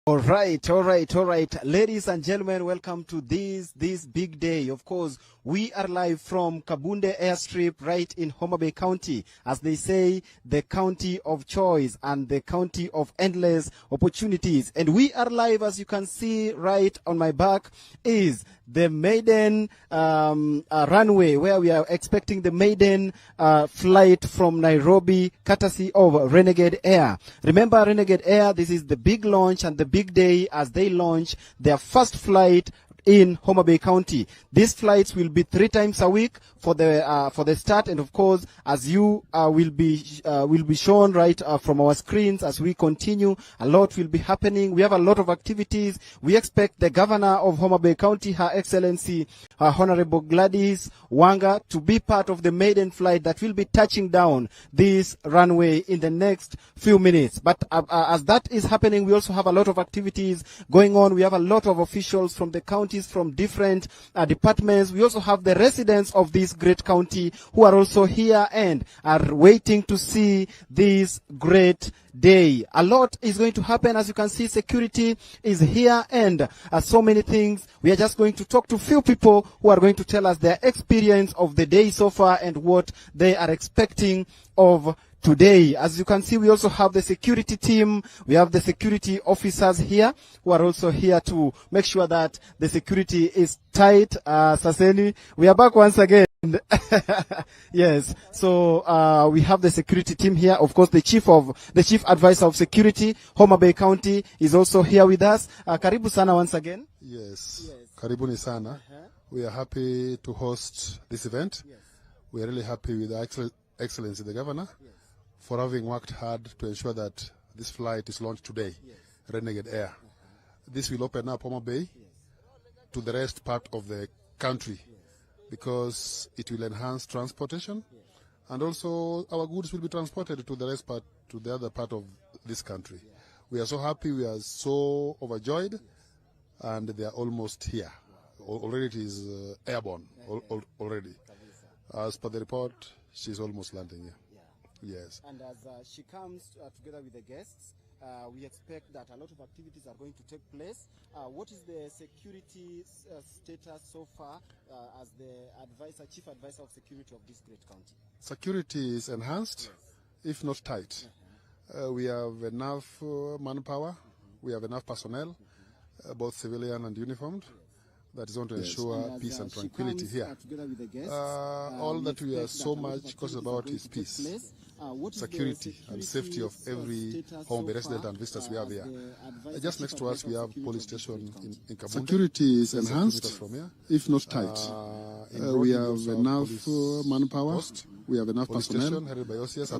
All right. Ladies and gentlemen, welcome to this big day. Of course, we are live from Kabunde Airstrip right in Homa Bay County. As they say, the county of choice and the county of endless opportunities. And we are live, as you can see right on my back, is the maiden runway where we are expecting the maiden flight from Nairobi, courtesy of Renegade Air. Remember Renegade Air, this is the big launch and the big day as they launch their first flight in Homa Bay County. These flights will be 3 times a week for the start, and of course, as you will be shown right from our screens as we continue. A lot will be happening. We have a lot of activities. We expect the governor of Homa Bay County, Her Excellency Honorable Gladys Wanga, to be part of the maiden flight that will be touching down this runway in the next few minutes. But as that is happening, we also have a lot of activities going on. We have a lot of officials from the counties, from different departments. We also have the residents of this great county who are also here and are waiting to see this great day. A lot is going to happen. As you can see, security is here and so many things. We are just going to talk to few people who are going to tell us their experience of the day so far and what they are expecting of today. As you can see, we also have the security team. We have the security officers here who are also here to make sure that the security is tight. Saseni, we are back once again. Yes. So we have the security team here. Of course, the chief advisor of security, Homa Bay County, is also here with us. Karibu sana once again. Yes. Karibuni sana. We are happy to host this event. Yes. We are really happy with the Excellency the Governor for having worked hard to ensure that this flight is launched today, Renegade Air. This will open up Homa Bay to the rest part of the country because it will enhance transportation and also our goods will be transported to the other part of this country. We are so happy, we are so overjoyed, and they are almost here. Already it is airborne already. As per the report, she's almost landing here. Yes. And as she comes together with the guests, we expect that a lot of activities are going to take place. What is the security status so far as the chief advisor of security of this great county? Security is enhanced, if not tight. We have enough manpower, we have enough personnel, both civilian and uniformed. That is going to ensure peace and tranquility here. All that we are so much cautious about is peace, security and safety of every Homa Bay resident and visitors we have here. Just next to us we have police station in Kabunde. Security is enhanced, from here. if not tight. We have enough manpower, we have enough personnel,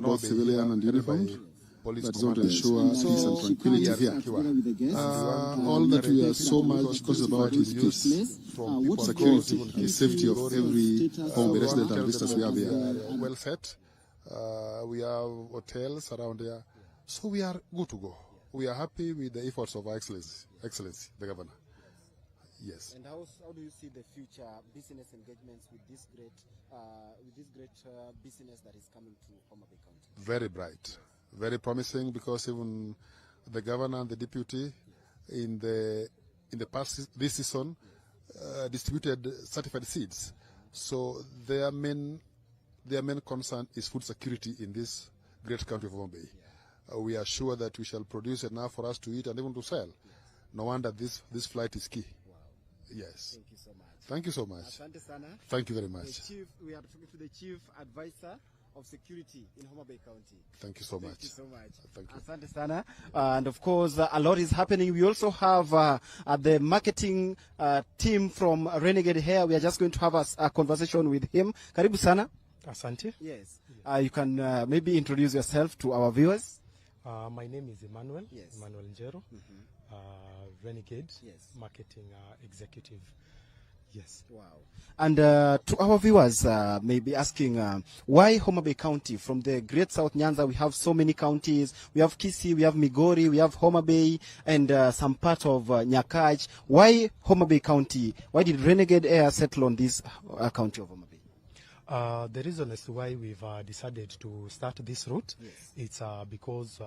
both civilian and uniformed. That is going to ensure peace and tranquility here. All that we are so much cautious about is peace, security and safety of every Homa Bay resident and visitors we have here. Well set. We have hotels around here. So we are good to go. We are happy with the efforts of Excellency, the Governor. Yes. And how do you see the future business engagements with this great business that is coming to Homa Bay County? Very bright. Very promising, because even the governor and the deputy in the past this season distributed certified seeds. So their main concern is food security in this great country of Homa Bay. We are sure that we shall produce enough for us to eat and even to sell. No wonder this flight is key. Wow. Yes. Thank you so much. Thank you so much. Asante sana. Thank you very much. We are talking to the chief advisor of security in Homa Bay County. Thank you so much. Thank you so much. Thank you. Asante sana. And of course, a lot is happening. We also have the marketing team from Renegade Air. We are just going to have a conversation with him. Karibu sana. Asante. Yes. You can maybe introduce yourself to our viewers. My name is Emmanuel. Yes. Emmanuel Njero. Renegade. Yes. Marketing executive. Yes. Wow. And to our viewers, maybe asking, why Homa Bay County? From the Great South Nyanza, we have so many counties. We have Kisii, we have Migori, we have Homa Bay, and some part of Nyakach. Why Homa Bay County? Why did Renegade Air settle on this county of Homa Bay? The reason as to why we've decided to start this route, it's because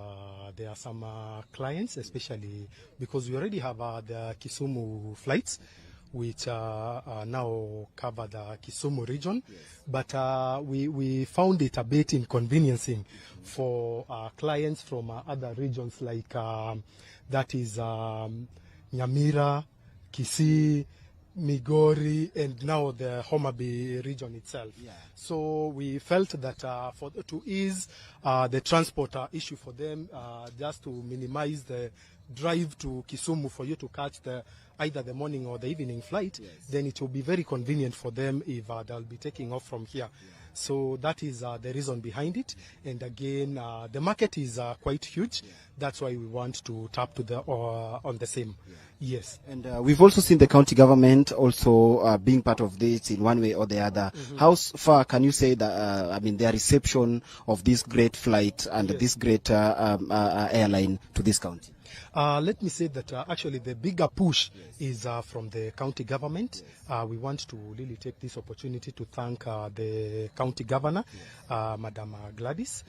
there are some clients, especially because we already have the Kisumu flights, which now cover the Kisumu region, but we found it a bit inconveniencing for clients from other regions like that is Nyamira, Kisii, Migori, and now the Homa Bay region itself. So we felt that to ease the transport issue for them, just to minimize the drive to Kisumu for you to catch either the morning or the evening flight, then it will be very convenient for them if they'll be taking off from here. So that is the reason behind it. And again, the market is quite huge. That's why we want to tap to the on the same. Yes. And we've also seen the county government also being part of this in one way or the other. How far can you say that, their reception of this great flight and this great airline to this county? Let me say that actually the bigger push is from the county government. We want to really take this opportunity to thank the county governor, Madam Gladys,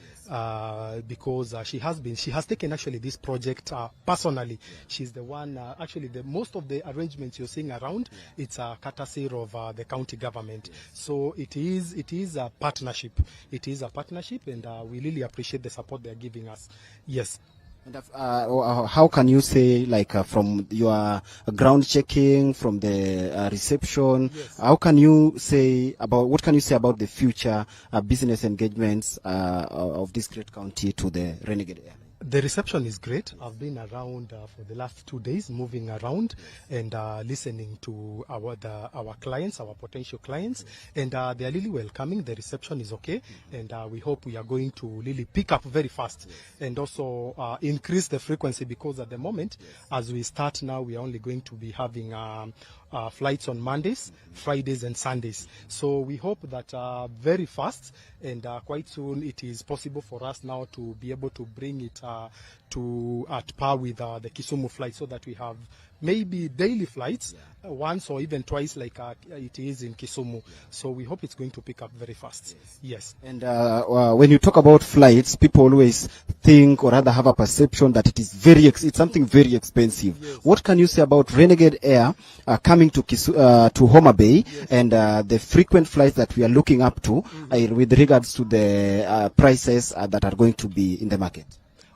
because she has taken actually this project personally. She's the one, actually most of the arrangements you're seeing around, it's a courtesy of the county government. So it is a partnership. It is a partnership, and we really appreciate the support they're giving us. Yes. And how can you say, from your ground checking, from the reception, what can you say about the future business engagements of this great county to the Renegade Air? The reception is great. I've been around for the last 2 days, moving around and listening to our clients, our potential clients, and they are really welcoming. The reception is okay, and we hope we are going to really pick up very fast and also increase the frequency, because at the moment, as we start now, we are only going to be having flights on Mondays, Fridays, and Sundays. So we hope that very fast and quite soon it is possible for us now to be able to bring it at par with the Kisumu flight, so that we have maybe daily flights once or even twice like it is in Kisumu. So we hope it's going to pick up very fast. Yes. And when you talk about flights, people always think or rather have a perception that it is it's something very expensive. What can you say about Renegade Air coming to Homa Bay and the frequent flights that we are looking up to with regards to the prices that are going to be in the market?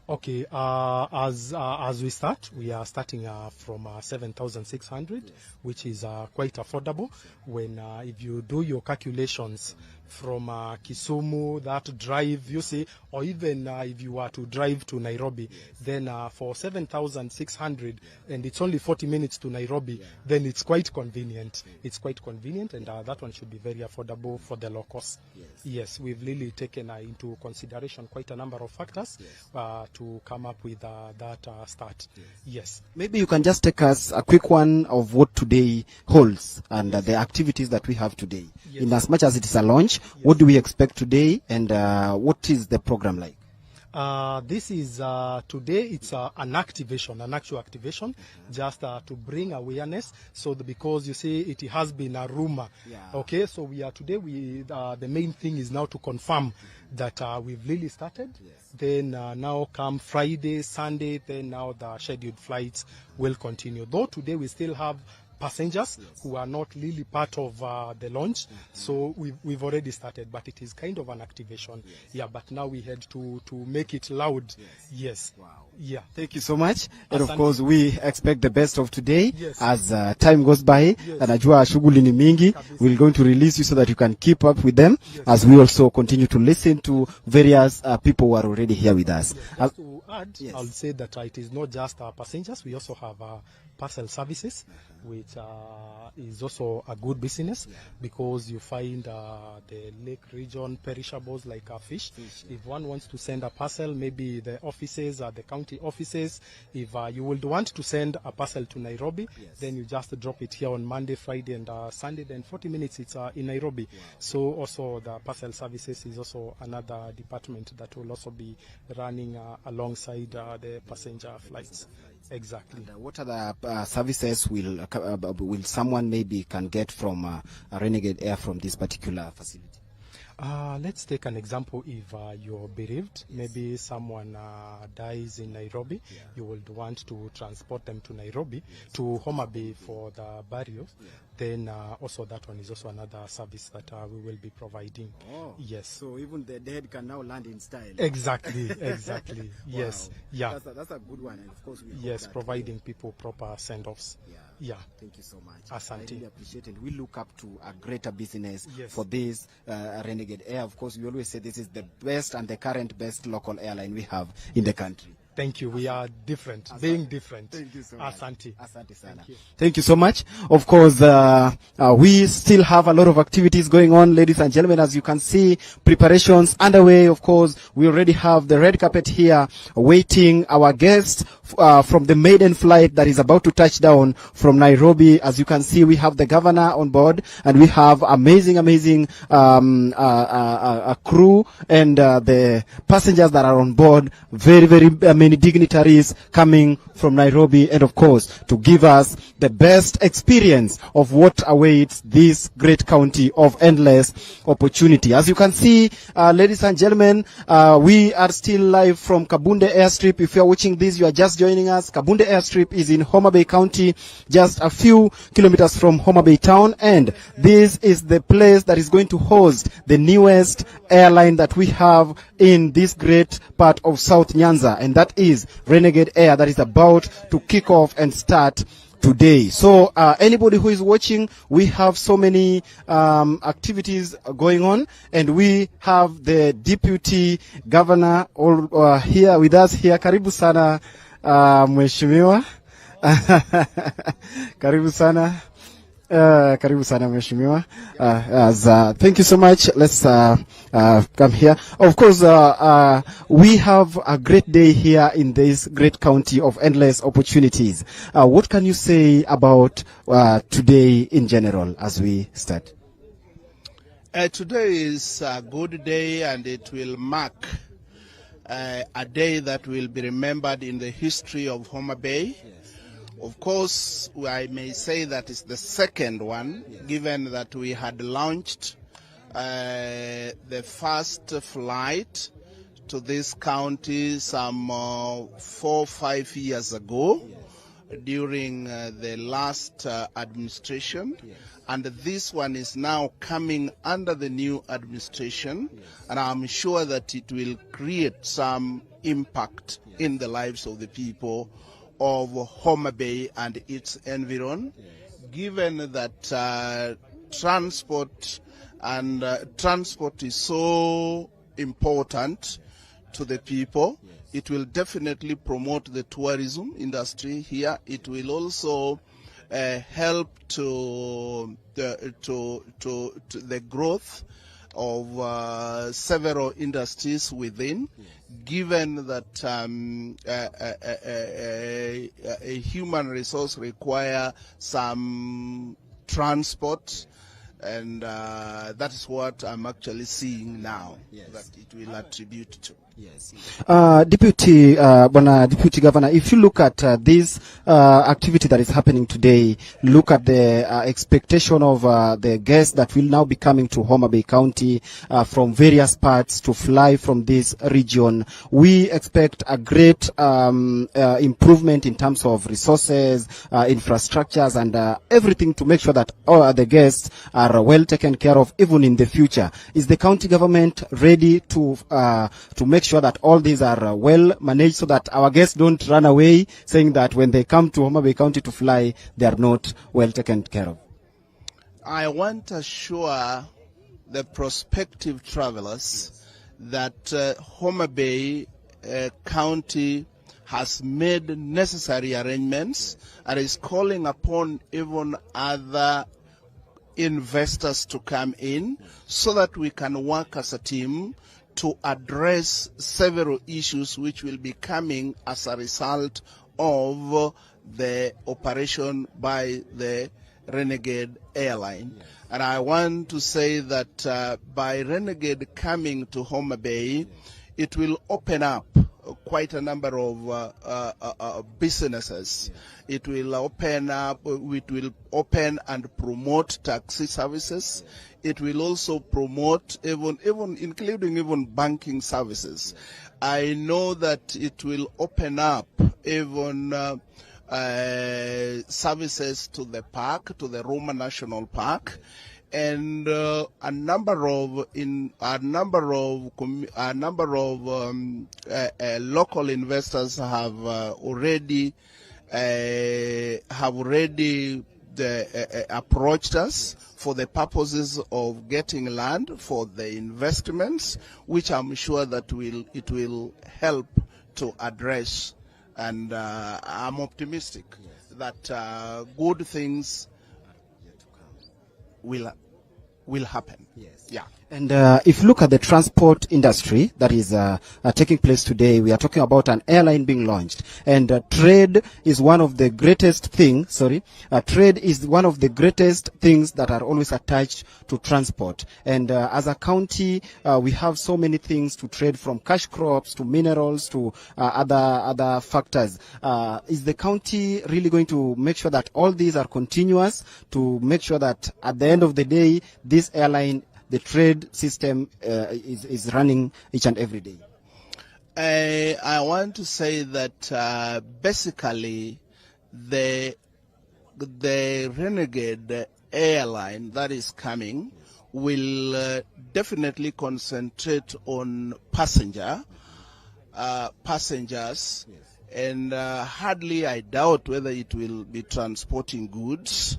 Okay, as we start, we are starting from 7,600, which is quite affordable. When if you do your calculations from Kisumu, that drive, you see, or even if you were to drive to Nairobi, then for 7,600, and it's only 40 minutes to Nairobi, then it's quite convenient. It's quite convenient, and that one should be very affordable for the locals. Yes, we've really taken into consideration quite a number of factors to come up with that start. Yes. Maybe you can just take us a quick one of what today holds and the activities that we have today. In as much as it is a launch, what do we expect today, and what is the program like? This is today. It's an actual activation, just to bring awareness. So because you see, it has been a rumor. Okay, so we are today. The main thing is now to confirm that we've really started. Then now come Friday, Sunday. Then now the scheduled flights will continue. Though today we still have passengers who are not really part of the launch, so we've already started, but it is kind of an activation. But now we had to make it loud. Yes. Wow. Yeah. Thank you so much. And of course, we expect the best of today as time goes by. And Ajua shughuli ni mingi. We're going to release you so that you can keep up with them as we also continue to listen to various people who are already here with us. Just to add, I'll say that it is not just passengers. We also have parcel services, which is also a good business, because you find the lake region perishables like fish. If one wants to send a parcel, maybe the offices, the county offices, if you would want to send a parcel to Nairobi, then you just drop it here on Monday, Friday, and Sunday. Then 40 minutes it's in Nairobi. So also the parcel services is also another department that will also be running alongside the passenger flights. Exactly. And what other services will someone maybe can get from Renegade Air from this particular facility? Let's take an example. If you're bereaved, maybe someone dies in Nairobi, you would want to transport them to Nairobi, to Homa Bay for the burial. Then also that one is also another service that we will be providing. Oh, yes. So even the dead can now land in style. Exactly, exactly. Yes, yeah. That's a good one, and of course we yes, providing people proper send-offs. Yeah. Thank you so much. Asante. I really appreciate it. We look up to a greater business Yes. for this Renegade Air. Of course, we always say this is the best and the current best local airline we have in the country. Thank you. We are different, being different. Thank you so much. Asante. Asante sana. Thank you. Thank you so much. Of course, we still have a lot of activities going on, ladies and gentlemen. As you can see, preparations underway. Of course, we already have the red carpet here waiting our guests from the maiden flight that is about to touch down from Nairobi. As you can see, we have the governor on board, and we have amazing crew and the passengers that are on board. Very many dignitaries coming from Nairobi, and of course to give us the best experience of what awaits this great county of endless opportunity. As you can see, ladies and gentlemen, we are still live from Kabunde Airstrip. If you are watching this, you are just joining us. Kabunde Airstrip is in Homa Bay County, just a few kilometers from Homa Bay town, and this is the place that is going to host the newest airline that we have in this great part of South Nyanza, and that is Renegade Air, that is about to kick off and start today. So anybody who is watching, we have so many activities going on, and we have the deputy governor all here with us here. Karibu sana mheshimiwa. Karibu sana. Karibu sana mheshimiwa. Thank you so much. Let's come here. Of course, we have a great day here in this great county of endless opportunities. What can you say about today in general as we start? Today is a good day, and it will mark a day that will be remembered in the history of Homa Bay. Of course, I may say that it's the second one, given that we had launched the first flight to this county some 4 or 5 years ago during the last administration. And this one is now coming under the new administration, and I'm sure that it will create some impact in the lives of the people of Homa Bay and its environ, given that transport is so important to the people. It will definitely promote the tourism industry here. It will also help to the growth of several industries within, given that a human resource require some transport, and that is what I'm actually seeing now, that it will attribute to. Yes. Deputy Governor, if you look at this activity that is happening today, look at the expectation of the guests that will now be coming to Homa Bay County from various parts to fly from this region. We expect a great improvement in terms of resources, infrastructures, and everything to make sure that all the guests are well taken care of, even in the future. Is the county government ready to make sure that all these are well managed, so that our guests don't run away saying that when they come to Homa Bay County to fly, they are not well taken care of? I want to assure the prospective travelers that Homa Bay County has made necessary arrangements and is calling upon even other investors to come in, so that we can work as a team to address several issues which will be coming as a result of the operation by the Renegade Airline. And I want to say that by Renegade coming to Homa Bay, it will open up quite a number of businesses. It will open up. It will open and promote taxi services. It will also promote even including banking services. I know that it will open up even services to the park, to the Roma National Park, and a number of local investors have already approached us for the purposes of getting land for the investments, which I'm sure that it will help to address. And I'm optimistic that good things will happen. Yes. Yeah. And if you look at the transport industry that is taking place today, we are talking about an airline being launched. And trade is one of the greatest things, trade is one of the greatest things that are always attached to transport. And as a county, we have so many things to trade, from cash crops to minerals to other factors. Is the county really going to make sure that all these are continuous, to make sure that at the end of the day, this airline, the trade system is running each and every day? I want to say that basically the Renegade airline that is coming will definitely concentrate on passengers, and hardly I doubt whether it will be transporting goods.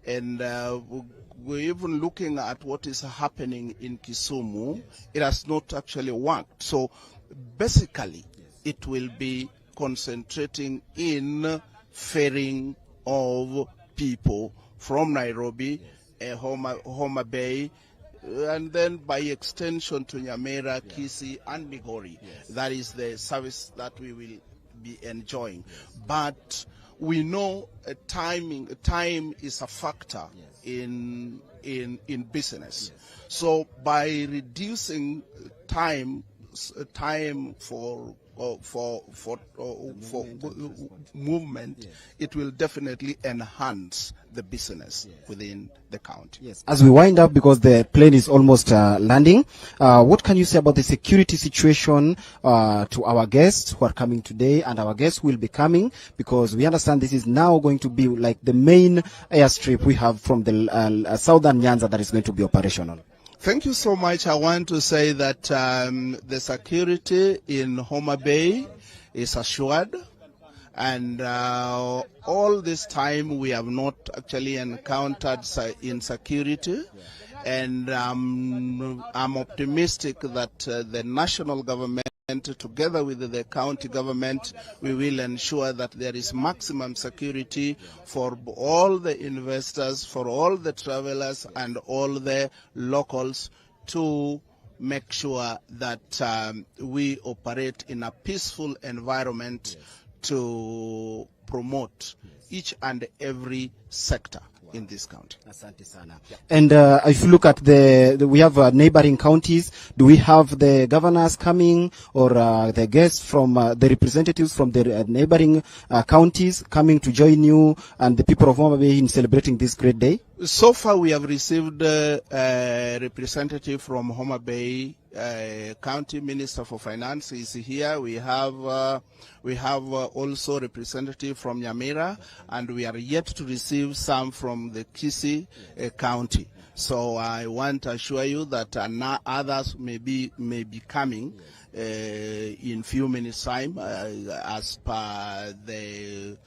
And we're even looking at what is happening in Kisumu. It has not actually worked. So basically, it will be concentrating in ferrying of people from Nairobi, Homa Bay, and then by extension to Nyamira, Kisii, and Migori. That is the service that we will be enjoying. But we know time is a factor in business. So by reducing time for movement, it will definitely enhance the business within the county. Yes. As we wind up, because the plane is almost landing, what can you say about the security situation to our guests who are coming today and our guests who will be coming? Because we understand this is now going to be like the main airstrip we have from the southern Nyanza that is going to be operational. Thank you so much. I want to say that the security in Homa Bay is assured, and all this time we have not actually encountered insecurity, and I'm optimistic that the national government, together with the county government, we will ensure that there is maximum security for all the investors, for all the travelers, and all the locals, to make sure that we operate in a peaceful environment to promote each and every sector in this county. Asante sana. And if you look at we have neighboring counties, do we have the governors coming, or the guests from the representatives from the neighboring counties coming to join you and the people of Homa Bay in celebrating this great day? So far we have received a representative from Homa Bay. County Minister for Finance is here. We have also representative from Nyamira, and we are yet to receive some from the Kisii County. So I want to assure you that others may be coming in few minutes time, as per the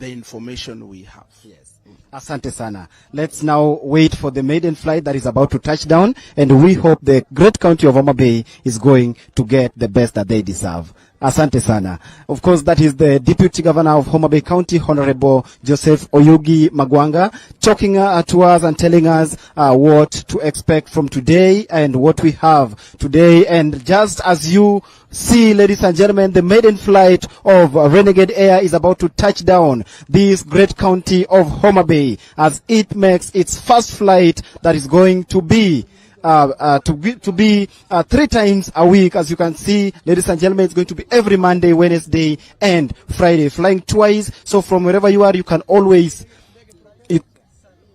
information we have. Yes. Asante sana. Let's now wait for the maiden flight that is about to touch down, and we hope the great county of Homa Bay is going to get the best that they deserve. Asante sana. Of course, that is the Deputy Governor of Homa Bay County, Honorable Joseph Oyugi Magwanga, talking to us and telling us what to expect from today and what we have today. And just as you see, ladies and gentlemen, the maiden flight of Renegade Air is about to touch down this great county of Homa Bay as it makes its first flight that is going to be to be 3 times a week. As you can see, ladies and gentlemen, it's going to be every Monday, Wednesday, and Friday, flying twice. So from wherever you are, you can always,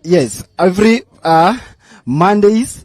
yes, every Mondays,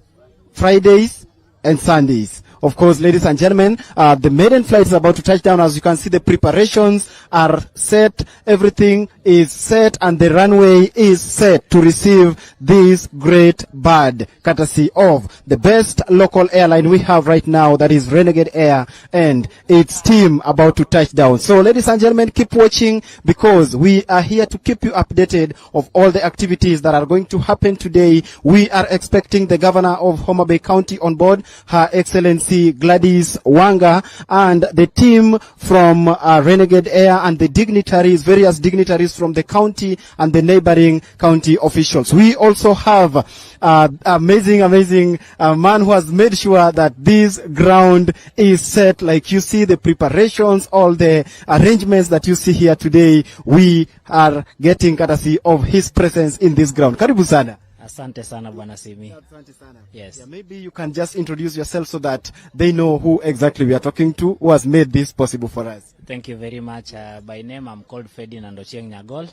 Fridays, and Sundays. Of course, ladies and gentlemen, the maiden flight is about to touch down. As you can see, the preparations are set. Everything is set, and the runway is set to receive this great bird, courtesy of the best local airline we have right now, that is Renegade Air, and its team about to touch down. So, ladies and gentlemen, keep watching, because we are here to keep you updated of all the activities that are going to happen today. We are expecting the governor of Homa Bay County on board, Her Excellency Gladys Wanga, and the team from Renegade Air, and the dignitaries, various dignitaries from the county and the neighboring county officials. We also have amazing man who has made sure that this ground is set. Like you see, the preparations, all the arrangements that you see here today, we are getting courtesy of his presence in this ground. Karibu sana. Asante sana Bwana Simi. Asante sana. Yes. Yeah, maybe you can just introduce yourself so that they know who exactly we are talking to, who has made this possible for us. Thank you very much. By name, I'm called Ferdinand Ochieng Nyagol.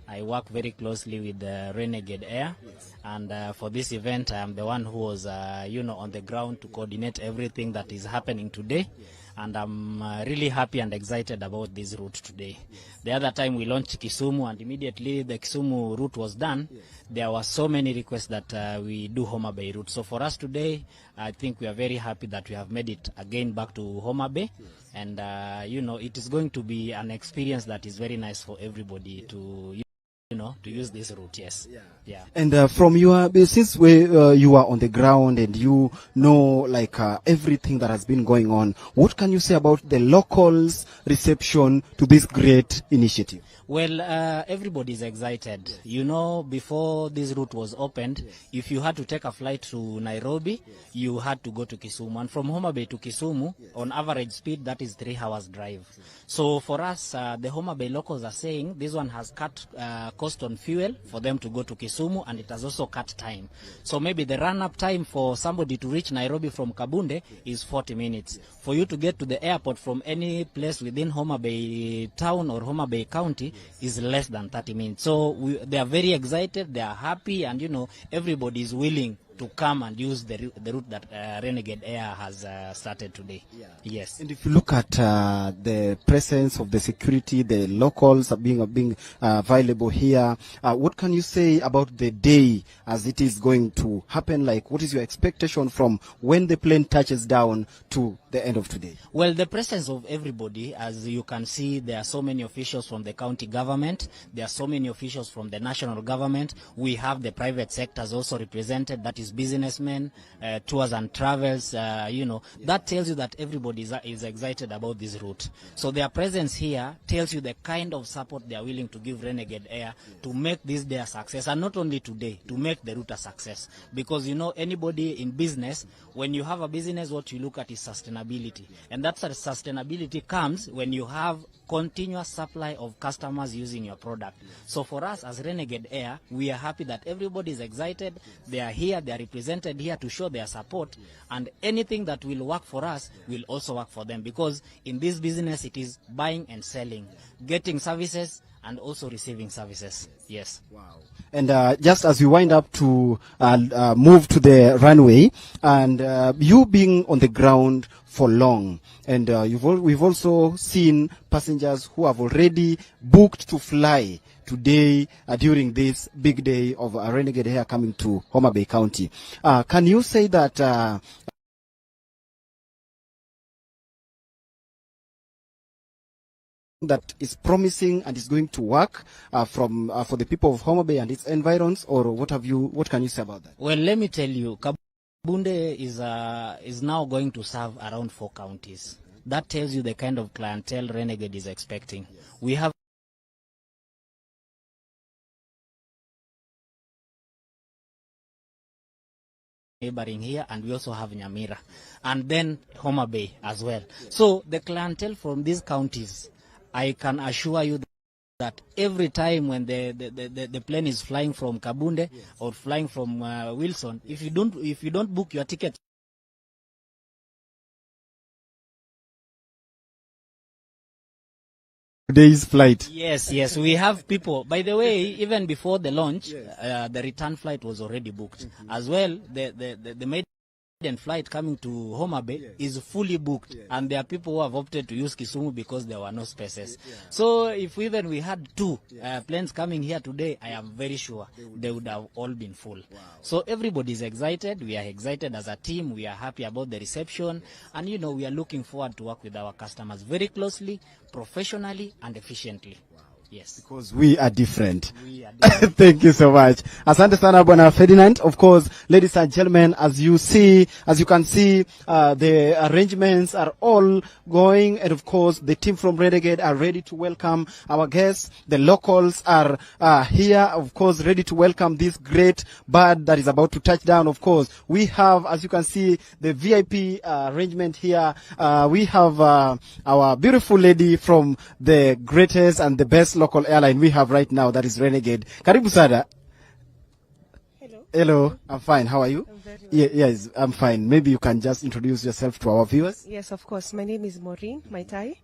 I work very closely with Renegade Air. Yes. And for this event, I am the one who was, on the ground to coordinate everything that is happening today. Yes. And I'm really happy and excited about this route today. Yes. The other time we launched Kisumu, and immediately the Kisumu route was done. Yes. There were so many requests that we do Homa Bay route. So for us today, I think we are very happy that we have made it again back to Homa Bay. Yes. And, it is going to be an experience that is very nice for everybody to to use this route. Yes. Yeah. And from your, since you are on the ground and you know everything that has been going on, what can you say about the locals' reception to this great initiative? Well, everybody is excited. Before this route was opened, if you had to take a flight to Nairobi, you had to go to Kisumu. And from Homa Bay to Kisumu, on average speed, that is 3 hours drive. So for us, the Homa Bay locals are saying this one has cut cost on fuel for them to go to Kisumu, and it has also cut time. So maybe the run-up time for somebody to reach Nairobi from Kabunde is 40 minutes. For you to get to the airport from any place within Homa Bay town or Homa Bay County is less than 30 minutes. So they are very excited, they are happy, and everybody is willing to come and use the route that Renegade Air has started today. Yeah. Yes. And if you look at the presence of the security, the locals are being available here, what can you say about the day as it is going to happen? What is your expectation from when the plane touches down to the end of today? Well, the presence of everybody, as you can see, there are so many officials from the county government, there are so many officials from the national government. We have the private sectors also represented, that is businessmen, tours and travels, that tells you that everybody is excited about this route. So their presence here tells you the kind of support they are willing to give Renegade Air to make this day a success, and not only today, to make the route a success. Because anybody in business, when you have a business, what you look at is sustainability, and that sustainability comes when you have continuous supply of customers using your product. So for us as Renegade Air, we are happy that everybody is excited. They are here, they are represented here to show their support, and anything that will work for us will also work for them, because in this business it is buying and selling, getting services and also receiving services. Yes. Wow. And just as we wind up to move to the runway, and you being on the ground for long, and we've also seen passengers who have already booked to fly today during this big day of Renegade Air coming to Homa Bay County. Can you say that that is promising and is going to work for the people of Homa Bay and its environs, or what can you say about that? Well, let me tell you, Kabunde is now going to serve around 4 counties. That tells you the kind of clientele Renegade is expecting. Yes. We have neighboring here, and we also have Nyamira, and then Homa Bay as well. So the clientele from these counties, I can assure you that every time when the plane is flying from Kabunde or flying from Wilson, if you don't book your ticket today's flight. Yes, we have people. By the way, even before the launch, the return flight was already booked. As well, the maiden flight coming to Homa Bay is fully booked, and there are people who have opted to use Kisumu because there were no spaces. So if even we had two planes coming here today, I am very sure they would have all been full. So everybody is excited. We are excited as a team. We are happy about the reception, and we are looking forward to work with our customers very closely, professionally, and efficiently. Yes. Because we are different. Thank you so much. Asante sana Bwana Ferdinand. Of course, ladies and gentlemen, as you can see, the arrangements are all going, and of course, the team from Renegade are ready to welcome our guests. The locals are here, of course, ready to welcome this great bird that is about to touch down. Of course, we have, as you can see, the VIP arrangement here. We have our beautiful lady from the greatest and the best local airline we have right now, that is Renegade. Karibu sana. Hello, I'm fine. How are you? I'm very well. Yes, I'm fine. Maybe you can just introduce yourself to our viewers. Yes, of course. My name is Maureen Maitai,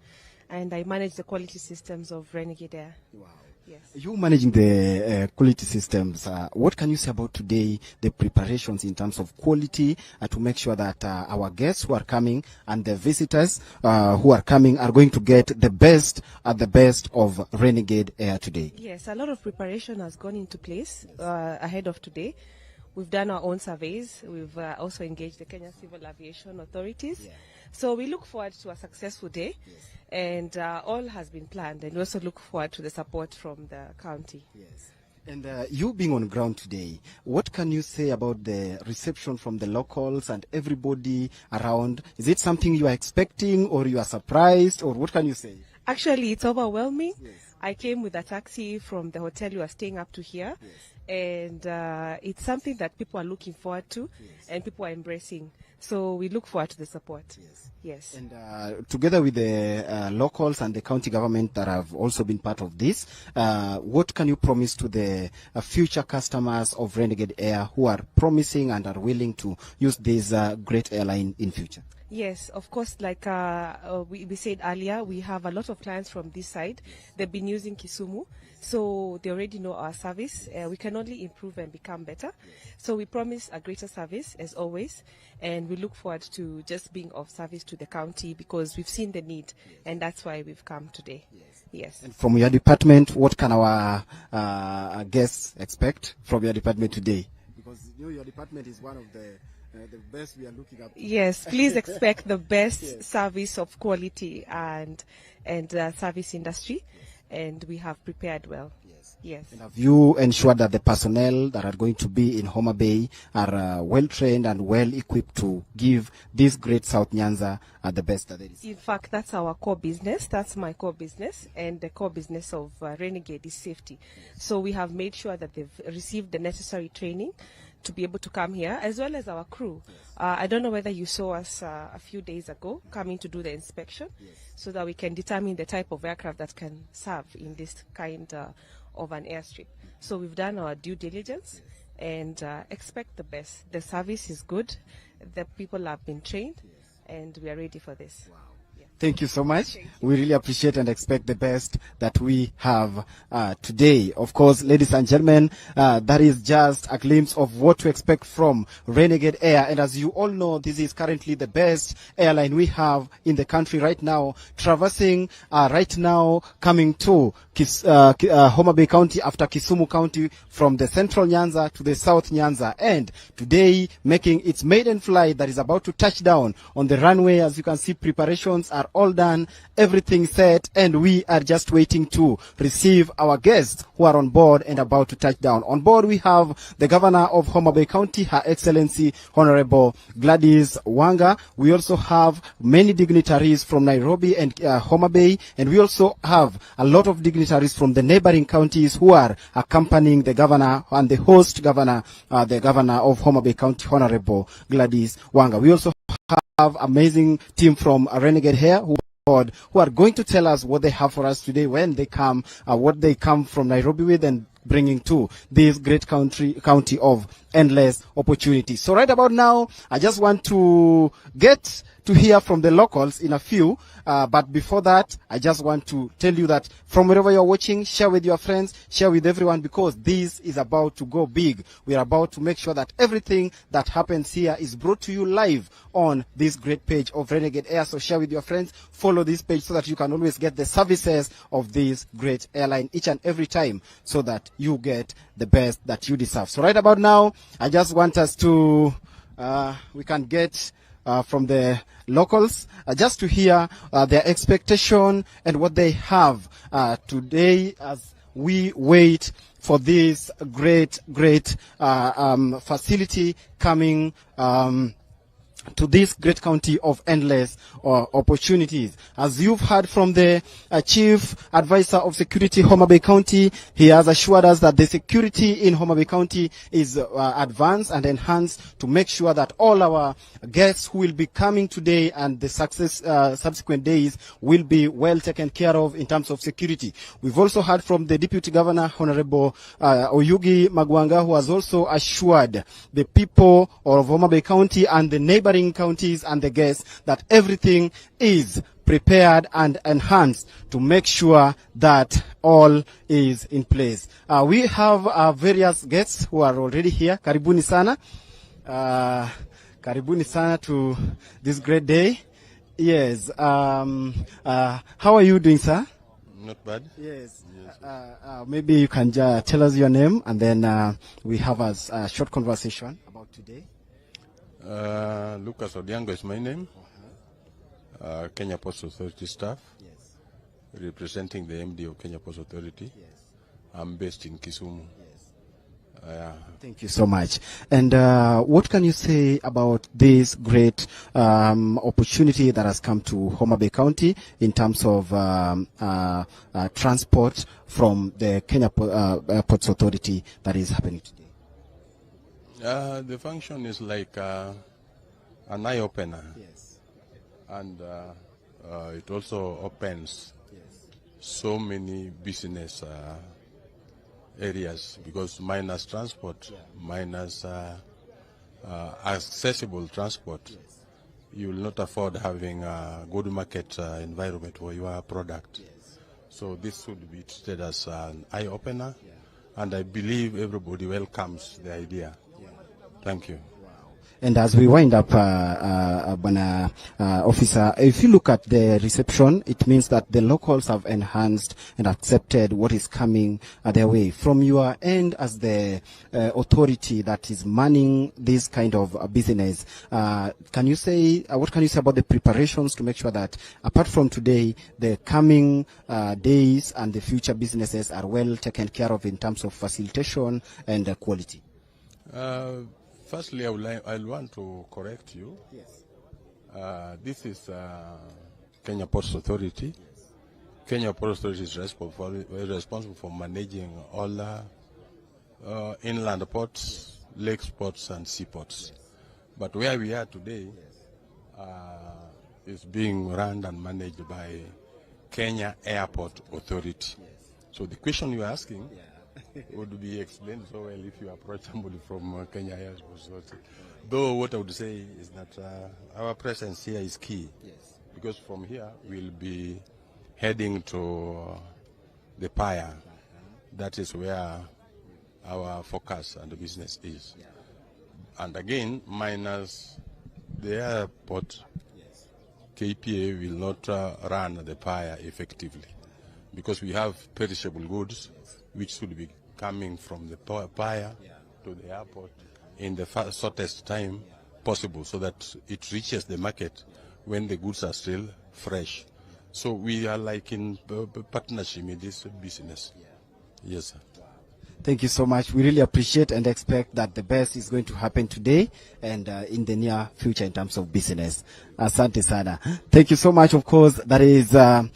and I manage the quality systems of Renegade Air. Wow. Yes. You managing the quality systems. What can you say about today, the preparations in terms of quality to make sure that our guests who are coming and the visitors who are coming are going to get the best of Renegade Air today? Yes, a lot of preparation has gone into place ahead of today. We've done our own surveys. We've also engaged the Kenyan Civil Aviation Authorities. Yeah. So we look forward to a successful day. Yes. And all has been planned, and we also look forward to the support from the county. Yes. And you being on ground today, what can you say about the reception from the locals and everybody around? Is it something you are expecting, or you are surprised, or what can you say? Actually, it's overwhelming. Yes. I came with a taxi from the hotel you are staying up to here. Yes. And it's something that people are looking forward to, yes, and people are embracing. So we look forward to the support. Yes. Yes. And together with the locals and the county government that have also been part of this, what can you promise to the future customers of Renegade Air who are promising and are willing to use this great airline in future? Yes, of course, like we said earlier, we have a lot of clients from this side. They've been using Kisumu, so they already know our service. We can only improve and become better. So we promise a greater service, as always, and we look forward to just being of service to the county because we've seen the need, and that's why we've come today. Yes. And from your department, what can our guests expect from your department today? Because your department is one of the best we are looking up to. Yes, please expect the best yes, service of quality and service industry, and we have prepared well. Yes. And have you ensured that the personnel that are going to be in Homa Bay are well trained and well equipped to give this great South Nyanza the best that there is? In fact, that's our core business. That's my core business, and the core business of Renegade is safety. So we have made sure that they've received the necessary training to be able to come here, as well as our crew. I don't know whether you saw us a few days ago coming to do the inspection, yes, so that we can determine the type of aircraft that can serve in this kind of an airstrip. So we've done our due diligence, yes, and expect the best. The service is good, the people have been trained, yes, and we are ready for this. Wow. Thank you so much. We really appreciate and expect the best that we have today. Of course, ladies and gentlemen, that is just a glimpse of what to expect from Renegade Air. And as you all know, this is currently the best airline we have in the country right now, traversing right now, coming to Homa Bay County after Kisumu County, from the central Nyanza to the south Nyanza. And today, making its maiden flight that is about to touch down on the runway. As you can see, preparations are all done, everything set, and we are just waiting to receive our guests who are on board and about to touch down. On board we have the Governor of Homa Bay County, Her Excellency Honorable Gladys Wanga. We also have many dignitaries from Nairobi and Homa Bay, and we also have a lot of dignitaries from the neighboring counties who are accompanying the Governor and the host Governor, the Governor of Homa Bay County, Honorable Gladys Wanga. We also have amazing team from Renegade Air who board who are going to tell us what they have for us today when they come, what they come from Nairobi with and bringing to this great county of endless opportunities. So right about now, I just want to get to hear from the locals in a few. But before that, I just want to tell you that from wherever you're watching, share with your friends, share with everyone, because this is about to go big. We are about to make sure that everything that happens here is brought to you live on this great page of Renegade Air. So share with your friends, follow this page so that you can always get the services of this great airline each and every time, so that you get the best that you deserve. So right about now, I just want us to, we can get from the locals just to hear their expectation and what they have today as we wait for this great facility coming to this great county of endless opportunities. As you've heard from the Chief Advisor of Security, Homa Bay County, he has assured us that the security in Homa Bay County is advanced and enhanced to make sure that all our guests who will be coming today and the subsequent days will be well taken care of in terms of security. We've also heard from the Deputy Governor, Honorable Oyugi Magwanga, who has also assured the people of Homa Bay County and the neighboring counties and the guests that everything is prepared and enhanced to make sure that all is in place. We have various guests who are already here. Karibuni sana. Karibuni sana to this great day. Yes. How are you doing, sir? Not bad. Yes. Maybe you can tell us your name, and then we have a short conversation about today. Lucas Odiango is my name. Kenya Post Authority staff. Yes. Representing the MD of Kenya Post Authority. Yes. I'm based in Kisumu. Yes. Thank you so much. And what can you say about this great opportunity that has come to Homa Bay County in terms of transport from the Kenya Ports Authority that is happening today? The function is like an eye-opener. Yes. And it also opens so many business areas, because minus transport, minus accessible transport, you will not afford having a good market environment for your product. So this should be treated as an eye-opener, and I believe everybody welcomes the idea. Thank you. And as we wind up, officer, if you look at the reception, it means that the locals have enhanced and accepted what is coming their way. From your end as the authority that is manning this kind of business, can you say, what can you say about the preparations to make sure that apart from today, the coming days and the future businesses are well taken care of in terms of facilitation and quality? Firstly, I want to correct you. Yes. This is Kenya Ports Authority. Yes. Kenya Ports Authority is responsible for managing all inland ports, lake ports, and seaports. Yes. But where we are today is being run and managed by Kenya Airport Authority. Yes. So the question you're asking would be explained so well if you approach somebody from Kenya Airport Authority. Though what I would say is that our presence here is key, because from here we'll be heading to the pier. That is where our focus and the business is. And again, minus the airport, KPA will not run the pier effectively, because we have perishable goods which should be coming from the pier to the airport in the shortest time possible, so that it reaches the market when the goods are still fresh. So we are like in partnership in this business. Yes, sir. Thank you so much. We really appreciate and expect that the best is going to happen today and in the near future in terms of business. Asante sana. Thank you so much. Of course, that is from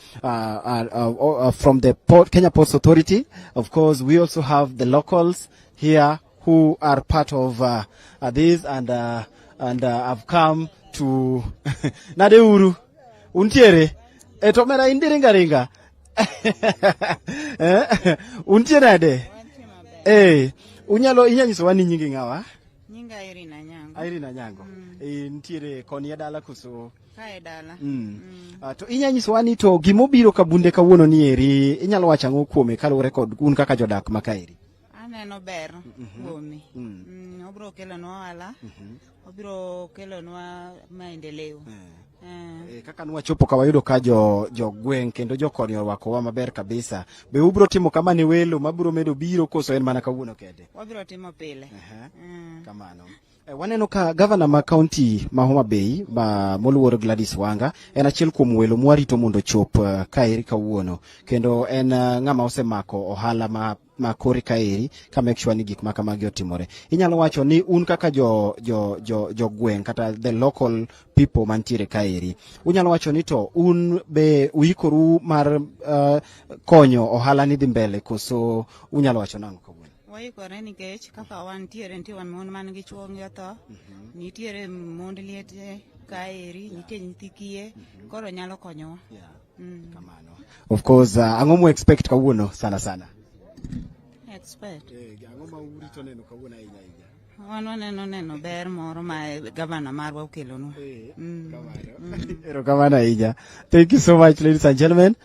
the Kenya Ports Authority. Of course, we also have the locals here who are part of this and have come to Nadeuru, Untiere. to mera indi ringa. Untie nade? Inyanyiso wani nyingi ngawa? Nyinga Irina Nyango. Irina Nyango. Ntiere koni ya dala kuso. Kae dala. To inyanyiso wani to gimobiro Kabunde kawuono ni eri, inyalo wacho ang'o kuome kaluwore kod un kaka jodak ma kaeri? Aneno ber kuome. Obiro kelonwa ohala. Obiro kelonwa maendeleo. Kaka nwachopo ka wayudo ka jo gweng' kendo jokoni orwakowa maber kabisa. Be ubiro timo kama ni welo mabiro medo biro koso en mana kawuono kende? Wabiro timo pile. Kamano. Waneno ka governor ma county ma Homa Bay moluor Gladys Wanga en achiel kuom welo mwarito mondo chop kaeri kawuono, kendo en ng'ama osemako ohala ma kori kaeri ka make sure ni gik makamagi otimore. Inyalo wacho ni un kaka jo gweng' kata the local people mantiere kaeri, unyalo wacho ni to un be uikoru mar konyo ohala ni dhi mbele koso unyalo wacho nang'o kawuono? Waikore nikech kaka wantiere nitie wan mon man gi chuo gi otho, nitiere mond liete kaeri, nitie nyithi kiye, koro nyalo konyowa. Kamano. Of course, ang'o mu expect kawuono sana? Expect. Ang'o ma urito neno kawuono ahinya? Wan waneno neno ber moro ma gavana marwa okelonwa. Kamano ahinya. Thank you so much, ladies and gentlemen.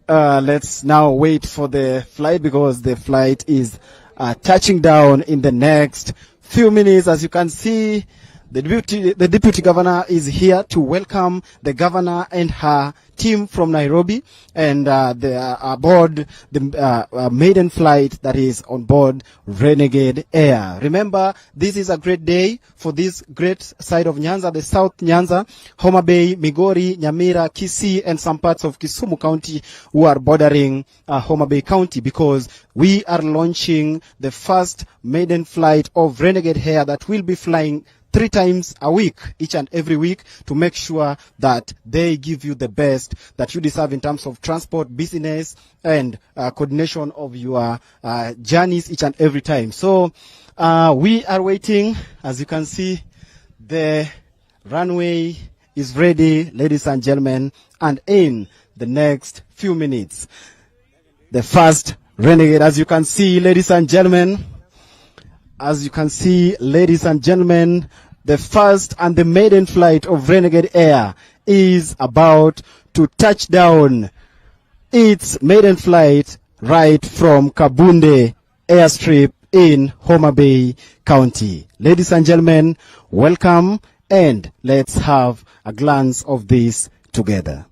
Let's now wait for the flight because the flight is touching down in the next few minutes. As you can see, the deputy governor is here to welcome the governor and her team from Nairobi, and they are aboard the maiden flight that is on board Renegade Air. Remember, this is a great day for this great side of Nyanza, the South Nyanza, Homa Bay, Migori, Nyamira, Kisii, and some parts of Kisumu County who are bordering Homa Bay County, because we are launching the first maiden flight of Renegade Air that will be flying 3 times a week, each and every week, to make sure that they give you the best that you deserve in terms of transport, business, and coordination of your journeys each and every time. So we are waiting. As you can see, the runway is ready, ladies and gentlemen, and in the next few minutes, the first Renegade, as you can see, ladies and gentlemen, the first and the maiden flight of Renegade Air is about to touch down its maiden flight right from Kabunde Airstrip in Homa Bay County. Ladies and gentlemen, welcome, and let's have a glance of this together.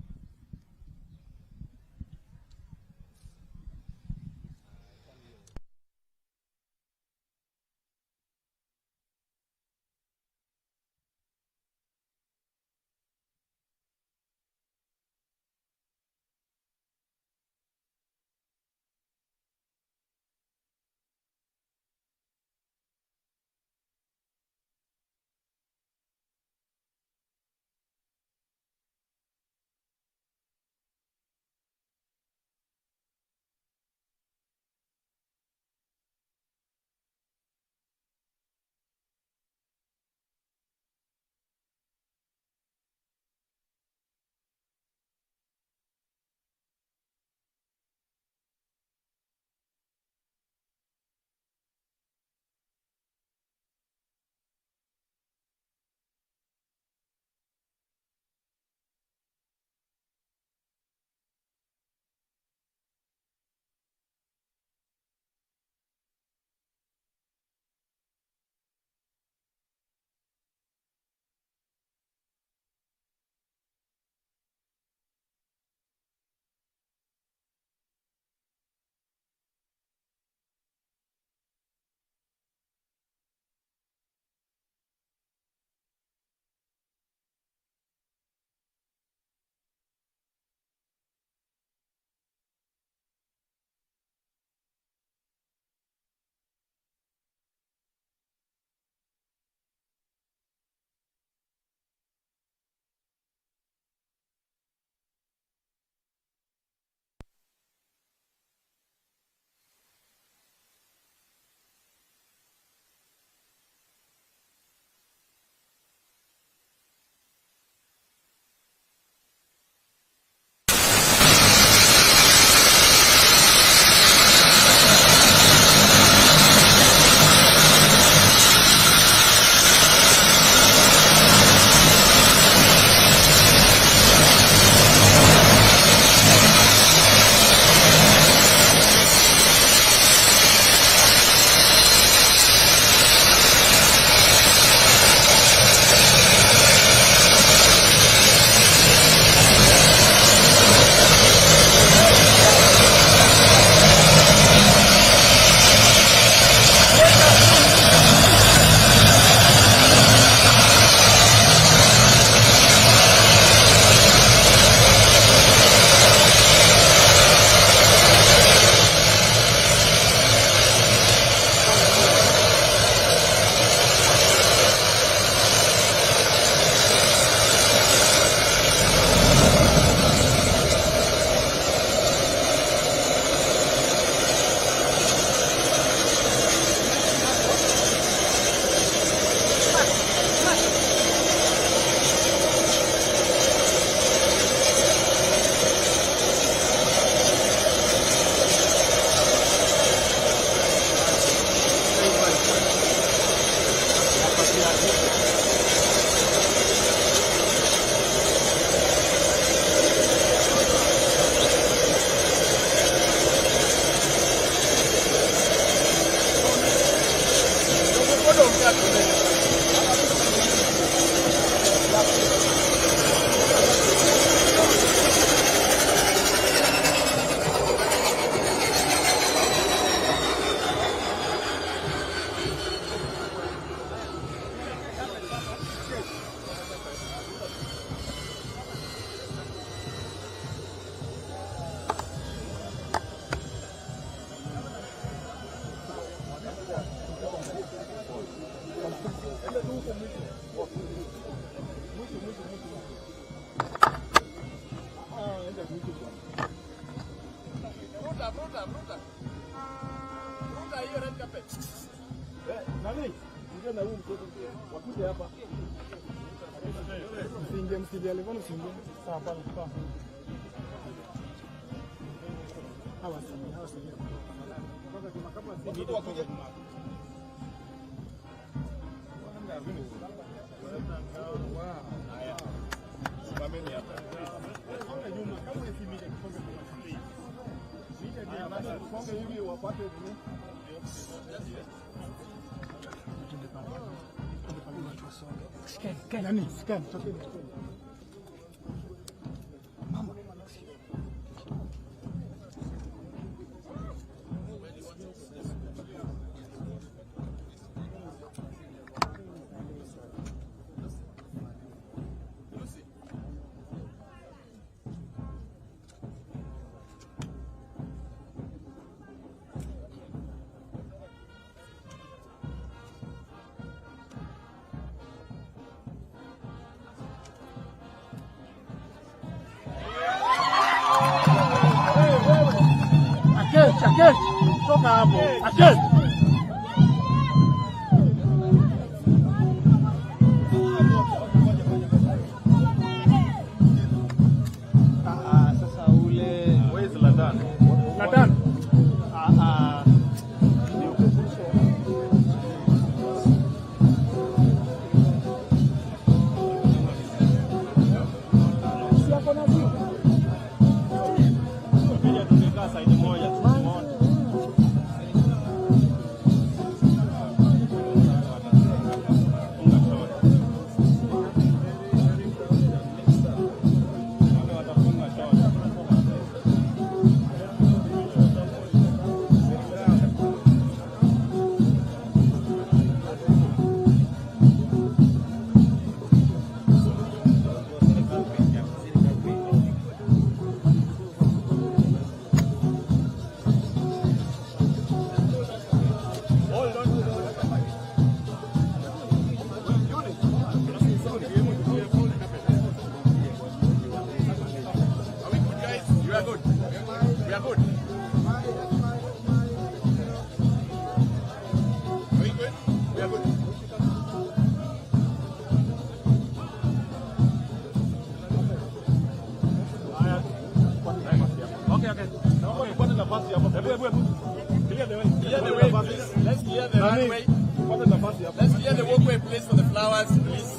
Let's clear the walkway, please, for the flowers, please.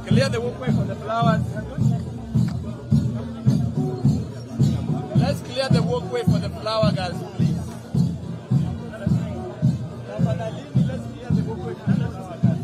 Clear the walkway for the flowers. Let's clear the walkway for the flower girls, please. Let's clear the walkway for the flower girls.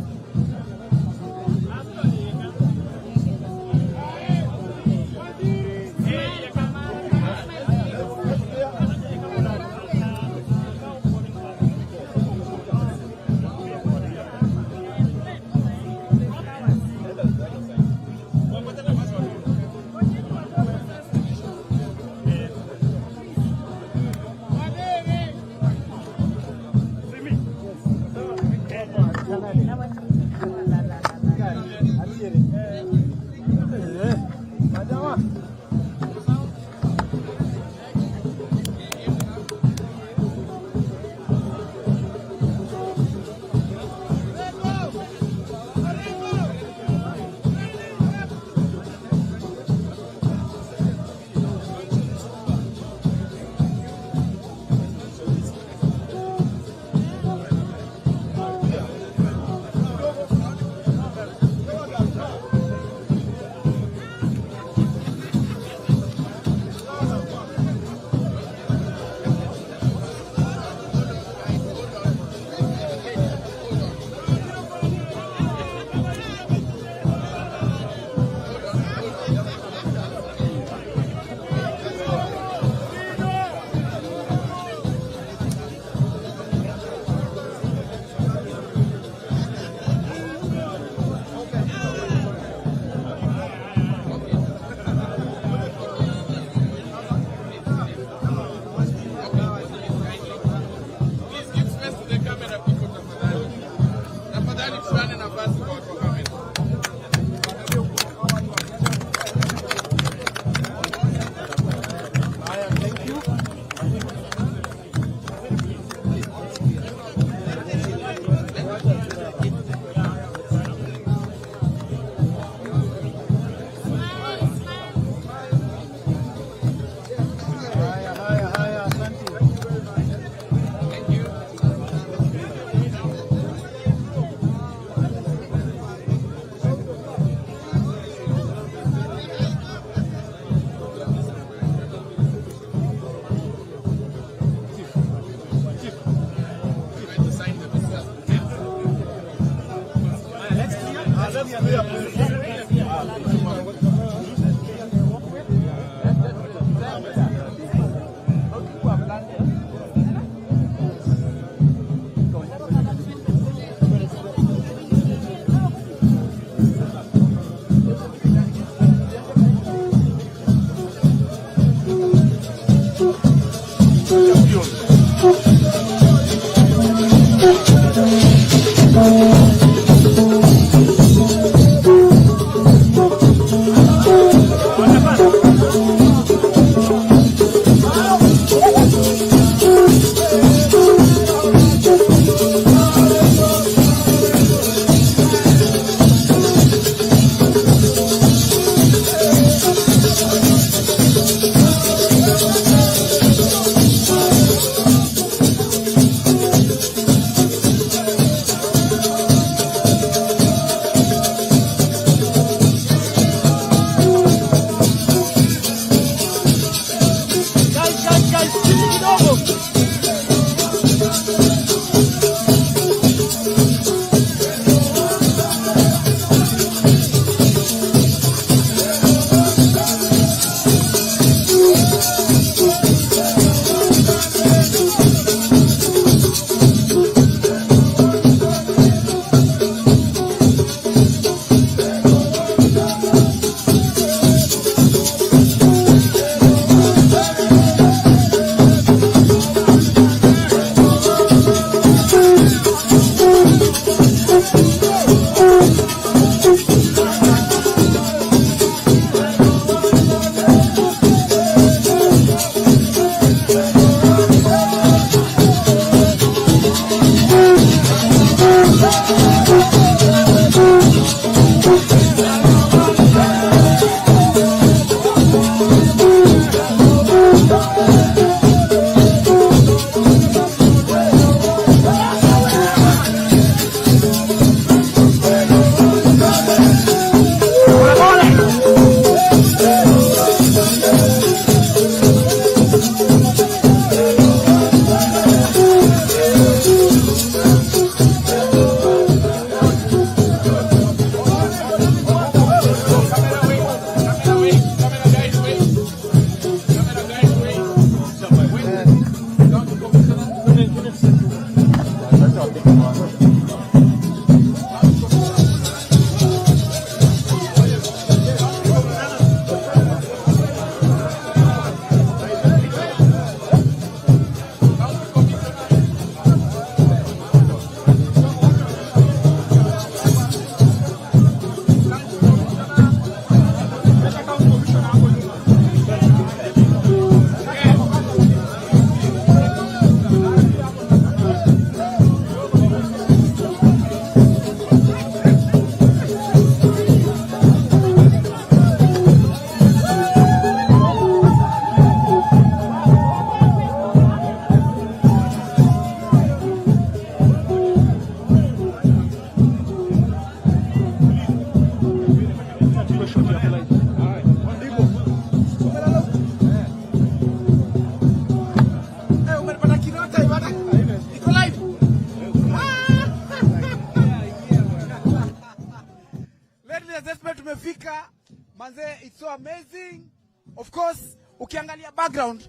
amazing. Of course, ukiangalia background,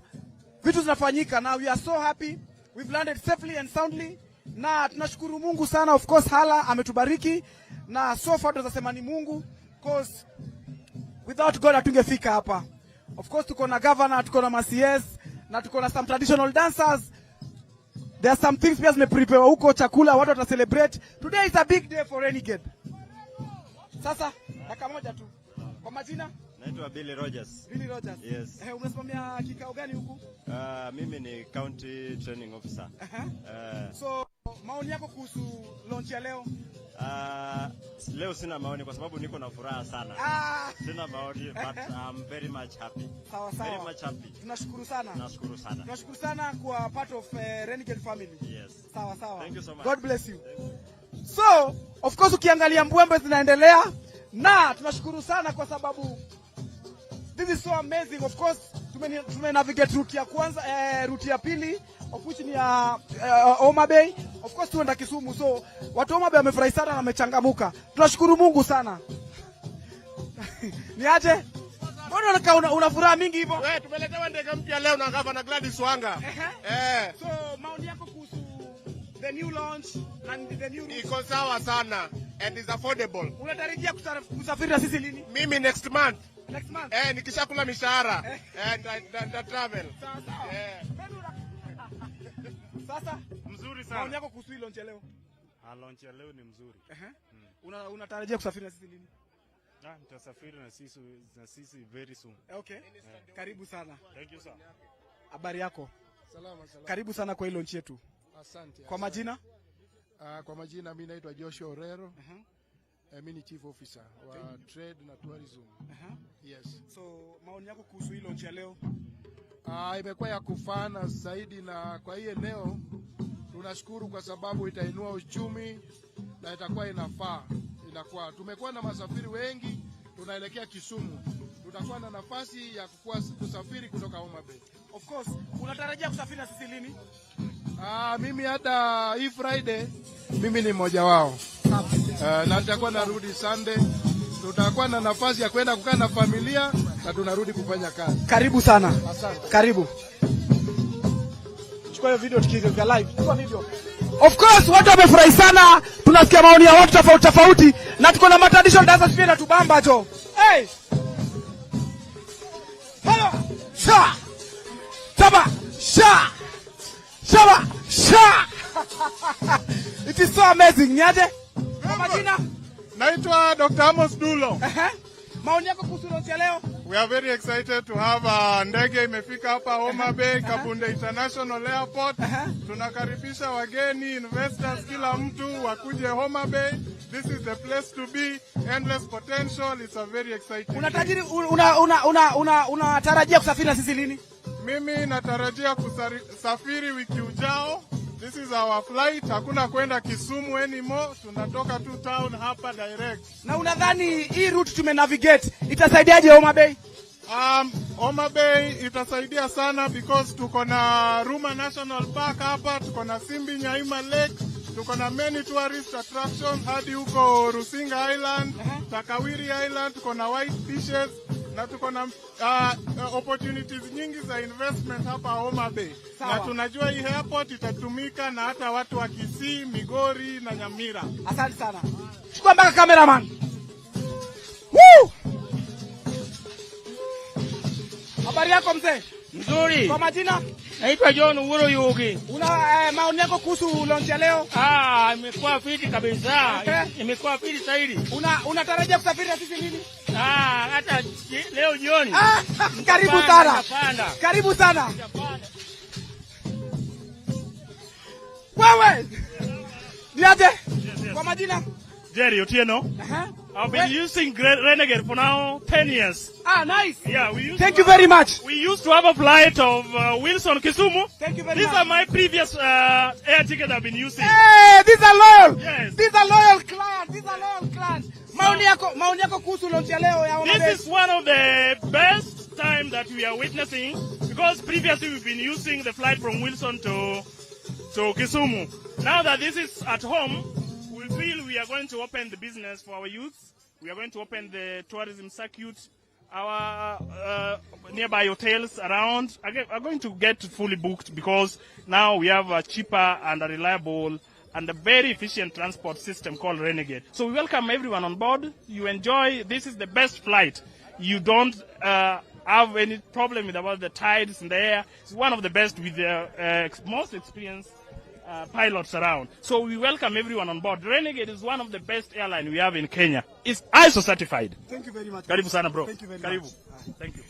vitu zinafanyika. Now we are so happy. We've landed safely and soundly. Na tunashukuru Mungu sana. Of course, Hala ametubariki. Na so far tunasema ni Mungu. Because without God hatungefika hapa. Of course, tuko na governor, tuko na MCS, na tuko na some traditional dancers. There are some things pia zimeprepare huko, chakula, watu wata celebrate. Today is a big day for Renegade. Sasa, dakika moja tu. Kwa majina? Naitwa Billy Rogers. Billy Rogers. Yes. Unasimamia kikao gani huku? Mimi ni county training officer. So, maoni yako kuhusu launch ya leo? Leo sina maoni kwa sababu niko na furaha sana. Sina maoni, but I'm very much happy. Sawa sawa. Very much happy. Tunashukuru sana. Nashukuru sana. Tunashukuru sana kwa part of Renegade family. Yes. Sawa sawa. Thank you so much. God bless you. So, of course ukiangalia mbwembe zinaendelea na tunashukuru sana kwa sababu this is so amazing. Of course tume navigate route ya kwanza, route ya pili of which ni ya Homa Bay. Of course tuenda Kisumu. So watu Homa Bay wamefurahi sana na wamechangamuka. Tunashukuru Mungu sana. Niaje? Mbona una furaha mingi hivyo? Tumeletewa ndege mpya leo na Governor Gladys Wanga. So maoni yako kuhusu the new launch and the new route? Iko sawa sana and is affordable. Unatarajia kusafiri na sisi lini? Mimi next month. Next month? Nikishakula mishahara and travel. Sasa mzuri sana. Maoni yako kuhusu launch leo? Launch ya leo ni mzuri. Unatarajia kusafiri na sisi lini? Nitasafiri na sisi very soon. Okay. Karibu sana. Thank you sir. Habari yako? Salama. Karibu sana kwa launch yetu. Asante. Kwa majina? Kwa majina mimi naitwa Joshua Orero. Mimi ni chief officer wa trade na tourism. Yes. So maoni yako kuhusu launch ya leo? Imekuwa ya kufana zaidi, na kwa hiyo leo tunashukuru kwa sababu itainua uchumi na itakuwa inafaa. Tumekuwa na masafiri wengi, tunaelekea Kisumu. Tutakuwa na nafasi ya kusafiri kutoka Homa Bay. Of course, unatarajia kusafiri na sisi lini? Mimi hata hii Friday mimi ni mmoja wao. Na nitakuwa narudi Sunday. Tutakuwa na nafasi ya kwenda kukaa na familia na tunarudi kufanya kazi. Karibu sana. Asante. Karibu. Chukua hiyo video tukiweka live. Chukua video. Of course, watu wamefurahi sana. Tunasikia maoni ya watu tofauti na tuko na traditional dancers pia na tubamba jo. Hey! Hello! Sha! Taba! Sha! Shaba! Sha! It is so amazing. Niaje? Kwa majina? Naitwa Dr. Amos Dulo. Maoni yako kuhusu launch ya leo? We are very excited to have ndege imefika hapa Homa Bay, Kabunde International Airport. Tunakaribisha wageni, investors, kila mtu wakuje Homa Bay. This is the place to be. Endless potential. It's a very exciting. Unatarajia kusafiri na sisi lini? Mimi natarajia kusafiri wiki ujao. This is our flight. Hakuna kwenda Kisumu anymore. Tunatoka tu town hapa direct. Na unadhani hii route tumenavigate itasaidiaje Homa Bay? Homa Bay itasaidia sana because tuko na Ruma National Park hapa, tuko na Simbi Nyaima Lake, tuko na many tourist attractions hadi huko Rusinga Island, Takawiri Island, tuko na white fishes na tuko na opportunities nyingi za investment hapa Homa Bay. Na tunajua hii airport itatumika na hata watu wa Kisii, Migori na Nyamira. Asante sana. Chukua mpaka cameraman. Woo! Habari yako mzee? Nzuri. Kwa majina? Naitwa John Uhuru Yugi. Maoni yako kuhusu launch ya leo? Imekuwa fiti kabisa. Imekuwa fiti zaidi. Unatarajia kusafiri na sisi lini? Hata leo jioni. Karibu sana. Karibu sana. Wewe. Niaje? Kwa majina? Jerry Otieno. I've been using Renegade for now 10 years. Nice. Yeah, Thank you very much. We used to have a flight of Wilson Kisumu. Thank you very These much. are my previous air tickets I've been using. Hey, these are loyal. Yes. These are loyal clients. These are loyal clients. Maoni yako kuhusu launch ya leo ya Homa Bay? This is one of the best time that we are witnessing because previously we've been using the flight from Wilson to Kisumu. Now that this is at home, we feel we are going to open the business for our youth. We are going to open the tourism circuit our nearby hotels around are going to get fully booked because now we have a cheaper and a reliable and a very efficient transport system called Renegade. So we welcome everyone on board. You enjoy. This is the best flight. You don't have any problem with about the tides in the air. It's one of the best with the most experienced pilots around. So we welcome everyone on board. Renegade is one of the best airlines we have in Kenya. It's ISO certified. Thank you very much. Karibu sana bro. Thank you very Karibu. much. Thank you.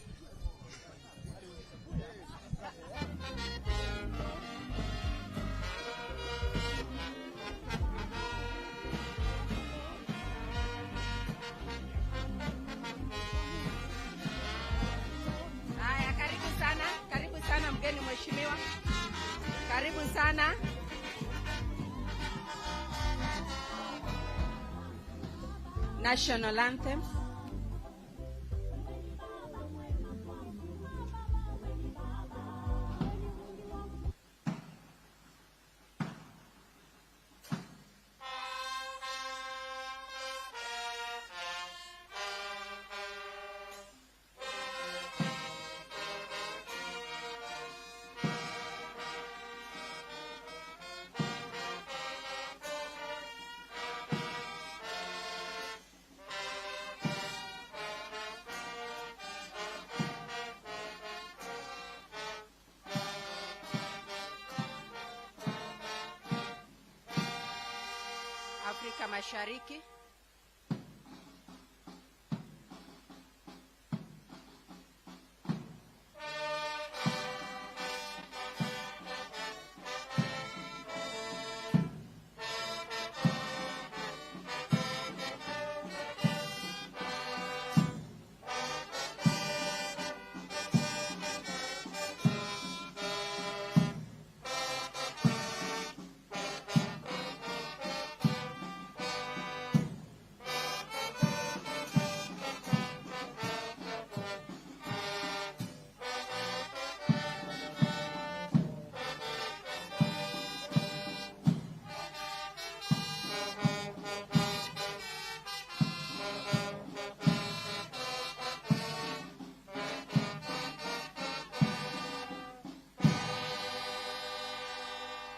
Haya, karibu sana mgeni mheshimiwa, karibu sana. National anthem. Afrika Mashariki.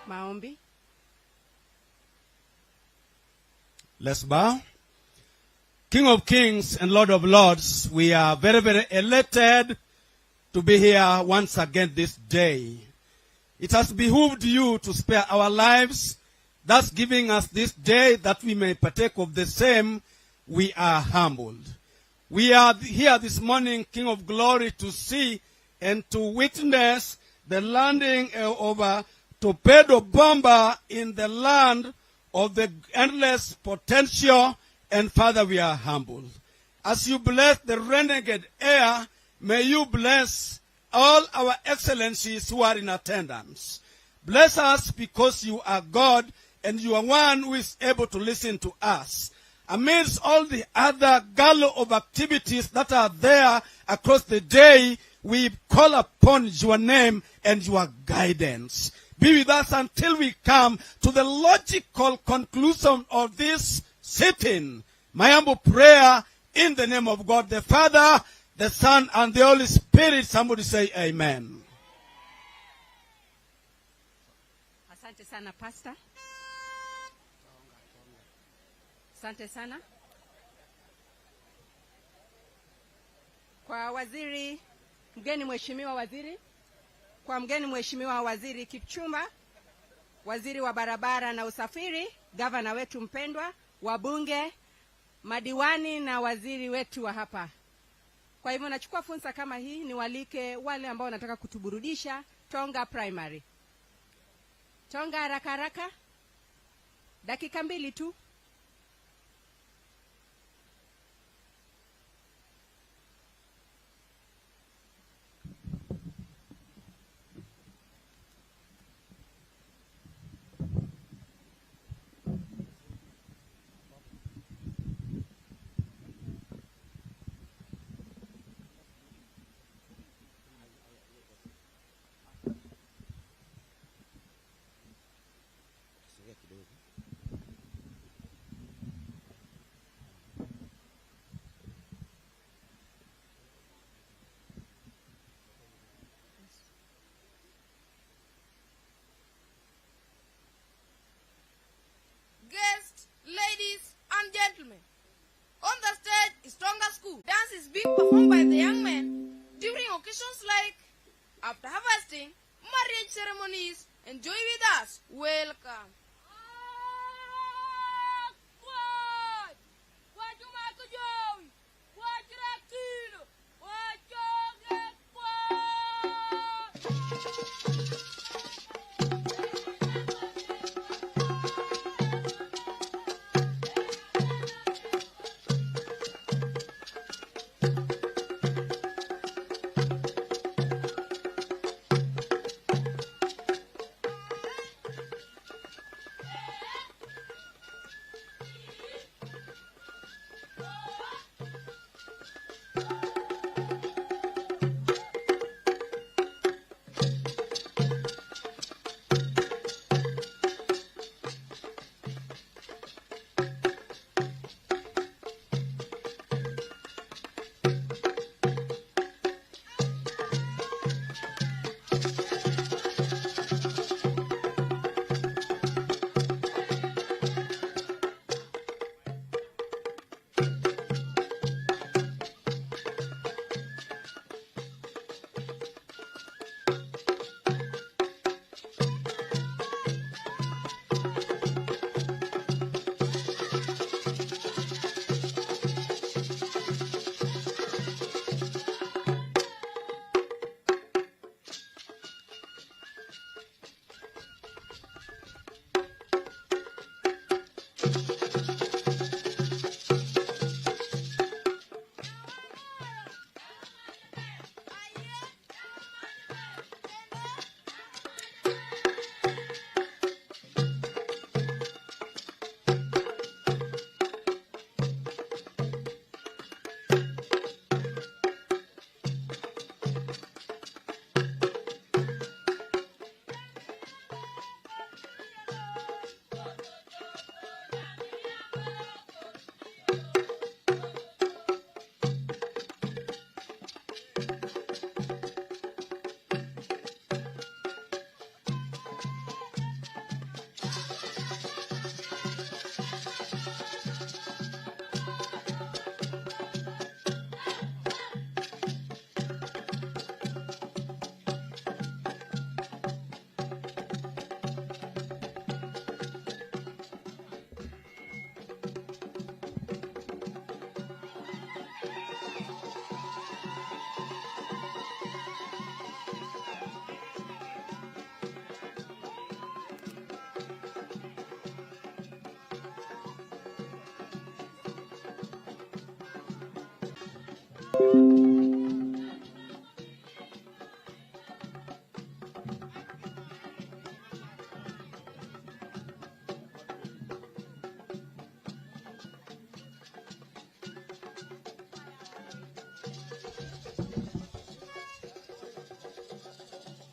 Maombi. Let's bow. King of Kings and Lord of Lords, we are very, very elated to be here once again this day. It has behooved you to spare our lives, thus giving us this day that we may partake of the same. We are humbled. We are here this morning, King of Glory, to see and to witness the landing of a torpedo bomber in the land of the endless potential. And Father, we are humbled. As you bless the Renegade Air, may you bless all our excellencies who are in attendance. Bless us because you are God and you are one who is able to listen to us. Amidst all the other gallow of activities that are there across the day, we call upon your name and your guidance. Be with us until we come to the logical conclusion of this sitting. My humble prayer in the name of God the Father, the Son, and the Holy Spirit. Somebody say amen. Asante sana Pastor. Asante sana. Kwa waziri, mgeni mheshimiwa waziri, kwa mgeni mheshimiwa waziri Kipchumba, waziri wa barabara na usafiri, gavana wetu mpendwa, wabunge, madiwani na waziri wetu wa hapa. Kwa hivyo nachukua fursa kama hii niwalike wale ambao wanataka kutuburudisha Tonga Primary. Tonga haraka haraka. Dakika 2 tu. traditions like after harvesting, marriage ceremonies. Enjoy with us. Welcome.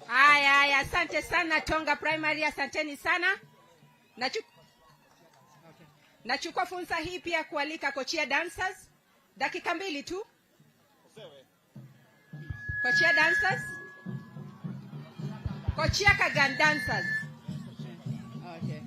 Haya, asante sana Tonga Primary, asanteni sana. Nachukua fursa hii pia kualika Kochia dancers. Dakika 2 tu. Kochia dancers. Kochia Kagan dancers. Okay.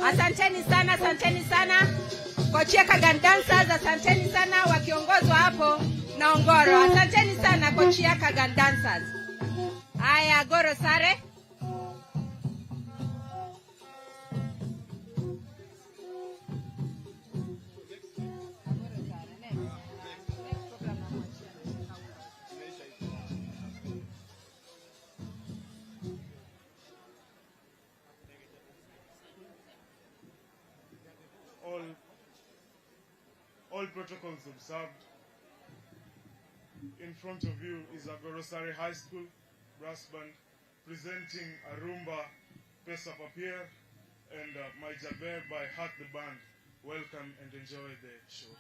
Asanteni sana. Kochia Kagan Dancers, asanteni sana wakiongozwa hapo na Ongoro. Asanteni sana Kochia Kagan Dancers. Haya, Goro Sare. All protocols observed. In front of you is Agorosare High School brass band presenting a rumba Pesa Papier and My Jaber by Hat the Band. Welcome and enjoy the show.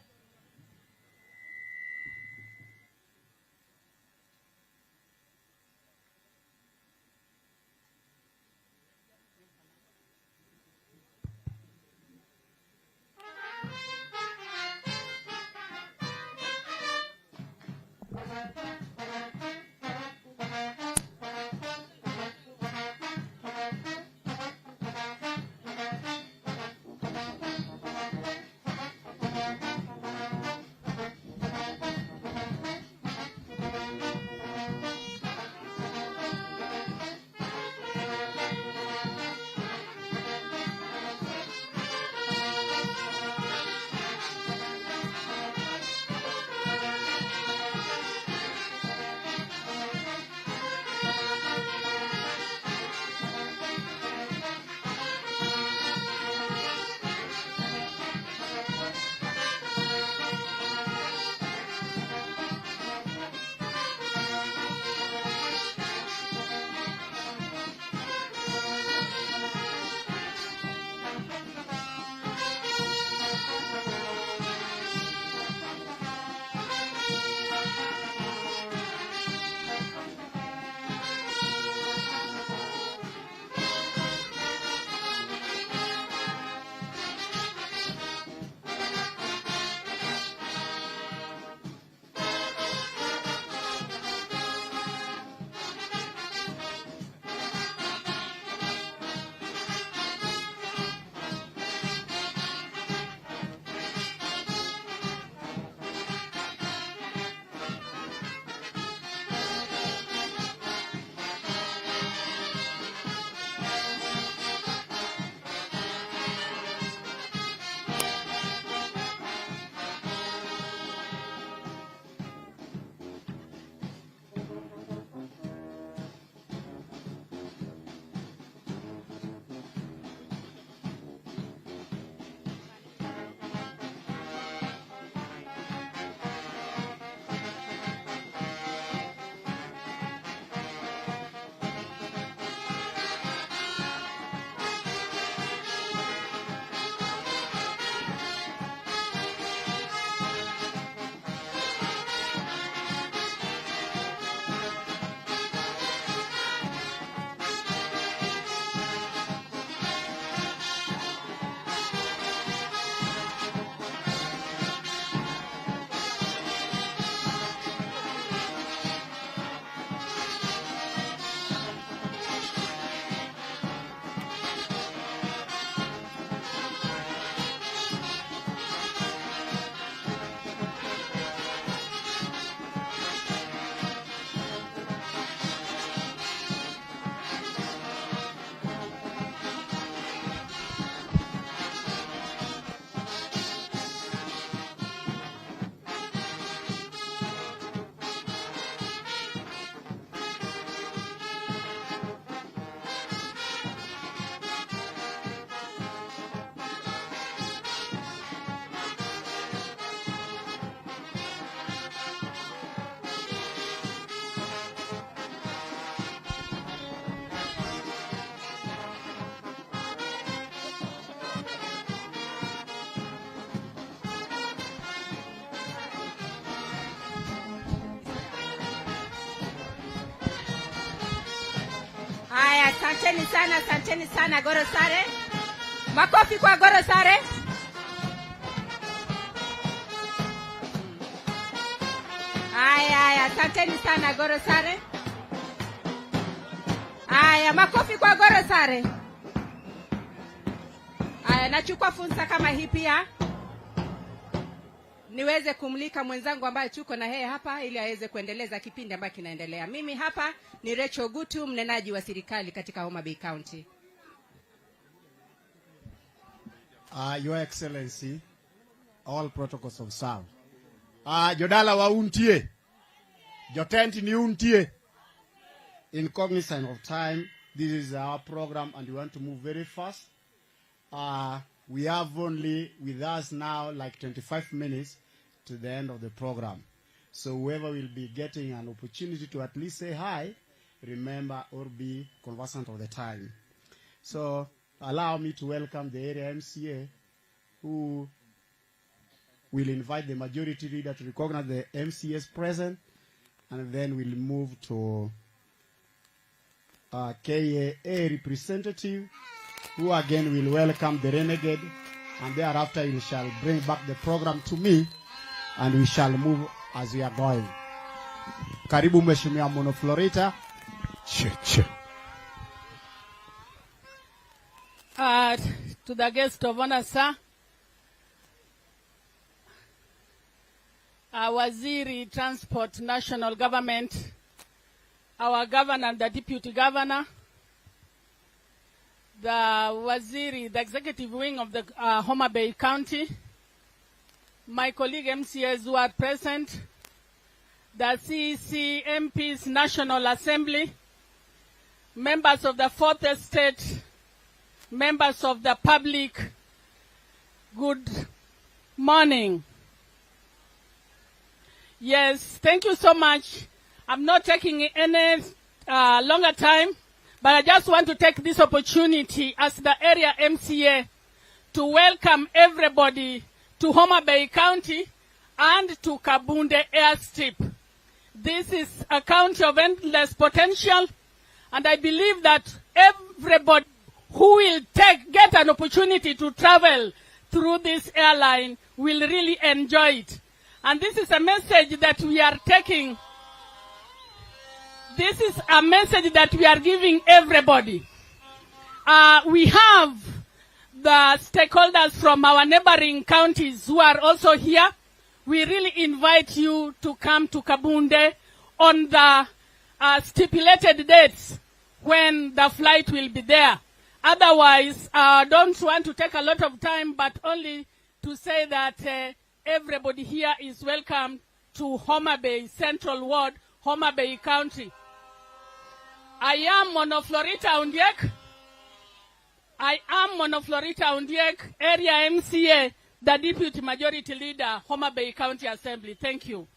Asanteni sana Goro Sare. Makofi kwa Goro Sare. Aya, asanteni sana Goro Sare. Aya, makofi kwa Goro Sare. Aya, Nachukua fursa kama hii pia niweze kumlika mwenzangu ambaye tuko na yeye hapa ili aweze kuendeleza kipindi ambacho kinaendelea. Mimi hapa ni Rachel Gutu, mnenaji wa serikali katika Homa Bay County. Your Excellency, all protocols observed. Jodala wa untie. Jotenti ni untie. In cognizance of time, this is our program and we want to move very fast. We have only with us now like 25 minutes to the end of the program. So whoever will be getting an opportunity to at least say hi, remember or be conversant of the time. So allow me to welcome the area MCA who will invite the majority leader to recognize the MCAs present, and then we'll move to KAA representative who again will welcome the Renegade, and thereafter he shall bring back the program to me and we shall move as we are going. Karibu Mheshimiwa Mono Florita. To the guest of honor, sir, Waziri Transport National Government, our governor and the deputy governor, the Waziri, the executive wing of the Homa Bay County, my colleague MCAs who are present, the CEC MPs National Assembly, members of the Fourth Estate, members of the public, good morning. Yes, thank you so much. I'm not taking any longer time, but I just want to take this opportunity as the area MCA to welcome everybody to Homa Bay County and to Kabunde Airstrip. This is a county of endless potential, and I believe that everybody who will get an opportunity to travel through this airline will really enjoy it. And this is a message that we are taking. This is a message that we are giving everybody. We have the stakeholders from our neighboring counties who are also here. We really invite you to come to Kabunde on the stipulated dates when the flight will be there. Otherwise, don't want to take a lot of time, but only to say that everybody here is welcome to Homa Bay Central Ward, Homa Bay County. I am Mono Florita Undiek. Area MCA, the Deputy Majority Leader, Homa Bay County Assembly. Thank you.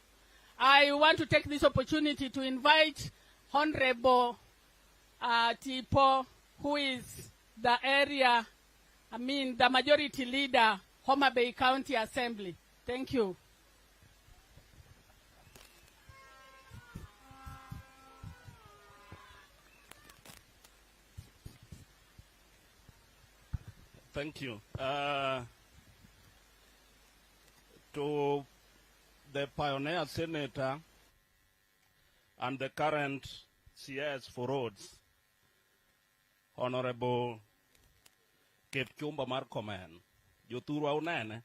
I want to take this opportunity to invite Honorable Tipo, who is the Majority Leader, Homa Bay County Assembly. Thank you. Thank you. To the pioneer senator and the current CS for roads, Honorable Kipchumba Markomen, Yoturwa Unene,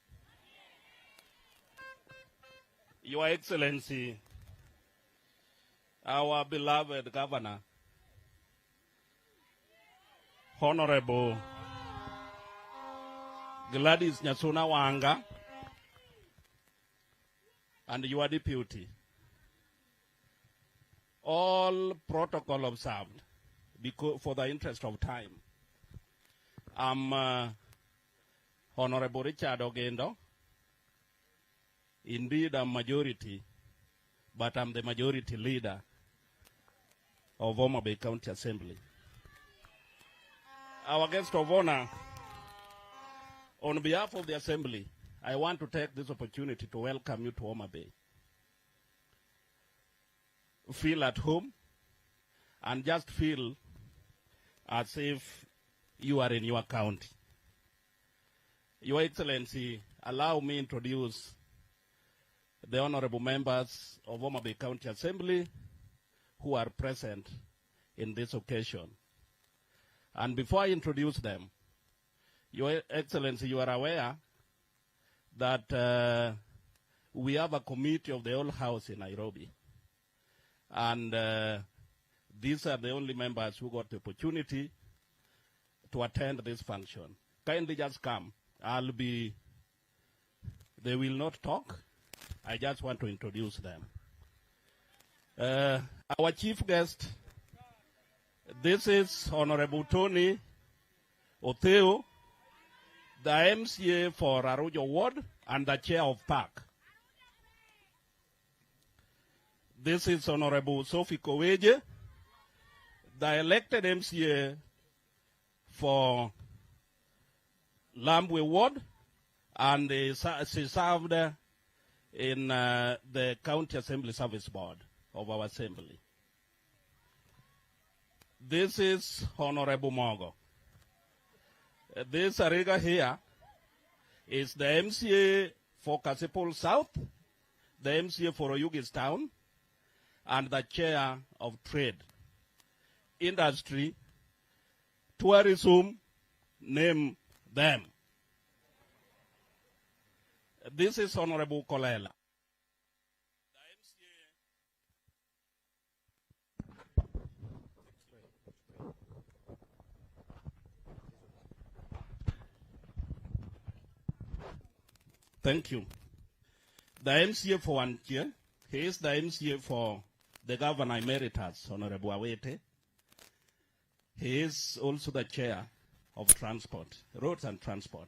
Your Excellency, our beloved governor, Honorable Gladys Nyasuna Wanga, and your deputy, all protocol observed because for the interest of time. I'm Honorable Richard Ogendo. Indeed, I'm majority, but I'm the majority leader of Homa Bay County Assembly. Our guest of honor, on behalf of the Assembly, I want to take this opportunity to welcome you to Homa Bay. Feel at home and just feel as if you are in your county. Your Excellency, allow me to introduce the honorable members of Homa Bay County Assembly who are present in this occasion. And before I introduce them, Your Excellency, you are aware that we have a committee of the whole house in Nairobi. And these are the only members who got the opportunity to attend this function. Kindly just come. They will not talk. I just want to introduce them. Our chief guest, this is Honorable Tony Otheo, the MCA for Arroyo Ward and the chair of PAC. This is Honorable Sophie Koweje, the elected MCA for Lambwe Ward, and she served in the County Assembly Service Board of our assembly. This is Honorable Mogo. This Ariga here is the MCA for Kasipul South, the MCA for Oyugis Town, and the chair of trade, industry, tourism, name them. This is Honorable Kolela. Thank you. The MCA for one year, he is the MCA for the Governor Emeritus, Honorable Awete. He is also the chair of transport, roads and transport.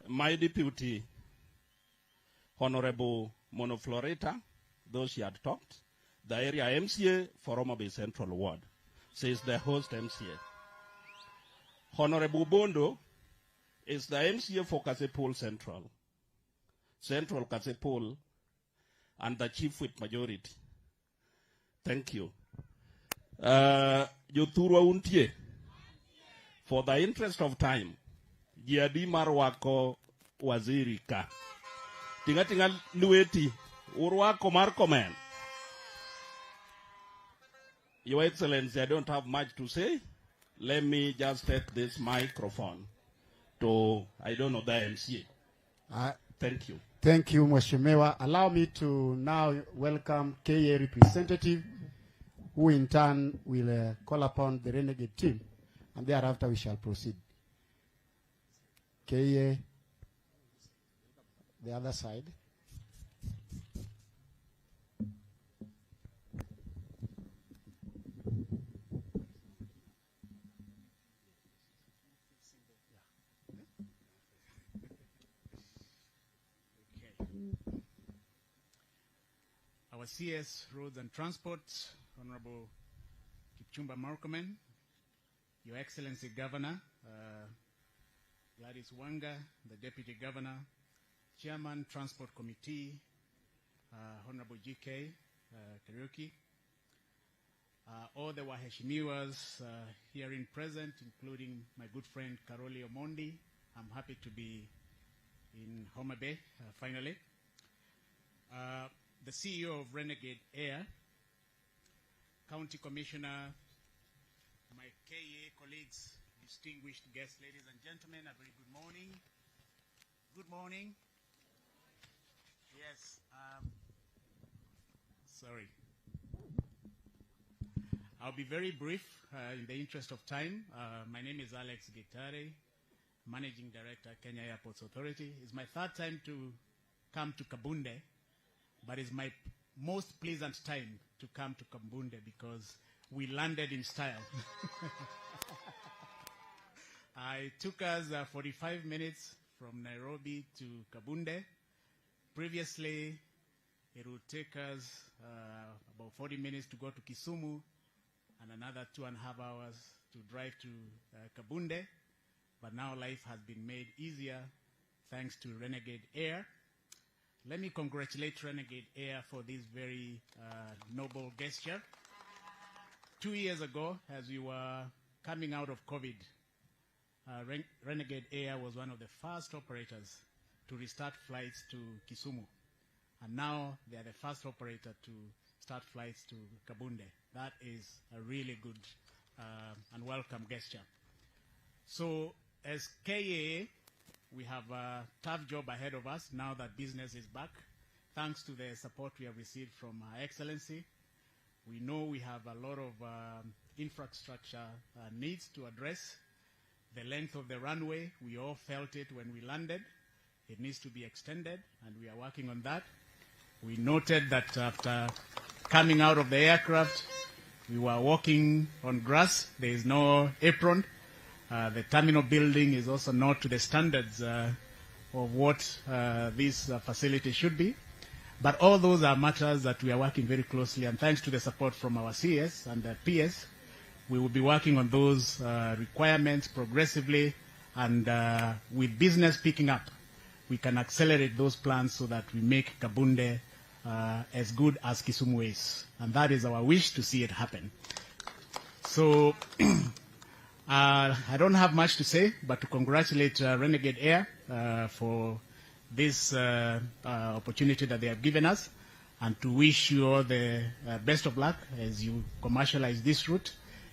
My deputy, Honorable Monofloreta, though she had talked, the area MCA for Homa Bay Central Ward. She is the host MCA. Honorable Bondo is the MCA for Kasipul Central, Central Kasipul, and the chief with majority. Thank you. Yothurwa untie. For the interest of time, Jiadi Marwako Waziri ka. Tinga lueti urwako Marcoman. Your Excellency, I don't have much to say. Let me just take this microphone to, I don't know, the MCA. Thank you. Thank you, Mheshimiwa. Allow me to now welcome KA representative, who in turn will call upon the Renegade team, and thereafter we shall proceed. KA, the other side. Our CS, Roads and Transport, Honorable Kipchumba Murkomen, Your Excellency Governor, Gladys Wanga, the Deputy Governor, Chairman, Transport Committee, Honorable GK Kariuki, all the Waheshimiwas herein present, including my good friend Karoli Omondi. I'm happy to be in Homa Bay, finally. The CEO of Renegade Air, County Commissioner, my KA colleagues, distinguished guests, ladies and gentlemen, a very good morning. Good morning. Yes, sorry. I'll be very brief in the interest of time. My name is Alex Gitare, Managing Director, Kenya Airports Authority. It's my third time to come to Kabunde, but it's my most pleasant time to come to Kabunde because we landed in style. It took us 45 minutes from Nairobi to Kabunde. Previously, it would take us about 40 minutes to go to Kisumu and another 2.5 hours to drive to Kabunde. But now life has been made easier thanks to Renegade Air. Let me congratulate Renegade Air for this very noble gesture. 2 years ago, as we were coming out of COVID, Renegade Air was one of the first operators to restart flights to Kisumu. And now they are the first operator to start flights to Kabunde. That is a really good and welcome gesture. So as KA, we have a tough job ahead of us now that business is back. Thanks to the support we have received from Her Excellency. We know we have a lot of infrastructure needs to address. The length of the runway, we all felt it when we landed. It needs to be extended, and we are working on that. We noted that after coming out of the aircraft, we were walking on grass. There is no apron. The terminal building is also not to the standards of what this facility should be. But all those are matters that we are working very closely, and thanks to the support from our CS and the PS, we will be working on those requirements progressively, and with business picking up, we can accelerate those plans so that we make Kabunde as good as Kisumu is. And that is our wish, to see it happen. So I don't have much to say, but to congratulate Renegade Air for this opportunity that they have given us, and to wish you all the best of luck as you commercialize this route.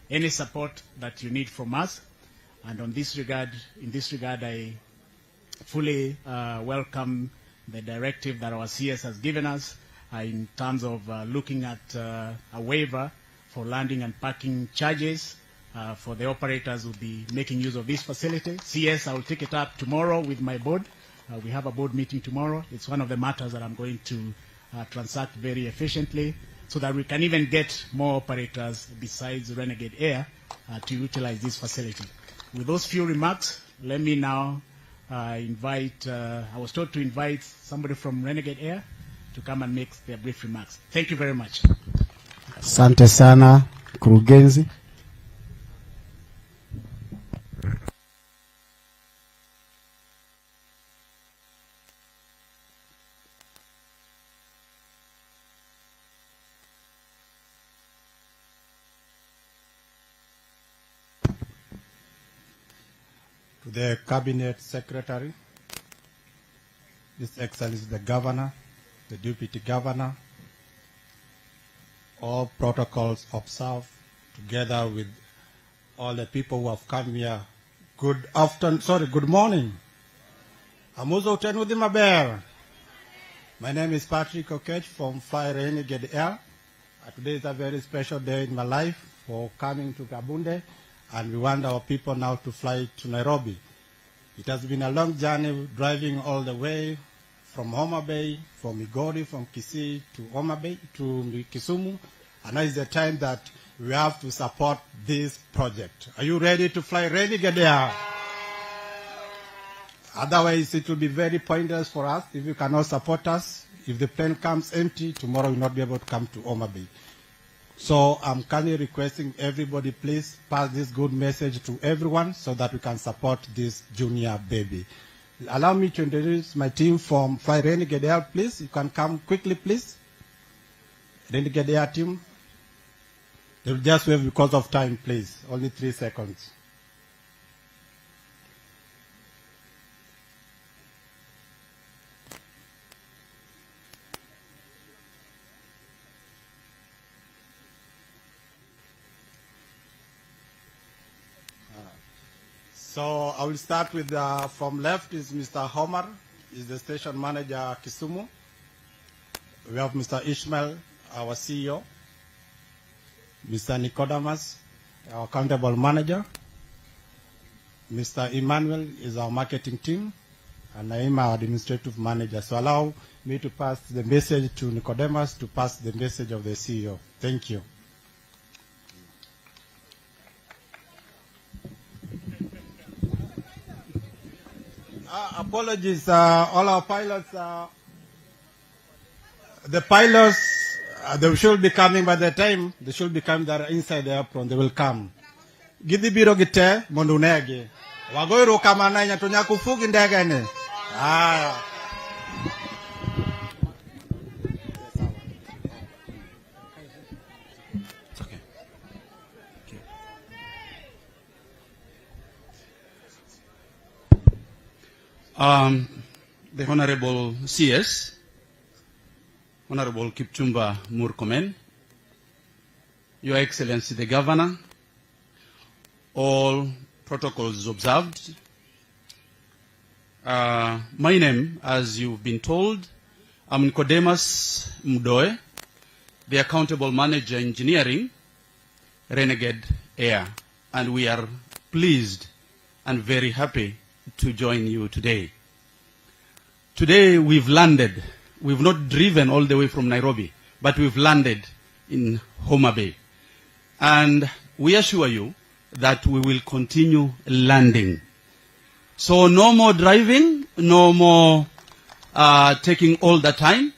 Any support that you need from us. And in this regard, I fully welcome the directive that our CS has given us in terms of looking at a waiver for landing and parking charges for the operators who will be making use of this facility. CS, I will take it up tomorrow with my board. We have a board meeting tomorrow. It's one of the matters that I'm going to transact very efficiently, so that we can even get more operators besides Renegade Air to utilize this facility. With those few remarks, let me now invite, I was told to invite somebody from Renegade Air to come and make their brief remarks. Thank you very much. Asante sana, Mkurugenzi. To the Cabinet Secretary, His Excellency the Governor, the Deputy Governor, all protocols observed, together with all the people who have come here. Good morning. Amuzo Utenudhi Maber. My name is Patrick Okech from Renegade Air. Today is a very special day in my life for coming to Kabunde, and we want our people now to fly to Nairobi. It has been a long journey, driving all the way from Homa Bay, from Migori, from Kisii to Homa Bay, to Kisumu. And now is the time that we have to support this project. Are you ready to fly Renegade Air? Otherwise, it will be very pointless for us if you cannot support us. If the plane comes empty, tomorrow we will not be able to come to Homa Bay. So I'm kindly requesting everybody, please pass this good message to everyone so that we can support this junior baby. Allow me to introduce my team from Renegade Air, please. You can come quickly, please. Renegade Air team. They will just wait because of time, please. Only 3 seconds. So I will start with, from left is Mr. Homer, is the station manager Kisumu. We have Mr. Ishmael, our CEO. Mr. Nicodemus, our accountable manager. Mr. Emmanuel is our marketing team. And I am our administrative manager. So allow me to pass the message to Nicodemus to pass the message of the CEO. Thank you. Apologies, all our pilots, the pilots, they should be coming by the time, they should be coming, they're inside the apron, they will come. Gidi biro gite, mondunegi. Wagoiru kamana ina tunyakufugi ndegene. The Honorable CS, Honorable Kipchumba Murkomen, Your Excellency the Governor, all protocols observed. My name, as you've been told, I'm Nicodemus Mdoe, the Accountable Manager Engineering, Renegade Air, and we are pleased and very happy to join you today. Today we've landed. We've not driven all the way from Nairobi, but we've landed in Homa Bay. And we assure you that we will continue landing. So no more driving, no more taking all the time.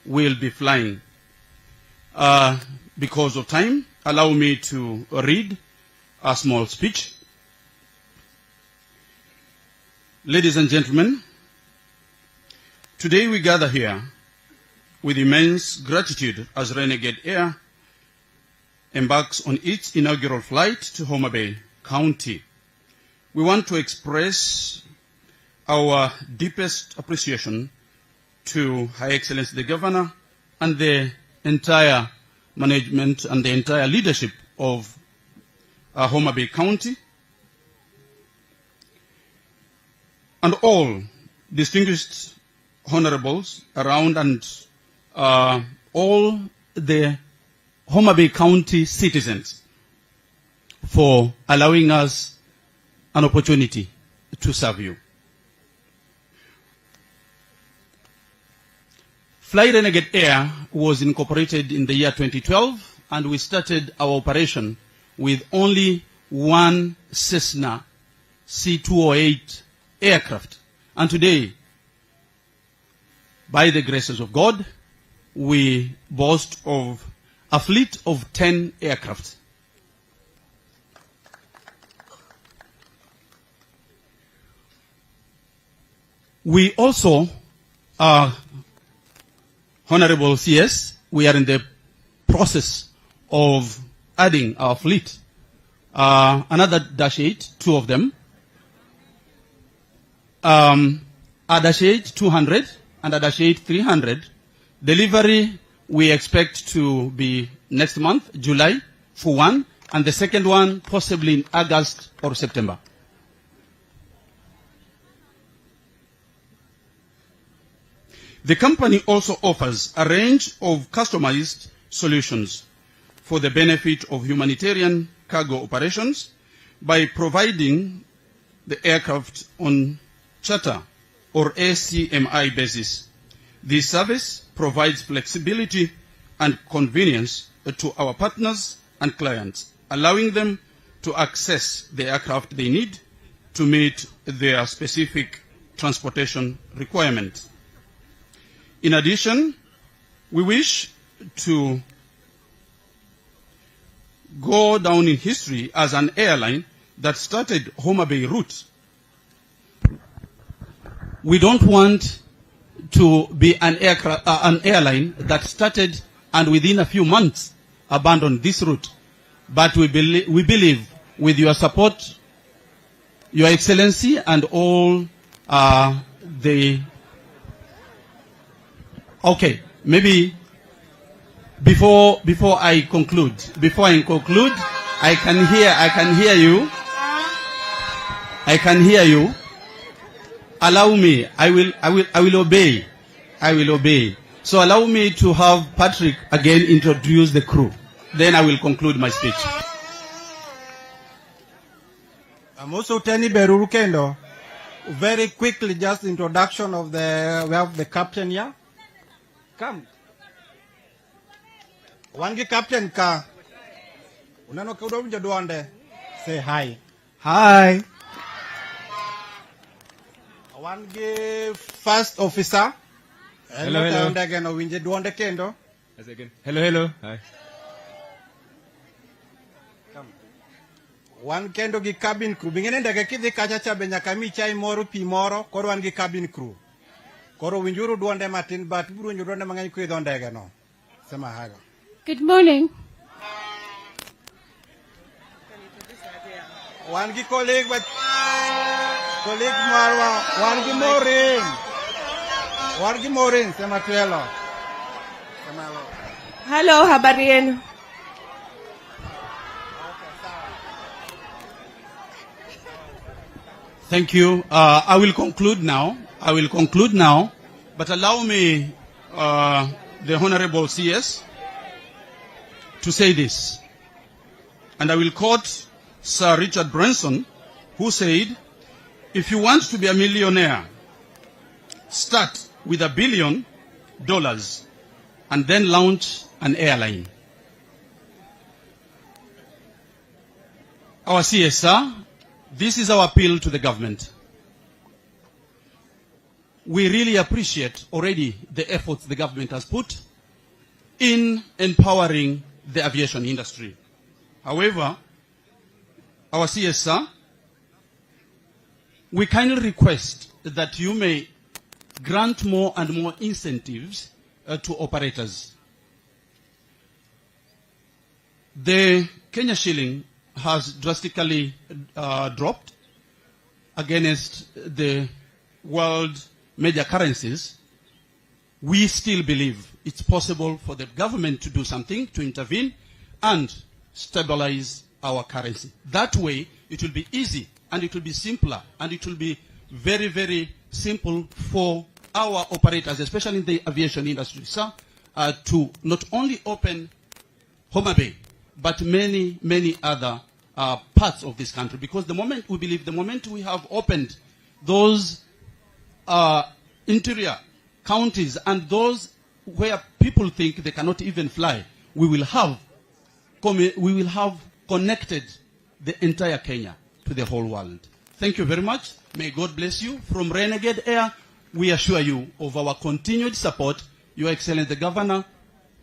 We'll be flying. Because of time, allow me to read a small speech. Ladies and gentlemen, today we gather here with immense gratitude as Renegade Air embarks on its inaugural flight to Homa Bay County. We want to express our deepest appreciation to Her Excellency the Governor and the entire management and the entire leadership of Homa Bay County, and all distinguished honorables around, and all the Homa Bay County citizens for allowing us an opportunity to serve you. Fly Renegade Air was incorporated in the year 2012, and we started our operation with only one Cessna C208 aircraft. And today, by the graces of God, we boast of a fleet of 10 aircraft. We also are, Honorable CS, we are in the process of adding our fleet. Another Dash 8, two of them. A Dash 8 200 and a Dash 8 300. Delivery we expect to be next month, July, for one, and the second one possibly in August or September. The company also offers a range of customized solutions for the benefit of humanitarian cargo operations by providing the aircraft on charter or ACMI basis. This service provides flexibility and convenience to our partners and clients, allowing them to access the aircraft they need to meet their specific transportation requirements. In addition, we wish to go down in history as an airline that started Homa Bay route. We don't want to be an airline that started and within a few months abandoned this route. But we believe with your support, Your Excellency, and all the... Okay, maybe before I conclude, I can hear you. Allow me, I will obey. So allow me to have Patrick again introduce the crew. Then I will conclude my speech. I'm also Teni Berurukendo. Very quickly, just introduction of we have the captain here. Come. Wangi captain ka. Unano kaudo mjaduande. Say hi. Hi. Wangi first officer. Hello, hello. Hello. Hi. One kendo gi cabin crew. Bingene ndege kidhi kachacha be nyaka mi chai moro pi moro, koro wan gi cabin crew. Koro winjuru duonde matin, but buru winjuru duonde mang'eny kuidho ndege no. Sema hago. Good morning. Wan gi colleague marwa, wan gi Maureen, sema tuelo. Hello, habari yenu? Thank you. I will conclude now. But allow me, the Honorable CS, to say this. And I will quote Sir Richard Branson, who said, if you want to be a millionaire, start with $1 billion and then launch an airline. Our CSR, this is our appeal to the government. We really appreciate already the efforts the government has put in empowering the aviation industry. However, our CSR, we kindly request that you may grant more and more incentives to operators. The Kenya shilling has drastically dropped against the world major currencies. We still believe it's possible for the government to do something, to intervene and stabilize our currency. That way, it will be easy and it will be simpler and it will be very, very simple for our operators, especially in the aviation industry, sir, to not only open Homa Bay, but many, many other parts of this country. Because the moment we have opened those interior counties and those where people think they cannot even fly, we will have connected the entire Kenya to the whole world. Thank you very much. May God bless you. From Renegade Air, we assure you of our continued support. Your Excellency the Governor,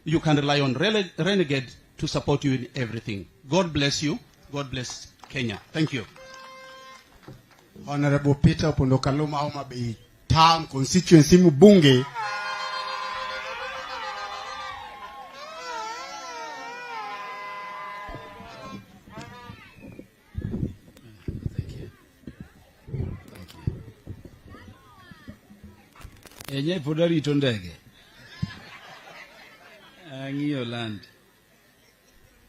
you can rely on Renegade to support you in everything. God bless you. God bless Kenya. Thank you. Honorable Peter Pondokaluma, Homa Bay Town Constituency Mbunge. Enye podari tondege. Angio land.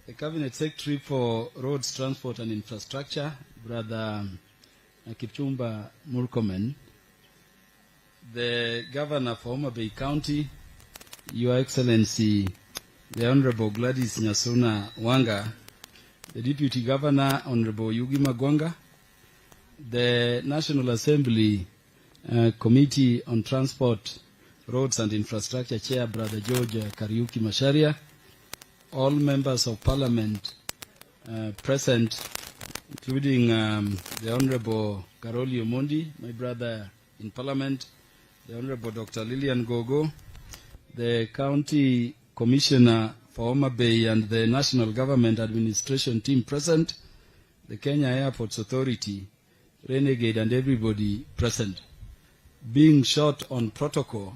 The Cabinet Secretary for Roads, Transport and Infrastructure, Brother Kipchumba Murkomen, the Governor for Homa Bay County, Your Excellency, the Honorable Gladys Nyasuna Wanga, the Deputy Governor, Honorable Yugi Magwanga, the National Assembly Committee on Transport, Roads and Infrastructure Chair, Brother George Kariuki Masharia, all members of Parliament present, including the Honorable Karoli Omondi, my brother in Parliament, the Honorable Dr. Lillian Gogo, the County Commissioner for Homa Bay and the National Government Administration team present, the Kenya Airports Authority, Renegade and everybody present. Being short on protocol,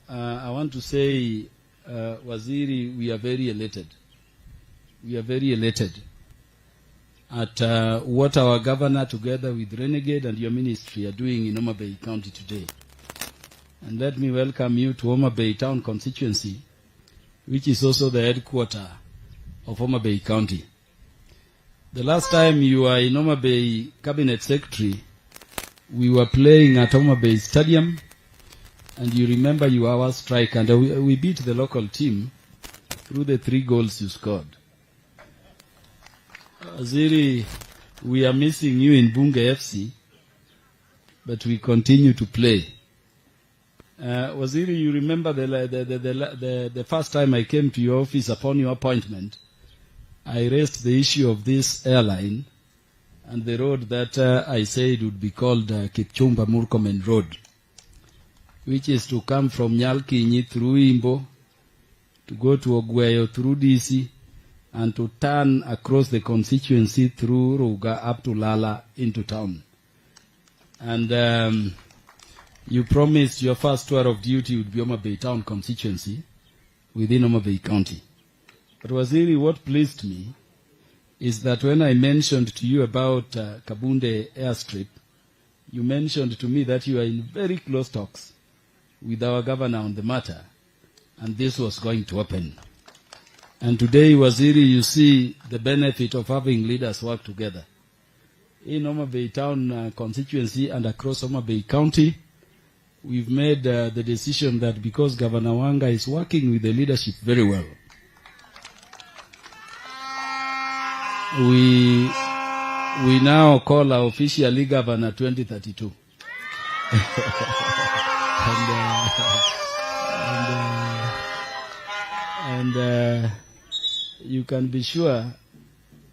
I want to say, Waziri, we are very elated. We are very elated at what our governor together with Renegade and your ministry are doing in Homa Bay County today. And let me welcome you to Homa Bay Town constituency, which is also the headquarters of Homa Bay County. The last time you were in Homa Bay Cabinet Secretary, we were playing at Homa Bay Stadium, and you remember you were our striker, and we beat the local team through the 3 goals you scored. Waziri, we are missing you in Bunge FC, but we continue to play. Waziri, you remember the first time I came to your office upon your appointment, I raised the issue of this airline and the road that I said would be called Kipchumba Murkomen Road, which is to come from Nyalkinyi through Imbo, to go to Ogweyo through DC, and to turn across the constituency through Ruga up to Lala into town. And you promised your first tour of duty would be Homa Bay Town constituency within Homa Bay County. But Waziri, what pleased me is that when I mentioned to you about Kabunde Airstrip, you mentioned to me that you are in very close talks with our governor on the matter, and this was going to happen. And today, Waziri, you see the benefit of having leaders work together. in Homa Bay town constituency and across Homa Bay County. We've made the decision that because Governor Wanga is working with the leadership very well, we now call our officially Governor 2032. and you can be sure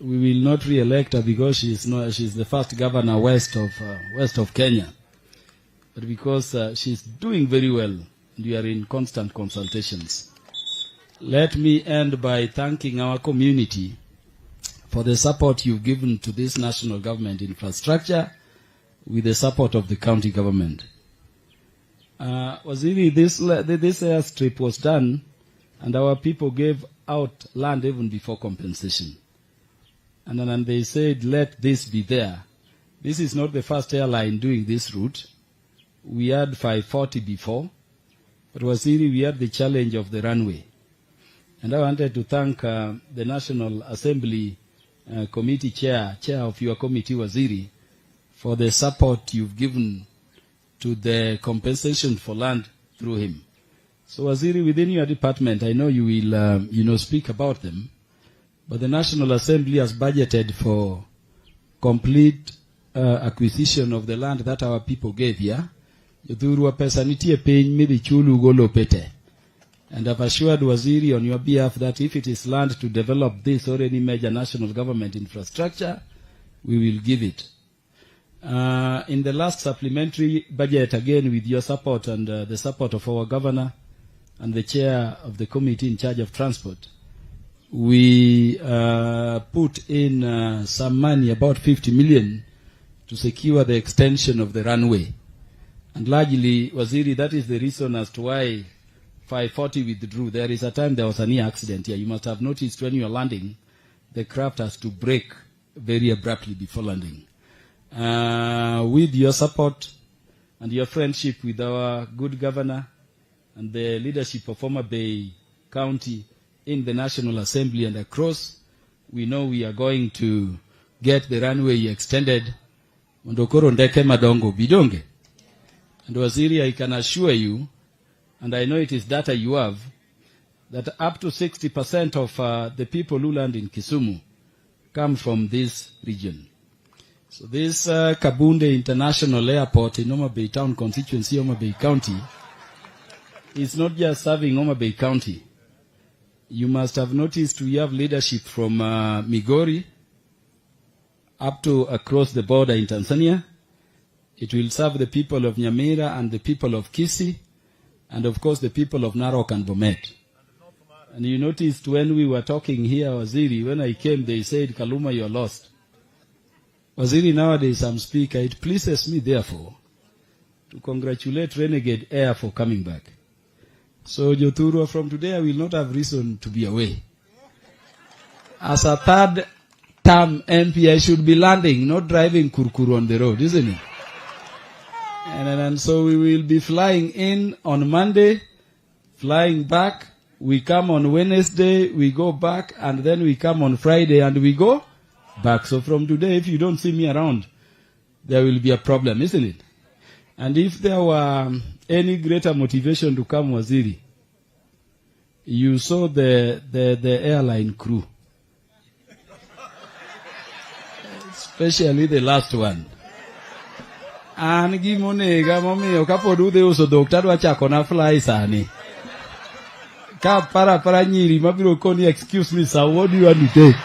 we will not re-elect her because she's the first governor west of Kenya, but because she's doing very well and we are in constant consultations. Let me end by thanking our community for the support you've given to this national government infrastructure with the support of the county government. Waziri, this airstrip was done and our people gave out land even before compensation. And then they said, let this be there. This is not the first airline doing this route. We had 540 before, but Waziri, we had the challenge of the runway. And I wanted to thank the National Assembly Committee chair of your committee, Waziri, for the support you've given to the compensation for land through him. So, Waziri, within your department, I know you will, speak about them, but the National Assembly has budgeted for complete acquisition of the land that our people gave here. And I've assured Waziri on your behalf that if it is land to develop this or any major national government infrastructure, we will give it. In the last supplementary budget, again with your support and the support of our governor and the chair of the committee in charge of transport, we put in some money, about 50 million, to secure the extension of the runway. And largely, Waziri, that is the reason as to why 540 withdrew. There is a time there was a near accident here. You must have noticed when you are landing, the craft has to brake very abruptly before landing. With your support and your friendship with our good governor and the leadership of Homa Bay County in the National Assembly and across, we know we are going to get the runway extended. Mondokoro ndeke madongo bidonge. And Waziri, I can assure you, and I know it is data you have, that up to 60% of the people who land in Kisumu come from this region. So this Kabunde International Airport in Homa Bay Town constituency, Homa Bay County, is not just serving Homa Bay County. You must have noticed we have leadership from Migori up to across the border in Tanzania. It will serve the people of Nyamira and the people of Kisii, and of course the people of Narok and Bomet. And you noticed when we were talking here, Waziri, when I came, they said, Kaluma, you're lost. Waziri, nowadays I'm speaker. It pleases me, therefore, to congratulate Renegade Air for coming back. So, Jothurwa, from today I will not have reason to be away. As a third term MP, I should be landing, not driving kurkuru on the road, isn't it? And so we will be flying in on Monday, flying back. We come on Wednesday, we go back, and then we come on Friday and we go back. So from today, if you don't see me around, there will be a problem, isn't it? And if there were any greater motivation to come, Waziri, you saw the airline crew, especially the last one. And gimone gamome okapodu de uso doctor wachako na fly sani. Ka para nyiri mabiro koni, excuse me sir, what do you want to take?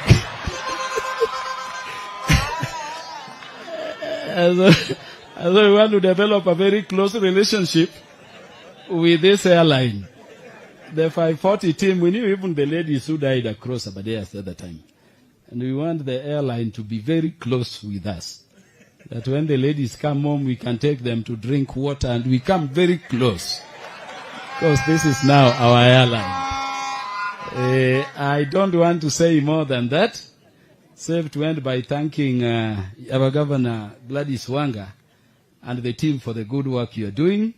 As we want to develop a very close relationship with this airline. The 540 team, we knew even the ladies who died across Abadeas at the time. And we want the airline to be very close with us. That when the ladies come home, we can take them to drink water and we come very close. Because this is now our airline. I don't want to say more than that, save to end by thanking our Governor Gladys Wanga and the team for the good work you are doing,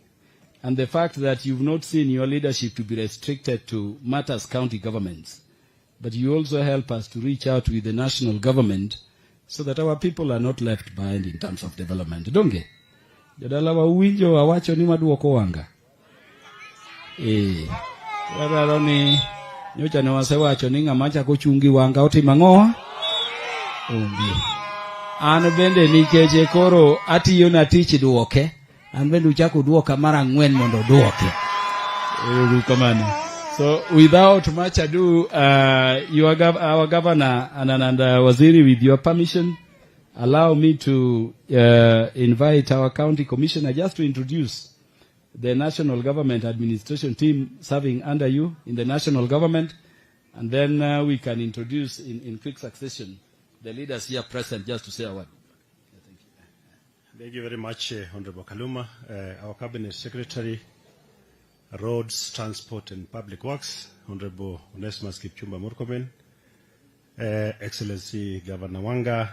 and the fact that you've not seen your leadership to be restricted to matters county governments, but you also help us to reach out with the national government so that our people are not left behind in terms of development. Donge? Jadala wa uwinjo wawacho ni maduoko wanga. Wadaro ni nyocha ne wasewacho ni ng'amacha kochungi wanga otima ng'owa. Onge. An bende nikeche koro atiyo na tich duoke. An bende uchako duoka mara 4 mondo duoke. Come on. So without much ado, our governor Ananda Waziri, with your permission, allow me to invite our county commissioner just to introduce the national government administration team serving under you in the national government, and then we can introduce in quick succession the leaders here present just to say a word. Thank you very much, Honorable Kaluma, our Cabinet Secretary, Roads, Transport and Public Works, Honorable Onesimus Kipchumba Murkomen, Excellency Governor Wanga,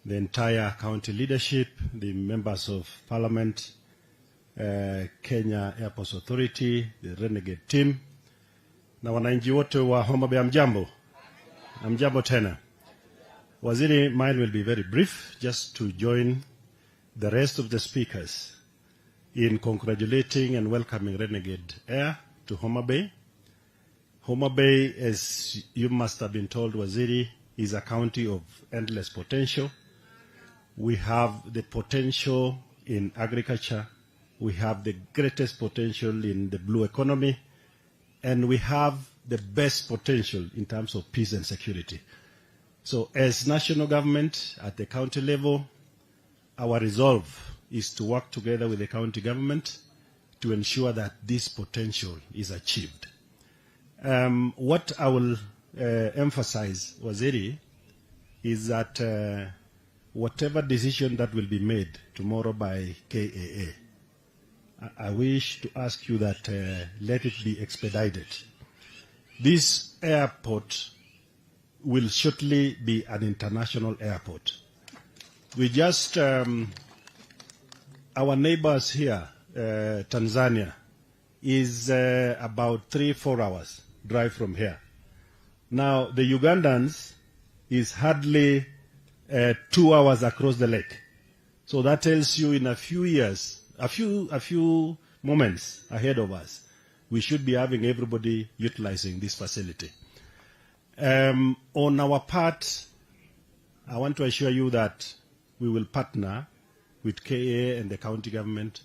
the entire county leadership, the members of Parliament, Kenya Airports Authority, the Renegade team, na wananchi wote wa Homa Bay, amjambo. Amjambo tena. Waziri, mine will be very brief, just to join the rest of the speakers in congratulating and welcoming Renegade Air to Homa Bay. Homa Bay, as you must have been told, Waziri, is a county of endless potential. We have the potential in agriculture. We have the greatest potential in the blue economy. And we have the best potential in terms of peace and security. So as national government at the county level, our resolve is to work together with the county government to ensure that this potential is achieved. What I will emphasize, Waziri, is that whatever decision that will be made tomorrow by KAA, I wish to ask you that let it be expedited. This airport will shortly be an international airport. We just, our neighbors here, Tanzania, is about 3-4 hours drive from here. Now, the Ugandans is hardly 2 hours across the lake. So that tells you in a few years, a few moments ahead of us, we should be having everybody utilizing this facility. On our part, I want to assure you that we will partner with KA and the county government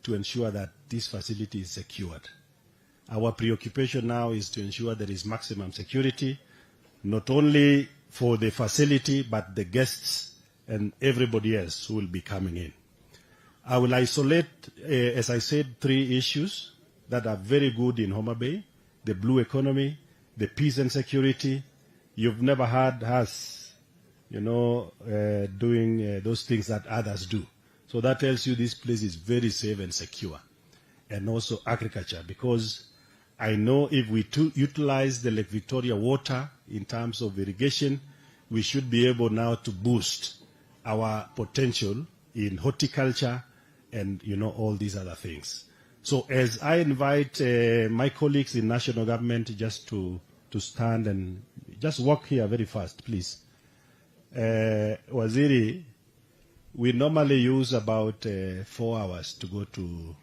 to ensure that this facility is secured. Our preoccupation now is to ensure there is maximum security, not only for the facility, but the guests and everybody else who will be coming in. I will isolate, as I said, 3 issues that are very good in Homa Bay: the blue economy, the peace and security. You've never heard us, doing those things that others do. So that tells you this place is very safe and secure. And also agriculture, because I know if we utilize the Lake Victoria water in terms of irrigation, we should be able now to boost our potential in horticulture and, all these other things. So as I invite my colleagues in national government just to stand and just walk here very fast, please. Waziri, we normally use about 4 hours to go to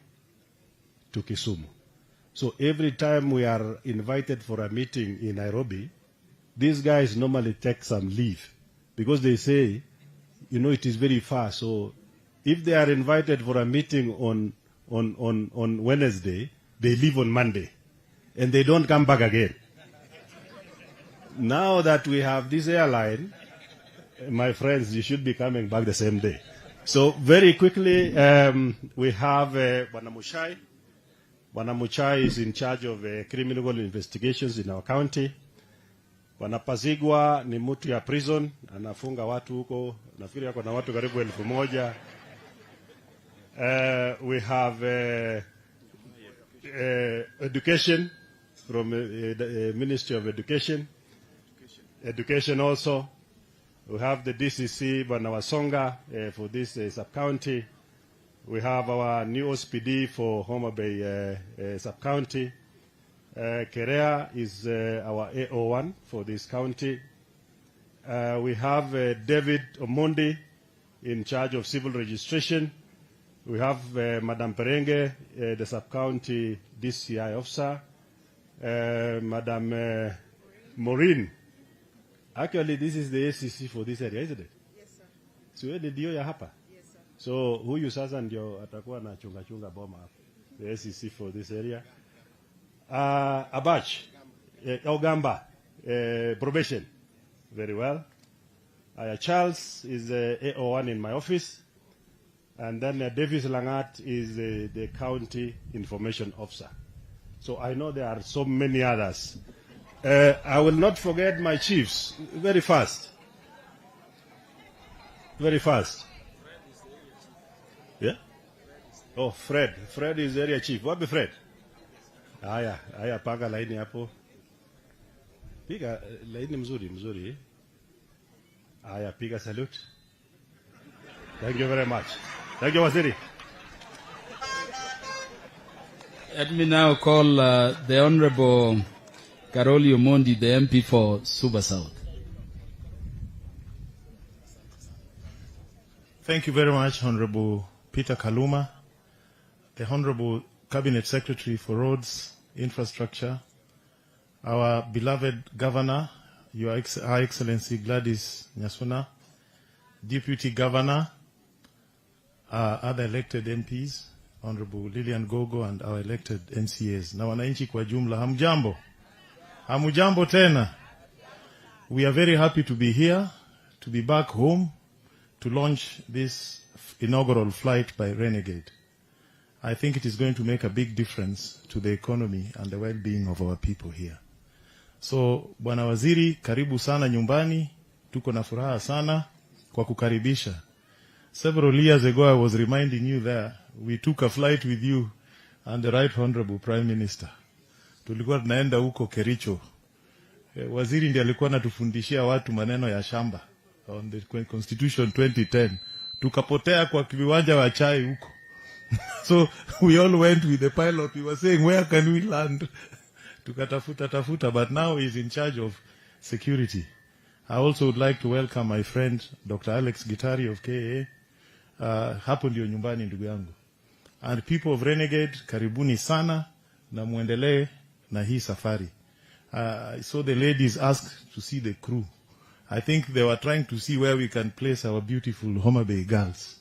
Kisumu. So every time we are invited for a meeting in Nairobi, these guys normally take some leave because they say, it is very far. So if they are invited for a meeting on Wednesday, they leave on Monday and they don't come back again. Now that we have this airline, my friends, you should be coming back the same day. So very quickly, we have Bwana Muchai. Bwana Muchai is in charge of criminal investigations in our county. Bwana Pazigwa ni mtu ya prison, anafunga watu huko, nafikiri yako na watu karibu 1,000. We have education from the Ministry of Education. Education also. We have the DCC, Bwana Wasonga, for this sub-county. We have our new OSPD for Homa Bay sub-county. Kerea is our AO1 for this county. We have David Omondi in charge of civil registration. We have Madam Perenge, the sub-county DCI officer. Madam Maureen. Actually, this is the ACC for this area, isn't it? Yes, sir. So wewe ndio ya hapa? Yes, sir. So huyu sasa ndio atakuwa na chunga boma hapa. The ACC for this area. Abach, Ogamba, probation. Very well. Charles is AO1 in my office. And then Davis Langat is the county information officer. So I know there are so many others. I will not forget my chiefs. Very fast. Very fast. Yeah? Oh, Fred. Fred is area chief. What be Fred? Aya, panga laini hapo. Piga laini mzuri. Aya, piga salute. Thank you very much. Thank you, Waziri. Let me now call the Honorable Karoli Omondi, the MP for Suba South. Thank you very much, Honorable Peter Kaluma, the Honorable Cabinet Secretary for Roads, Infrastructure, our beloved Governor, Your High Excellency Gladys Nyasuna, Deputy Governor, other elected MPs, Honorable Lillian Gogo and our elected NCAs. Na wananchi kwa jumla, hamjambo. Hamujambo tena. We are very happy to be here, to be back home, to launch this inaugural flight by Renegade. I think it is going to make a big difference to the economy and the well-being of our people here. So, Bwana Waziri, karibu sana nyumbani. Tuko na furaha sana kwa kukaribisha. Several years ago, I was reminding you there, we took a flight with you and the Right Honorable Prime Minister. Tulikuwa tunaenda huko Kericho. Waziri ndiye alikuwa anatufundishia watu maneno ya shamba on the Constitution 2010. Tukapotea kwa kiwanja wa chai huko. So we all went with the pilot. We were saying, where can we land? Tukatafuta, but now he's in charge of security. I also would like to welcome my friend, Dr. Alex Gitari of KA. Hapo ndio nyumbani ndugu yangu. And people of Renegade, karibuni sana na muendelee na hii safari. So the ladies asked to see the crew. I think they were trying to see where we can place our beautiful Homa Bay girls.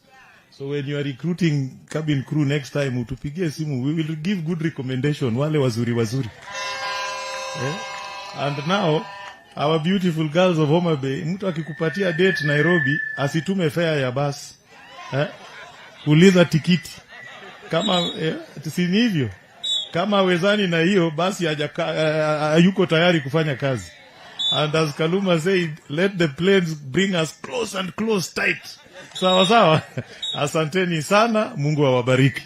So when you are recruiting cabin crew next time, utupigie simu, we will give good recommendation, wale wazuri. Yeah? And now, our beautiful girls of Homa Bay, mtu akikupatia date Nairobi, asitume fare ya bus. Uliza tikiti. Kama, tusini hivyo. Kama wezani na hiyo, basi hayuko tayari kufanya kazi. And as Kaluma said, let the planes bring us close and close tight. Sawa. Asanteni sana, Mungu awabariki.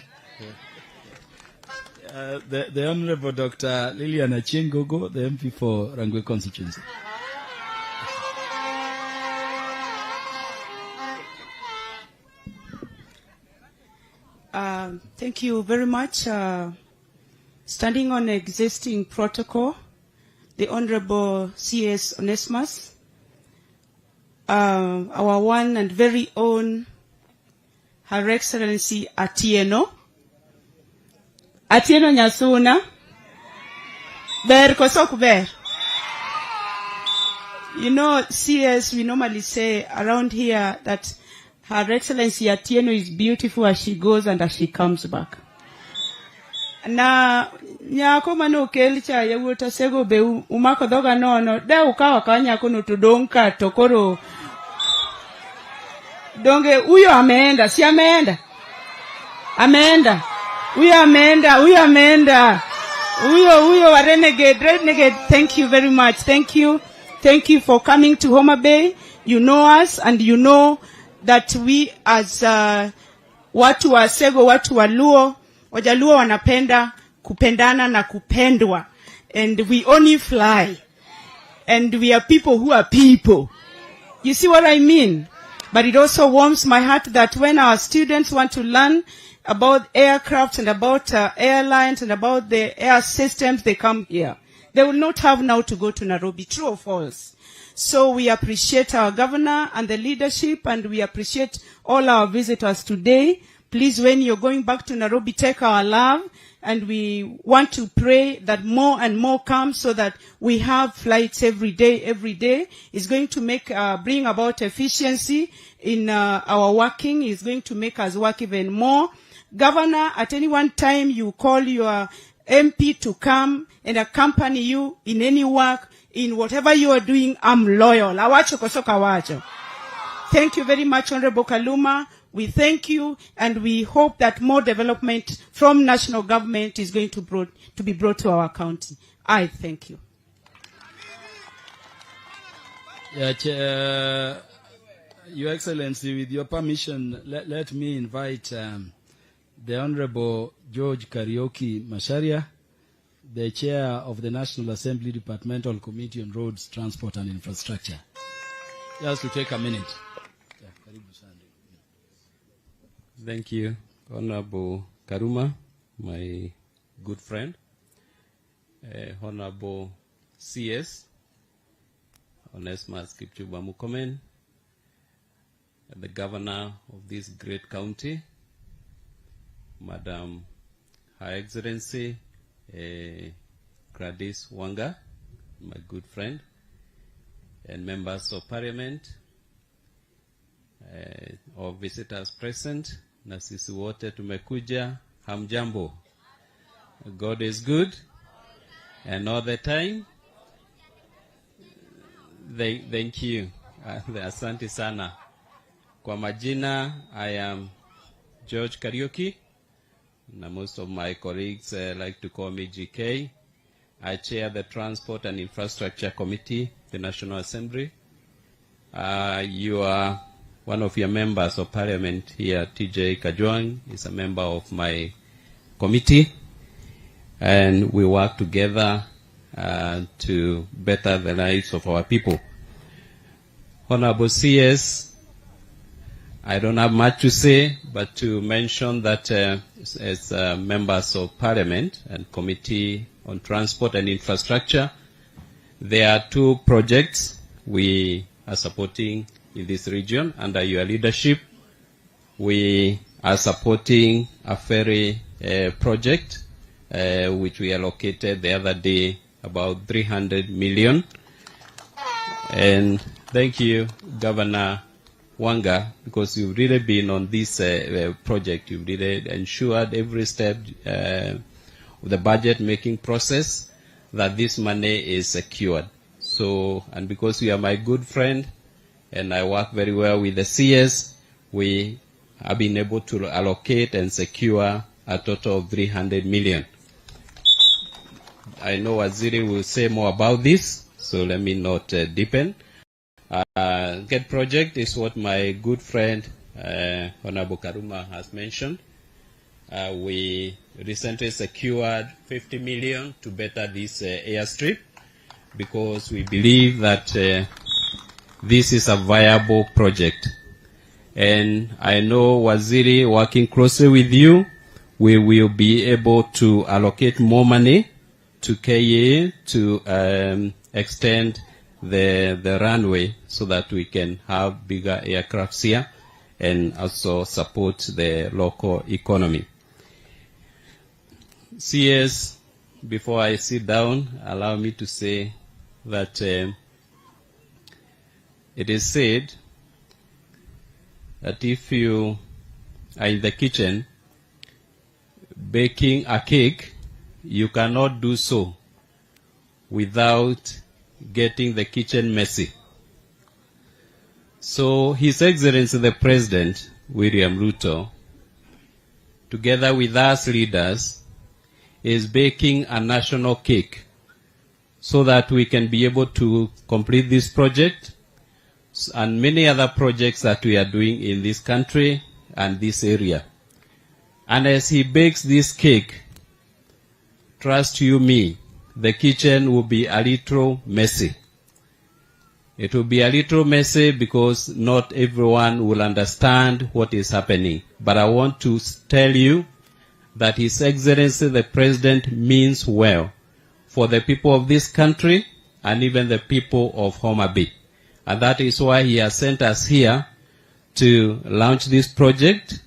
The Honorable Dr. Lillian Gogo, the MP for Rangwe constituency. Thank you very much. Standing on existing protocol, the Honorable C.S. Onesimus, our one and very own Her Excellency Atieno Nyasuna, Ber Kosok Ber. You know, CS, we normally say around here that Her Excellency Atieno is beautiful as she goes and as she comes back. Na nyako mano kelicha ya wuta sego be umako doga nono de ukawa kanya kono tudonka tokoro donge uyo ameenda si ameenda uyo wa Renegade. Thank you very much. Thank you for coming to Homa Bay. You know us and you know that we as watu wa Sego, watu wa Luo, Wajaluo wanapenda kupendana na kupendwa, and we only fly, and we are people who are people. You see what I mean? But it also warms my heart that when our students want to learn about aircraft and about airlines and about the air systems, they come here. they will not have now to go to Nairobi. True or false? So we appreciate our governor and the leadership, and we appreciate all our visitors today. Please, when you're going back to Nairobi, take our love, and we want to pray that more and more come so that we have flights every day. Every day is going to bring about efficiency in our working. Is going to make us work even more. Governor, at any one time you call your MP to come and accompany you in any work, in whatever you are doing. I'm loyal. Awacho kosoka wacho. Thank you very much, Honorable Kaluma. We thank you, and we hope that more development from national government is going to be brought to our county. I thank you. Yeah, Your Excellency, with your permission, let me invite the Honorable George Karaoke Masharia, the Chair of the National Assembly Departmental Committee on Roads, Transport and Infrastructure. Just to take a minute. Thank you, Honorable Karuma, my good friend, Honorable CS, Onesmus Kipchumba Murkomen, the Governor of this great county, Madam Her Excellency Gladys Wanga, my good friend, and members of Parliament, all visitors present, na sisi wote tumekuja, hamjambo. God is good, and all the time. Thank you. Asante sana. Kwa majina, I am George Karaoke. Now, most of my colleagues like to call me GK. I chair the Transport and Infrastructure Committee, the National Assembly. You are one of your members of Parliament here, TJ Kajwang, is a member of my committee, and we work together to better the lives of our people. Honorable CS, I don't have much to say, but to mention that as members of Parliament and Committee on Transport and Infrastructure, there are 2 projects we are supporting in this region under your leadership. We are supporting a ferry project which we allocated the other day about 300 million. And thank you, Governor Wanga, because you've really been on this project. You've really ensured every step of the budget making process that this money is secured. So, and because you are my good friend, and I work very well with the CS, we have been able to allocate and secure a total of 300 million. I know Waziri will say more about this, so let me not deepen. Get project is what my good friend Honorable Karuma has mentioned. We recently secured 50 million to better this airstrip, because we believe that this is a viable project. And I know Waziri, working closely with you, we will be able to allocate more money to KA to extend the runway so that we can have bigger aircrafts here and also support the local economy. CS, before I sit down, allow me to say that it is said that if you are in the kitchen baking a cake, you cannot do so without getting the kitchen messy. So His Excellency the President, William Ruto, together with us leaders, is baking a national cake so that we can be able to complete this project and many other projects that we are doing in this country and this area. And as he bakes this cake, trust you me, the kitchen will be a little messy. It will be a little messy because not everyone will understand what is happening. But I want to tell you that His Excellency the President means well for the people of this country and even the people of Homa Bay. And that is why he has sent us here to launch this project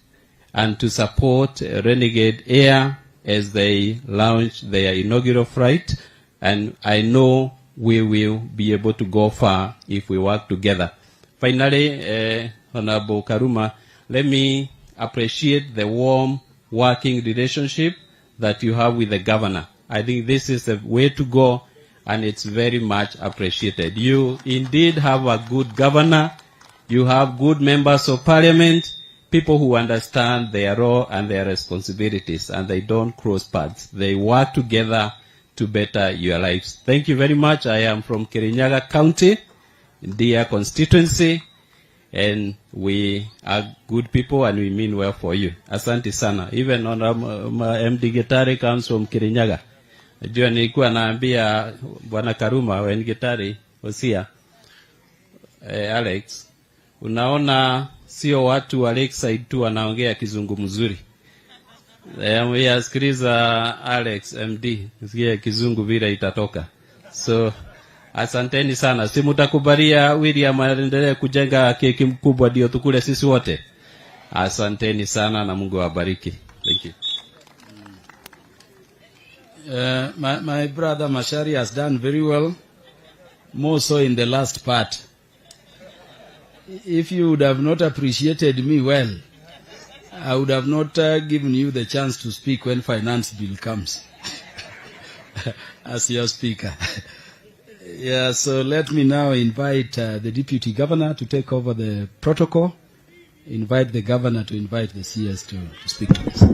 and to support Renegade Air as they launch their inaugural flight. And I know we will be able to go far if we work together. Finally, Honorable Karuma, let me appreciate the warm working relationship that you have with the governor. I think this is the way to go, and it's very much appreciated. You indeed have a good governor. You have good members of parliament, people who understand their role and their responsibilities, and they don't cross paths. They work together to better your lives. Thank you very much. I am from Kirinyaga County, Dear constituency, and we are good people and we mean well for you. Asante sana. Even on MD Gitari comes from Kirinyaga. Najua nilikuwa naambia Bwana Karuma when Gitari was here. Alex, unaona sio watu wa Lakeside tu wanaongea kizungu mzuri. Sikiliza Alex MD, sikia kizungu vile itatoka. So asanteni sana. Si mtakubalia William aendelee kujenga keki mkubwa ndio tukule sisi wote. Asanteni sana na Mungu awabariki. Thank you. My brother Mashari has done very well, more so in the last part. If you would have not appreciated me well, I would have not given you the chance to speak when finance bill comes as your speaker. Yeah, so let me now invite the Deputy Governor to take over the protocol. Invite the Governor to invite the CS to speak to us.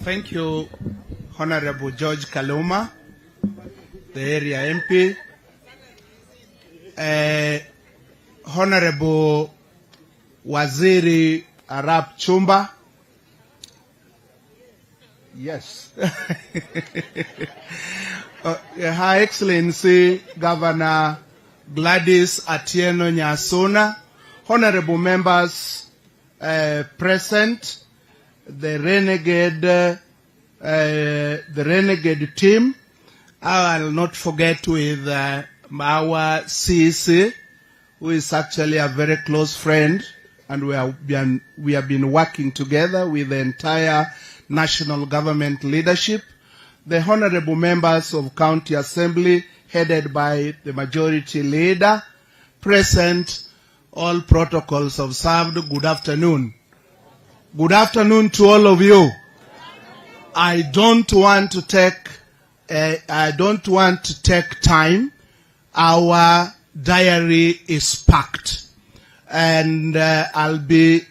Thank you, Honorable George Kaluma, the area MP. Honorable Waziri Arap Chumba. Yes. Her Excellency Governor Gladys Atieno Nyasona, honorable members present, the Renegade team. I will not forget with our CC, who is actually a very close friend, and we have been working together with the entire national government leadership, the honorable members of County Assembly, headed by the majority leader, present, all protocols observed. Good afternoon. Good afternoon to all of you. I don't want to take time. Our diary is packed, and I'll be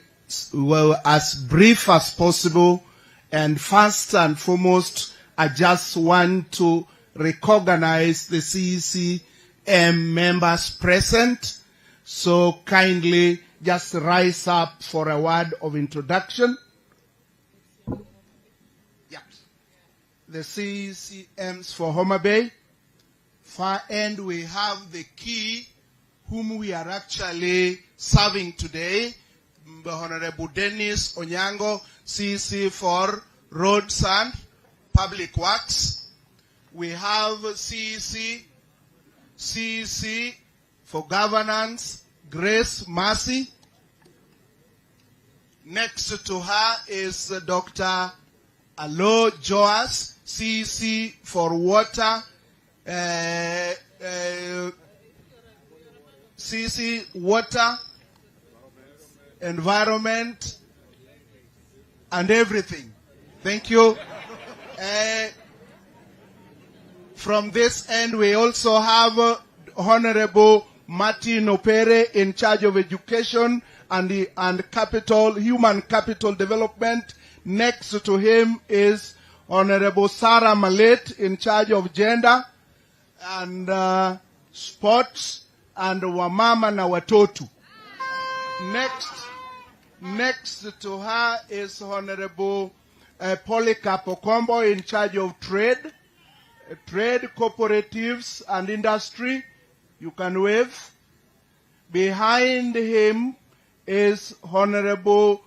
as brief as possible. And first and foremost, I just want to recognize the CCM members present. So kindly just rise up for a word of introduction. Yeah. The CCMs for Homa Bay. Far end we have the key whom we are actually serving today. The Honorable Dennis Onyango, CC for Roads and Public Works. We have CC for Governance, Grace Mercy. Next to her is Dr. Alo Joas, CC for Water, CC Water, Environment, and everything. Thank you. From this end, we also have Honorable Martin Opere in charge of education and human capital development. Next to him is Honorable Sarah Malet in charge of gender and sports and wamama na watoto. Next to her is Honorable Polycarp Okombo in charge of trade, cooperatives and industry. You can wave. Behind him is Honorable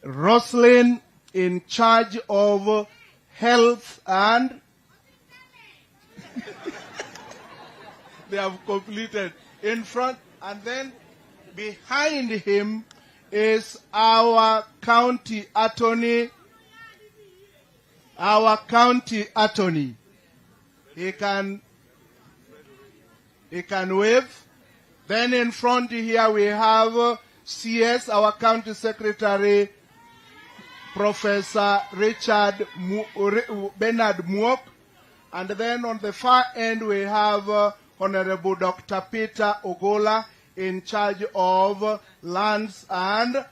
Roslyn in charge of health and they have completed in front, and then behind him is our county attorney. Our county attorney. He can wave. Then in front here we have CS, our county secretary, Professor Bernard Muok. And then on the far end we have Honorable Dr. Peter Ogola, in charge of lands and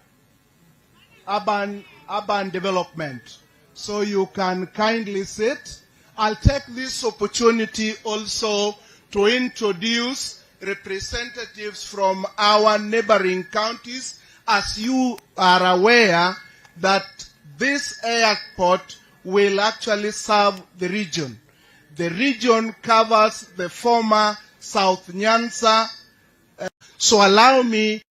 urban development. So you can kindly sit. I'll take this opportunity also to introduce representatives from our neighboring counties. As you are aware that this airport will actually serve the region. The region covers the former South Nyanza. So allow me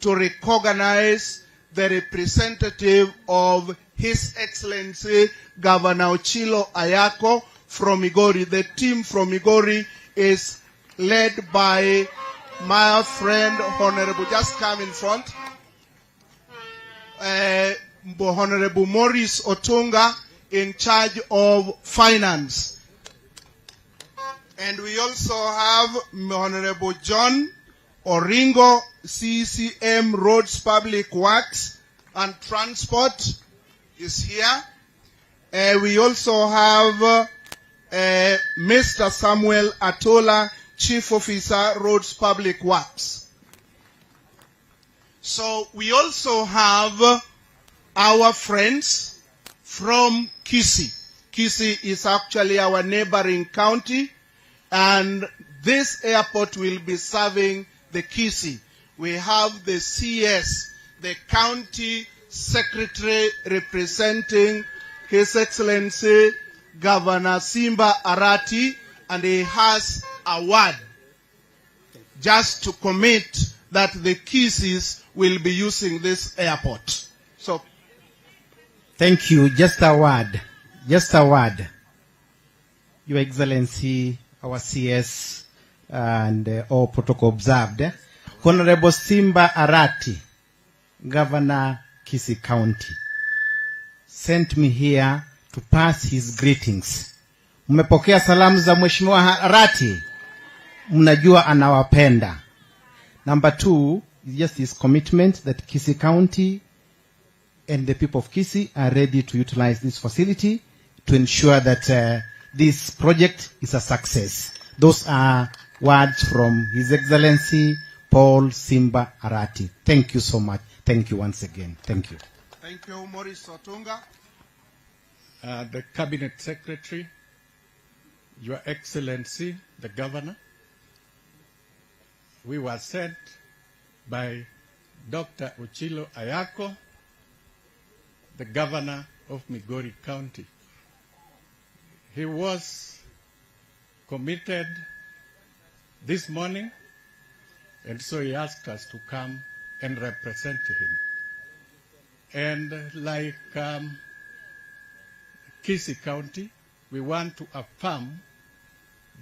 to recognize the representative of His Excellency Governor Ochilo Ayako from Migori. The team from Migori is led by my friend Honorable, just come in front, Honorable Maurice Otunga, in charge of finance. And we also have Honorable John Oringo, CCM Roads, Public Works and Transport is here. We also have Mr. Samuel Atola, Chief Officer, Roads, Public Works. So we also have our friends from Kisii. Kisii is actually our neighboring county, and this airport will be serving the Kisii. We have the CS, the county secretary representing His Excellency Governor Simba Arati, and he has a word just to commit that the Kisiis will be using this airport. So, thank you. Just a word. Just a word. Your Excellency, our CS, and all protocol observed. Honorable Simba Arati, Governor Kisii County, sent me here to pass his greetings. Mmepokea salamu za Mheshimiwa Arati. Mnajua anawapenda. Number 2 is just his commitment that Kisii County and the people of Kisii are ready to utilize this facility to ensure that this project is a success. Those are words from His Excellency Paul Simba Arati. Thank you so much. Thank you once again. Thank you. Thank you, Maurice Otunga. The Cabinet Secretary, Your Excellency, the Governor, we were sent by Dr. Ochilo Ayako, the Governor of Migori County. He was committed this morning, and so he asked us to come and represent him. And like Kisii County, we want to affirm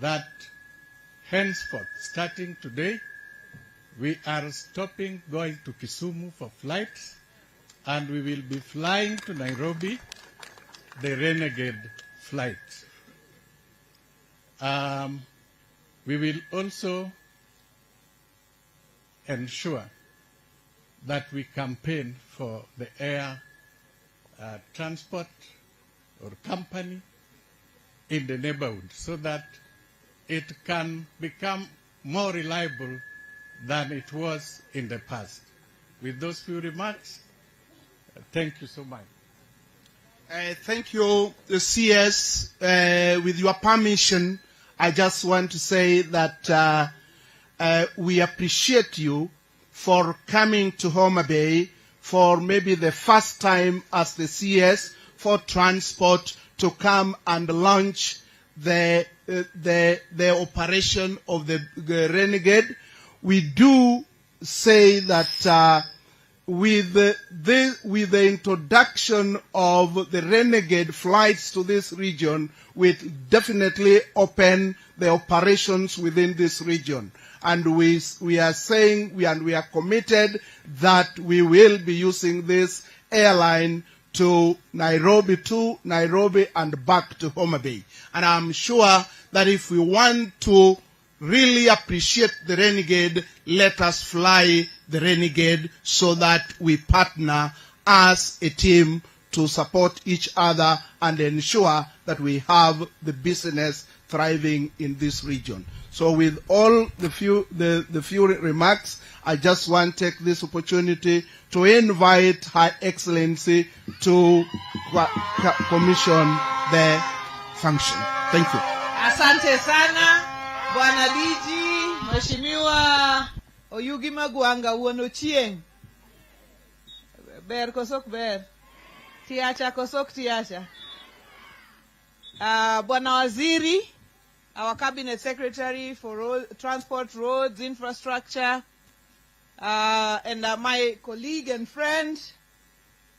that henceforth, starting today, we are stopping going to Kisumu for flights, and we will be flying to Nairobi, the Renegade flight. We will also ensure that we campaign for the air transport or company in the neighborhood so that it can become more reliable than it was in the past. With those few remarks, thank you so much. Thank you, CS. With your permission, I just want to say that we appreciate you for coming to Homa Bay for maybe the first time as the CS for transport to come and launch the operation of the Renegade. We do say that with the introduction of the Renegade flights to this region, will definitely open the operations within this region. And we are saying, we are committed that we will be using this airline to Nairobi and back to Homa Bay. And I'm sure that if we want to really appreciate the Renegade, let us fly the Renegade so that we partner as a team to support each other and ensure that we have the business thriving in this region. So with all the few remarks, I just want to take this opportunity to invite Her Excellency to commission the function. Thank you. Asante sana, Bwana Diji, Mheshimiwa Oyugi Magwanga uono chieng. Ber kosok ber. Tiacha kosok tiacha. Bwana Waziri, our Cabinet Secretary for Transport, Roads, Infrastructure, and my colleague and friend,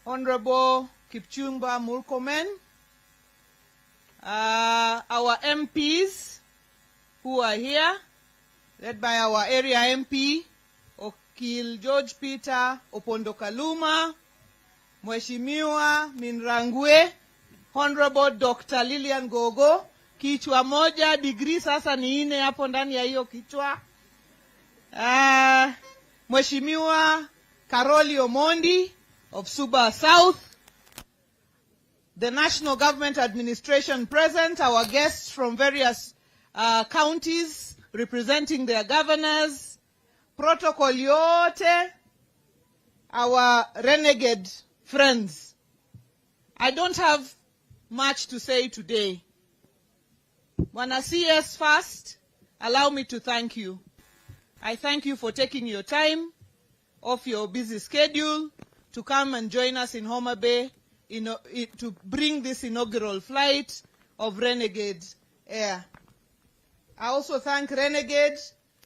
Honorable Kipchumba Murkomen, our MPs who are here, led by our area MP, Okil George Peter Opondo Kaluma, Mheshimiwa Minrangwe, Honorable Dr. Lilian Gogo, kichwa moja, degree sasa ni 4 hapo ndani ya hiyo kichwa. Mheshimiwa Karoli Omondi of Suba South, the National Government Administration present, our guests from various counties representing their governors, protocol yote, our Renegade friends. I don't have much to say today. Bwana CS first, allow me to thank you. I thank you for taking your time off your busy schedule to come and join us in Homa Bay to bring this inaugural flight of Renegade Air. I also thank Renegade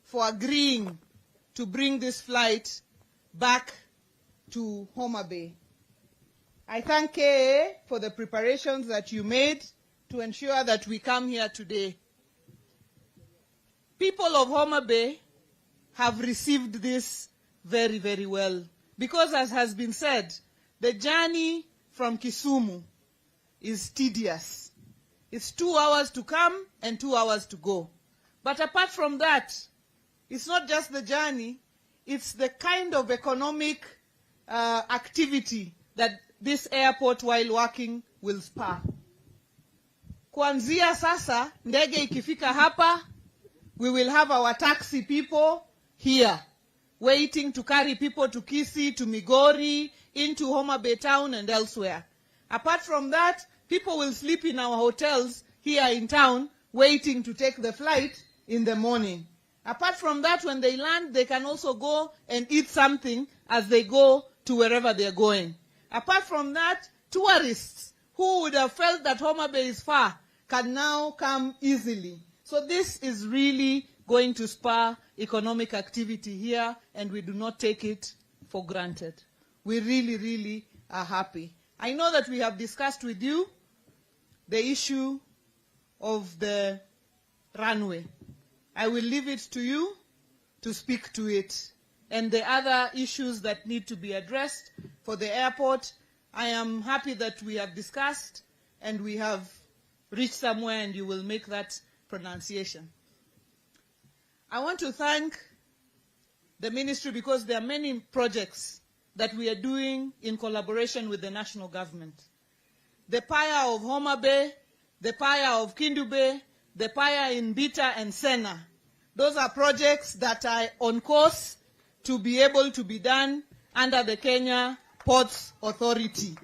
for agreeing to bring this flight back to Homa Bay. I thank KA for the preparations that you made to ensure that we come here today. People of Homa Bay have received this very, very well. Because as has been said, the journey from Kisumu is tedious. It's 2 hours to come and 2 hours to go. But apart from that, it's not just the journey, it's the kind of economic activity that this airport while working will spur. Kuanzia sasa, ndege ikifika hapa, we will have our taxi people here, waiting to carry people to Kisii, to Migori, into Homa Bay town and elsewhere. Apart from that, people will sleep in our hotels here in town, waiting to take the flight in the morning. Apart from that, when they land, they can also go and eat something as they go to wherever they're going. Apart from that, tourists who would have felt that Homa Bay is far can now come easily. So this is really going to spur economic activity here, and we do not take it for granted. We really, really are happy. I know that we have discussed with you the issue of the runway. I will leave it to you to speak to it. And the other issues that need to be addressed for the airport, I am happy that we have discussed and we have reached somewhere, and you will make that pronunciation. I want to thank the ministry because there are many projects that we are doing in collaboration with the national government. The Paya of Homa Bay, the Paya of Kindu Bay, the Paya in Bita and Sena. Those are projects that are on course to be able to be done under the Kenya Ports Authority.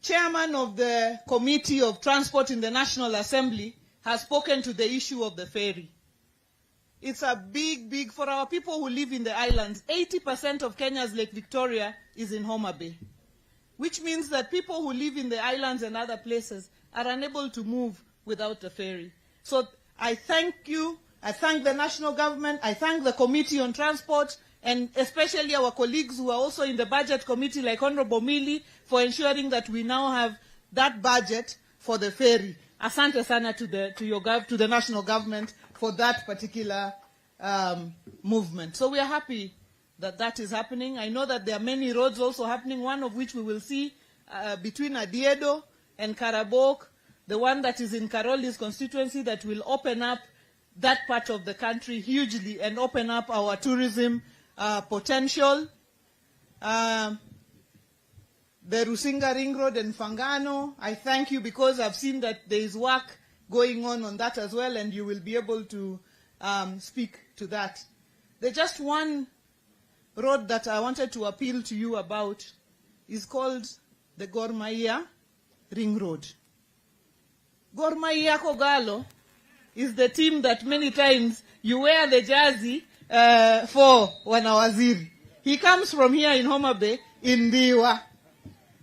Chairman of the Committee of Transport in the National Assembly has spoken to the issue of the ferry. It's a big, for our people who live in the islands, 80% of Kenya's Lake Victoria is in Homa Bay, which means that people who live in the islands and other places are unable to move without a ferry. So I thank you, I thank the national government, I thank the Committee on Transport, and especially our colleagues who are also in the budget committee, like Honorable Mili, for ensuring that we now have that budget for the ferry. Asante sana to the national government for that particular movement. So we are happy that that is happening. I know that there are many roads also happening, one of which we will see between Adiedo and Karabok, the one that is in Karoli's constituency, that will open up that part of the country hugely and open up our tourism potential. The Rusinga Ring Road and Fangano, I thank you because I've seen that there is work going on that as well, and you will be able to speak to that. There's just one road that I wanted to appeal to you about. Is called the Gor Mahia Ring Road. Gor Mahia Kogalo is the team that many times you wear the jersey for Wanawaziri. He comes from here in Homa Bay, in Diwa.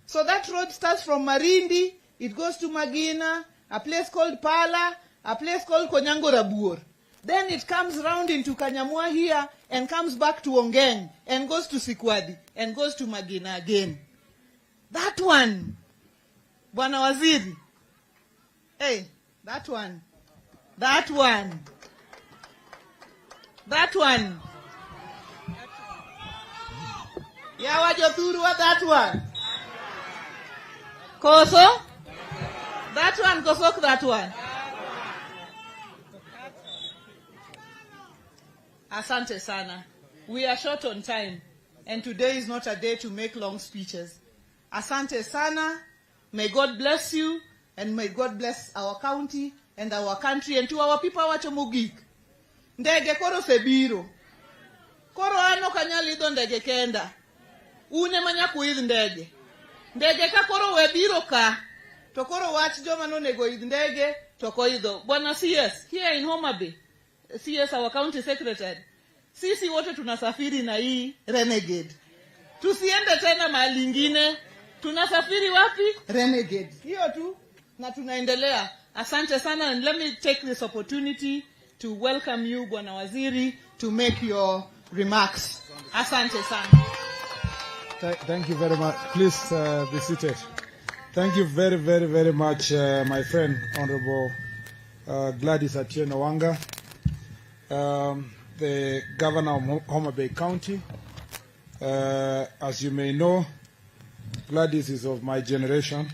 So that road starts from Marindi, it goes to Magina, a place called Pala, a place called Konyango Rabuor. Then it comes round into Kanyamwa here and comes back to Ongeng and goes to Sikwadi and goes to Magina again. That one, Bwana Waziri. Hey, that one. That one. That one. Yawa Jothurwa, that one. Koso? That one, Kosok, that one. Asante sana. We are short on time, and today is not a day to make long speeches. Asante sana. May God bless you, and may God bless our county and our country, and to our people wacho mogik. Ndege koro sebiro. Koro ano kanyalido ndege kenda. Une manya kuidh ndege. Ndege ka koro webiro ka. To koro wach joma nonego idh ndege to koidho. Bwana CS, here in Homa Bay, CS our county secretary, sisi wote tunasafiri na hii Renegade. Tusiende tena mahali ingine. Tunasafiri wapi? Renegade. Hiyo tu na tunaendelea. Asante sana, and let me take this opportunity to welcome you, Bwana Waziri, to make your remarks. Asante sana. Thank you very much. Please be seated. Thank you very, very, very much, my friend, Honorable Gladys Atieno Wanga, the Governor of Homa Bay County. As you may know, Gladys is of my generation,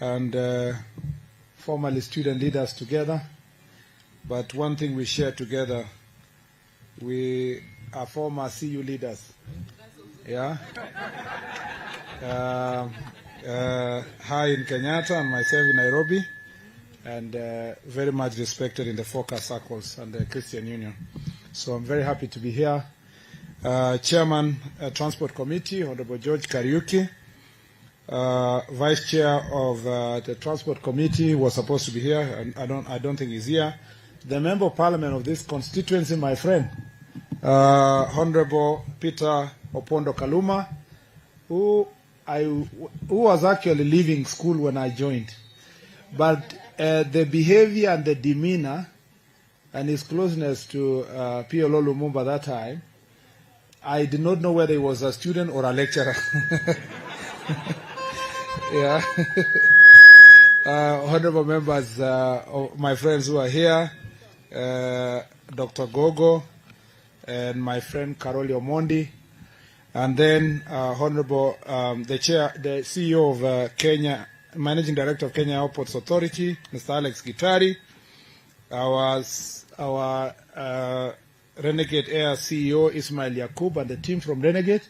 and formerly student leaders together. But one thing we share together, we are former CU leaders. Yeah. Her in Kenyatta and myself in Nairobi, and very much respected in the focus circles and the Christian Union. So I'm very happy to be here. Chairman, Transport Committee, Honorable George Kariuki, Vice Chair of the Transport Committee was supposed to be here, and I don't think he's here. The Member of Parliament of this constituency, my friend, Honorable Peter Opondo Kaluma, who was actually leaving school when I joined. But the behavior and the demeanor and his closeness to PLO Lumumba that time, I did not know whether he was a student or a lecturer. Yeah. Honorable members, my friends who are here, Dr. Gogo, and my friend Karoli Omondi, and then Honorable the CEO of Kenya, Managing Director of Kenya Airports Authority, Mr. Alex Gitari, our Renegade Air CEO Ismail Yakub, and the team from Renegade,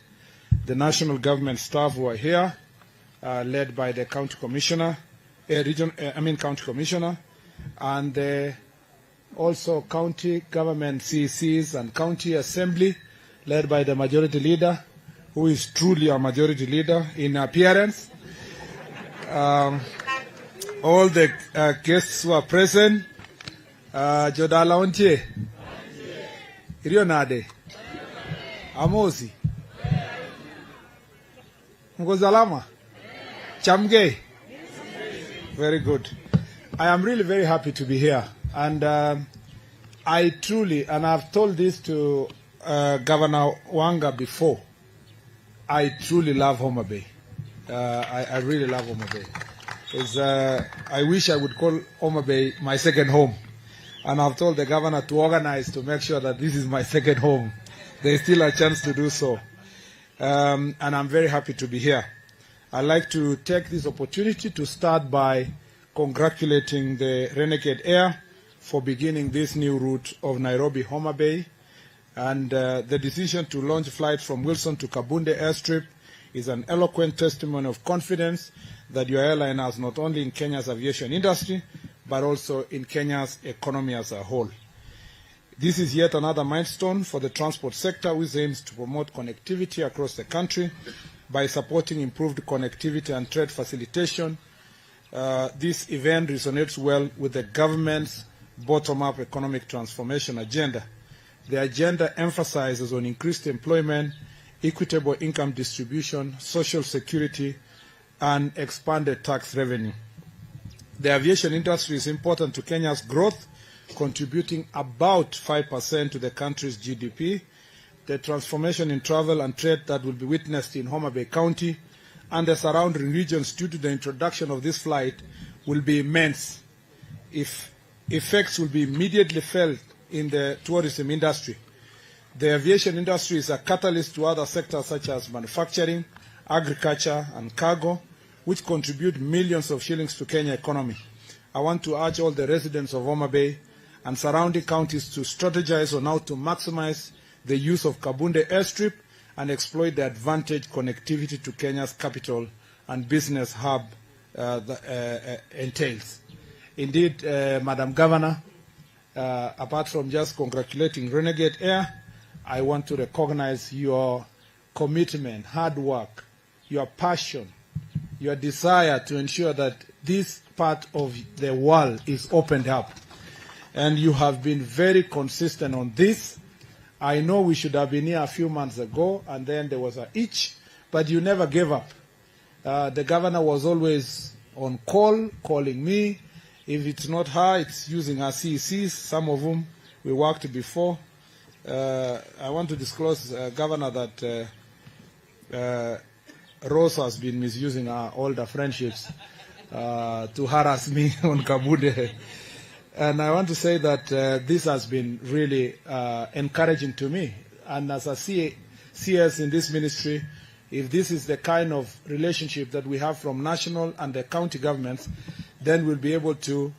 the national government staff who are here, led by the county commissioner, county commissioner, and also county government CCs and county assembly, led by the majority leader, who is truly a majority leader in appearance. All the guests who are present, Jodala Ontie, Irionade, Amosi, Ngozalama, Chamge. Very good. I am really very happy to be here. And I truly, and I've told this to Governor Wanga before, I truly love Homa Bay. I really love Homa Bay. I wish I would call Homa Bay my second home. And I've told the governor to organize to make sure that this is my second home. There's still a chance to do so. And I'm very happy to be here. I'd like to take this opportunity to start by congratulating the Renegade Air for beginning this new route of Nairobi, Homa Bay. And the decision to launch flight from Wilson to Kabunde Airstrip is an eloquent testimony of confidence that your airline has not only in Kenya's aviation industry, but also in Kenya's economy as a whole. This is yet another milestone for the transport sector, which aims to promote connectivity across the country by supporting improved connectivity and trade facilitation. This event resonates well with the government's bottom-up economic transformation agenda. The agenda emphasizes on increased employment, equitable income distribution, social security, and expanded tax revenue. The aviation industry is important to Kenya's growth, contributing about 5% to the country's GDP. The transformation in travel and trade that will be witnessed in Homa Bay County and the surrounding regions due to the introduction of this flight will be immense. Effects will be immediately felt in the tourism industry. The aviation industry is a catalyst to other sectors such as manufacturing, agriculture, and cargo, which contribute millions of shillings to Kenya economy. I want to urge all the residents of Homa Bay and surrounding counties to strategize on how to maximize the use of Kabunde Airstrip and exploit the advantage connectivity to Kenya's capital and business hub entails. Indeed, Madam Governor, apart from just congratulating Renegade Air, I want to recognize your commitment, hard work, your passion, your desire to ensure that this part of the world is opened up. And you have been very consistent on this. I know we should have been here a few months ago, and then there was an itch, but you never gave up. The governor was always on call, calling me. If it's not her, it's using our CECs, some of whom we worked before. I want to disclose, Governor, that Rose has been misusing our older friendships to harass me on Kabunde. And I want to say that this has been really encouraging to me. And as a CS in this ministry, if this is the kind of relationship that we have from national and the county governments, then we'll be able to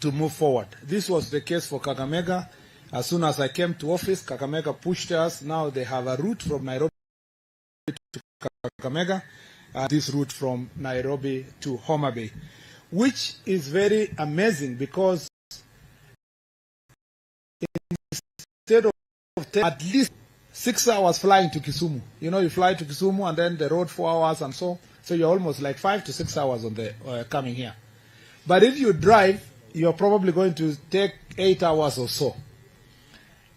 move forward. This was the case for Kakamega. As soon as I came to office, Kakamega pushed us. Now they have a route from Nairobi to Kakamega, this route from Nairobi to Homa Bay, which is very amazing because instead of at least 6 hours flying to Kisumu, you fly to Kisumu and then the road 4 hours and so you're almost like 5 to 6 hours on the coming here. But if you drive, you're probably going to take 8 hours or so.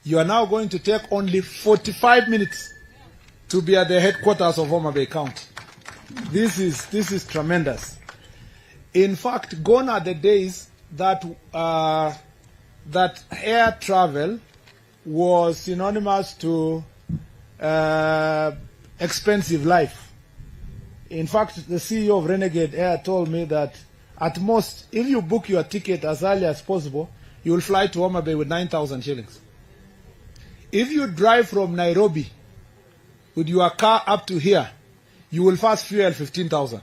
You are now going to take only 45 minutes to be at the headquarters of Homa Bay County. This is tremendous. In fact, gone are the days that air travel was synonymous to expensive life. In fact, the CEO of Renegade Air told me that at most, if you book your ticket as early as possible, you will fly to Homa Bay with 9,000 shillings. If you drive from Nairobi with your car up to here, you will fast fuel 15,000.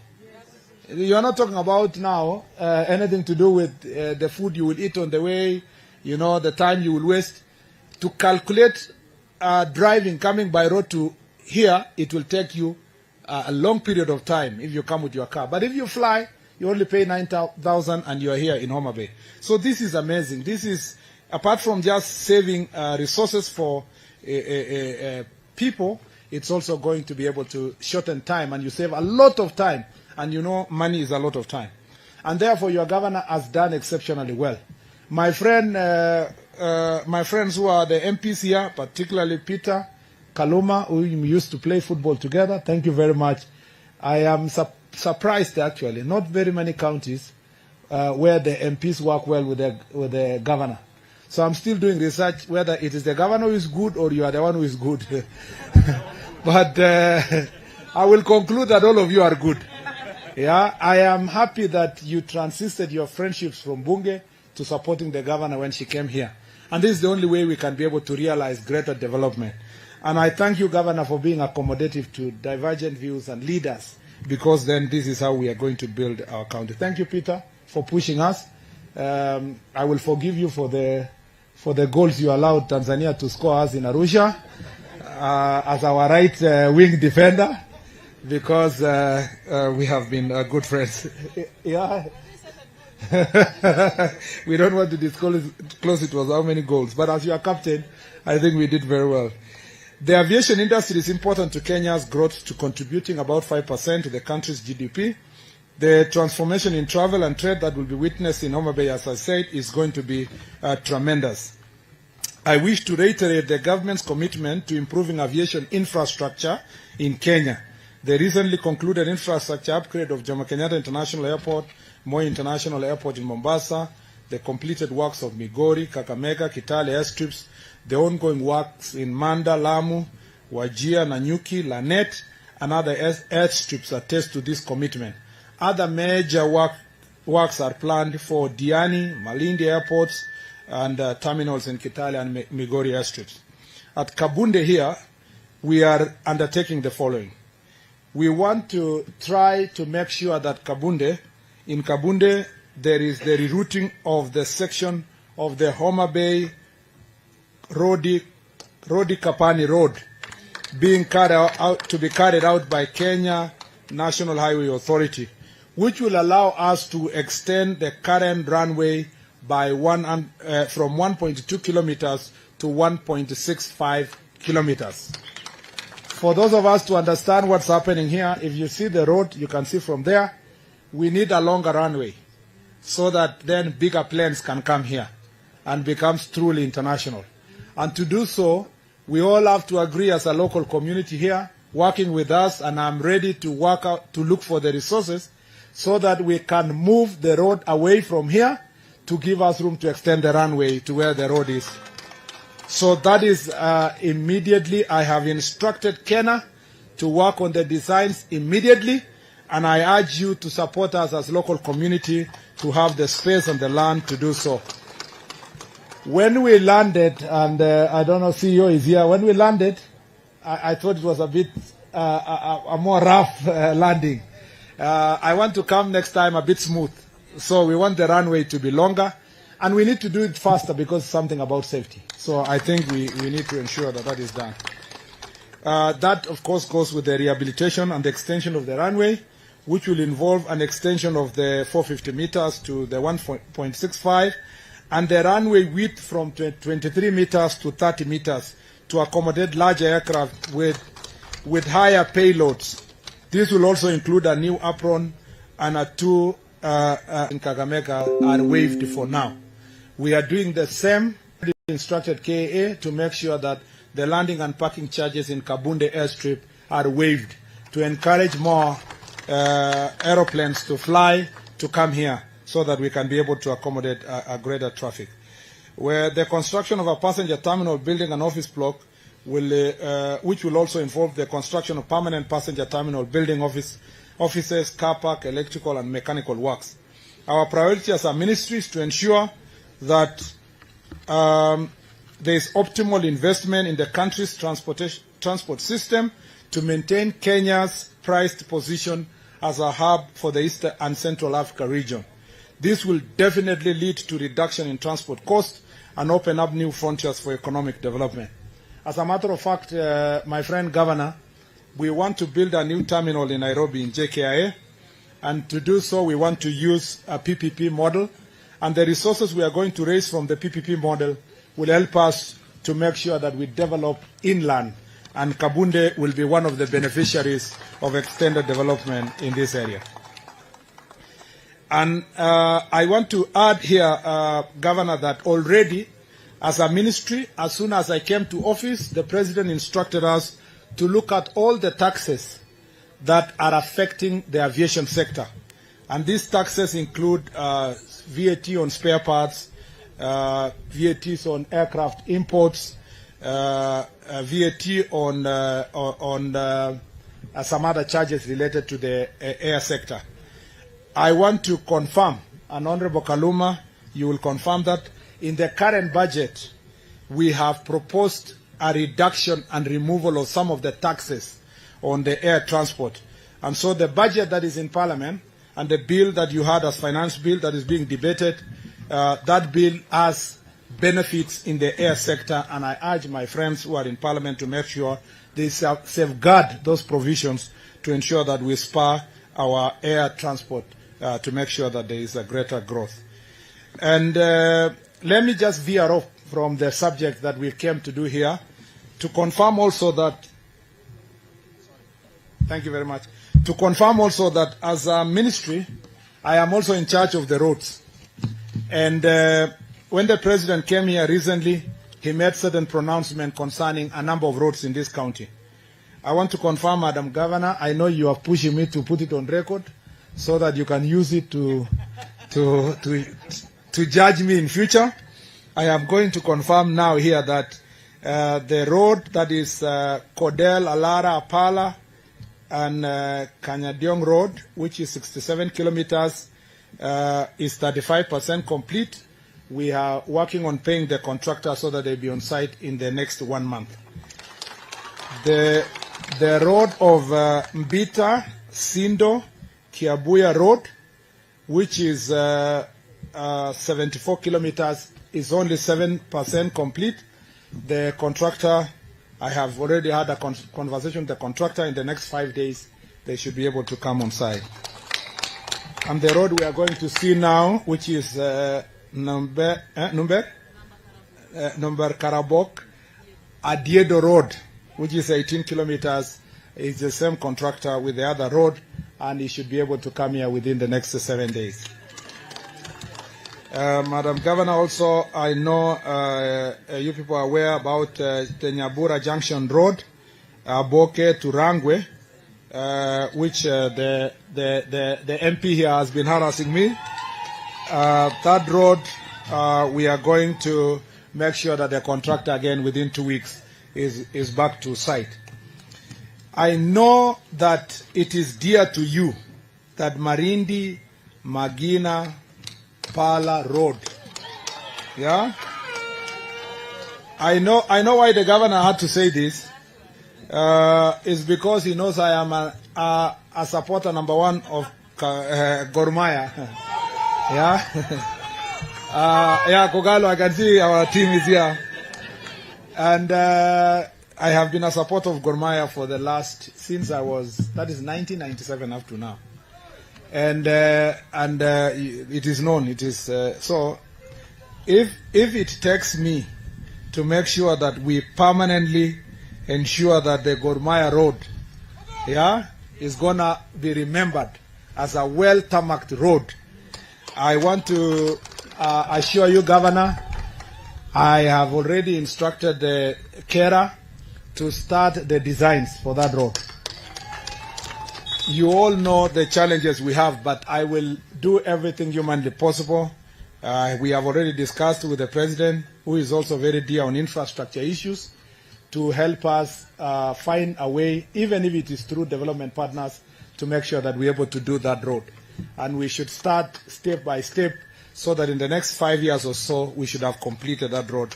You are not talking about now anything to do with the food you will eat on the way, the time you will waste. To calculate driving coming by road to here, it will take you a long period of time if you come with your car. But if you fly, you only pay 9,000 and you are here in Homa Bay. So this is amazing. This is, apart from just saving resources for people, it's also going to be able to shorten time, and you save a lot of time. And money is a lot of time. And therefore, your governor has done exceptionally well. My friends who are the MPs here, particularly Peter Kaluma, who we used to play football together, thank you very much. I am surprised, actually. Not very many counties where the MPs work well with the governor. So I'm still doing research whether it is the governor who is good or you are the one who is good. But I will conclude that all of you are good. Yeah, I am happy that you transited your friendships from Bunge to supporting the governor when she came here. And this is the only way we can be able to realize greater development. And I thank you, Governor, for being accommodative to divergent views and leaders, because then this is how we are going to build our county. Thank you, Peter, for pushing us. I will forgive you for the goals you allowed Tanzania to score us in Arusha as our right wing defender, because we have been good friends. Yeah. We don't want to disclose it was how many goals, but as your captain, I think we did very well. The aviation industry is important to Kenya's growth, to contributing about 5% to the country's GDP. The transformation in travel and trade that will be witnessed in Homa Bay, as I said, is going to be tremendous. I wish to reiterate the government's commitment to improving aviation infrastructure in Kenya. The recently concluded infrastructure upgrade of Jomo Kenyatta International Airport, Moi International Airport in Mombasa, the completed works of Migori, Kakamega, Kitale airstrips, the ongoing works in Manda, Lamu, Wajir, Nanyuki, Lanet, and other airstrips attest to this commitment. Other major works are planned for Diani, Malindi airports, and terminals in Kitale and Migori airstrips. At Kabunde here, we are undertaking the following. We want to try to make sure that in Kabunde, there is the rerouting of the section of the Homa Bay Rodi Kapani Road being to be carried out by Kenya National Highway Authority, which will allow us to extend the current runway by from 1.2 kilometers to 1.65 kilometers. For those of us to understand what's happening here, if you see the road, you can see from there, we need a longer runway so that then bigger planes can come here and becomes truly international. And to do so, we all have to agree as a local community here, working with us, and I'm ready to work out, to look for the resources so that we can move the road away from here to give us room to extend the runway to where the road is. So that is immediately, I have instructed Kenya to work on the designs immediately, and I urge you to support us as local community to have the space and the land to do so. When we landed, and I don't know, CEO is here, when we landed, I thought it was a bit a more rough landing. I want to come next time a bit smooth. So we want the runway to be longer, and we need to do it faster because it's something about safety. So I think we need to ensure that that is done. That, of course, goes with the rehabilitation and the extension of the runway, which will involve an extension of the 450 meters to the 1.65, and the runway width from 23 meters to 30 meters to accommodate larger aircraft with higher payloads. This will also include a new apron, and a two in Kakamega are waived for now. We are doing the same, instructed KAA to make sure that the landing and parking charges in Kabunde Airstrip are waived to encourage more aeroplanes to fly, to come here, so that we can be able to accommodate a greater traffic. Where the construction of a passenger terminal building and office block which will also involve the construction of permanent passenger terminal building offices, car park, electrical and mechanical works. Our priority as a ministry is to ensure that there is optimal investment in the country's transport system to maintain Kenya's prized position as a hub for the East and Central Africa region. This will definitely lead to reduction in transport costs and open up new frontiers for economic development. As a matter of fact, my friend Governor, we want to build a new terminal in Nairobi in JKIA, and to do so we want to use a PPP model, and the resources we are going to raise from the PPP model will help us to make sure that we develop inland, and Kabunde will be one of the beneficiaries of extended development in this area. And I want to add here, Governor, that already as a ministry, as soon as I came to office, the President instructed us to look at all the taxes that are affecting the aviation sector. And these taxes include VAT on spare parts, VATs on aircraft imports, VAT on some other charges related to the air sector. I want to confirm, and Honorable Kaluma, you will confirm that in the current budget, we have proposed a reduction and removal of some of the taxes on the air transport. And so the budget that is in Parliament and the bill that you had as finance bill that is being debated, that bill has benefits in the air sector, and I urge my friends who are in Parliament to make sure they safeguard those provisions to ensure that we spur our air transport to make sure that there is a greater growth. And let me just veer off from the subject that we came to do here to confirm also that, thank you very much, to confirm also that as a ministry, I am also in charge of the roads. And when the President came here recently, he made certain pronouncements concerning a number of roads in this county. I want to confirm, Madam Governor, I know you are pushing me to put it on record so that you can use it to judge me in future. I am going to confirm now here that the road that is Kodel, Alara, Apala, and Kanyadiong Road, which is 67 kilometers, is 35% complete. We are working on paying the contractor so that they'll be on site in the next 1 month. The road of Mbita, Sindo, Kiabuya Road, which is 74 kilometers, is only 7% complete. The contractor, I have already had a conversation with the contractor. In the next 5 days, they should be able to come on site. And the road we are going to see now, which is Number Karabok, Adiedo Road, which is 18 kilometers, is the same contractor with the other road, and he should be able to come here within the next 7 days. Madam Governor, also, I know you people are aware about the Nyabura Junction Road, Boke to Rangwe, which the MP here has been harassing me. That road, we are going to make sure that the contractor, again, within 2 weeks, is back to site. I know that it is dear to you that Marindi, Magina, Pala Road. Yeah? I know why the governor had to say this. Is because he knows I am a supporter number one of Gor Mahia. Yeah? Yeah, Kogalo, I can see our team is here. And I have been a supporter of Gor Mahia for the last, since I was, that is 1997 up to now. And it is known, it is, so if it takes me to make sure that we permanently ensure that the Gor Mahia Road, yeah, is gonna be remembered as a well-tarmacked road, I want to assure you, Governor, I have already instructed the carer to start the designs for that road. You all know the challenges we have, but I will do everything humanly possible. We have already discussed with the President, who is also very dear on infrastructure issues, to help us find a way, even if it is through development partners, to make sure that we're able to do that road. And we should start step by step so that in the next 5 years or so, we should have completed that road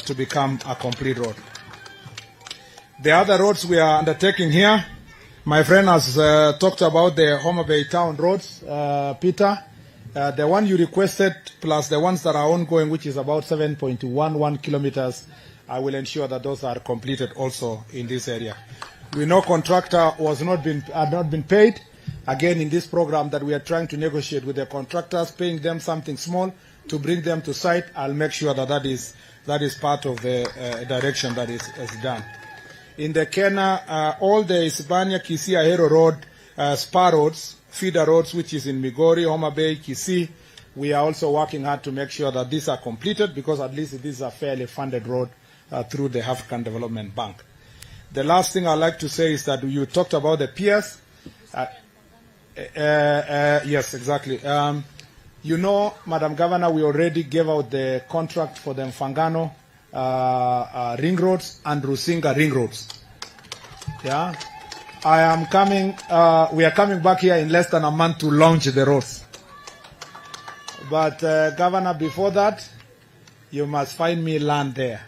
to become a complete road. The other roads we are undertaking here, my friend has talked about the Homa Bay town roads, Peter. The one you requested, plus the ones that are ongoing, which is about 7.11 kilometers, I will ensure that those are completed also in this area. We know contractor had not been paid. Again, in this program that we are trying to negotiate with the contractors, paying them something small to bring them to site, I'll make sure that that is part of the direction that is done. In the Kenya, all the Hispania, Kisii, Ahero Road, spar roads, feeder roads, which is in Migori, Homa Bay, Kisii, we are also working hard to make sure that these are completed, because at least this is a fairly funded road through the African Development Bank. The last thing I'd like to say is that you talked about the piers. Yes, exactly. You know, Madam Governor, we already gave out the contract for the Mfangano ring roads and Rusinga ring roads. Yeah. We are coming back here in less than a month to launch the roads. But Governor, before that, you must find me land there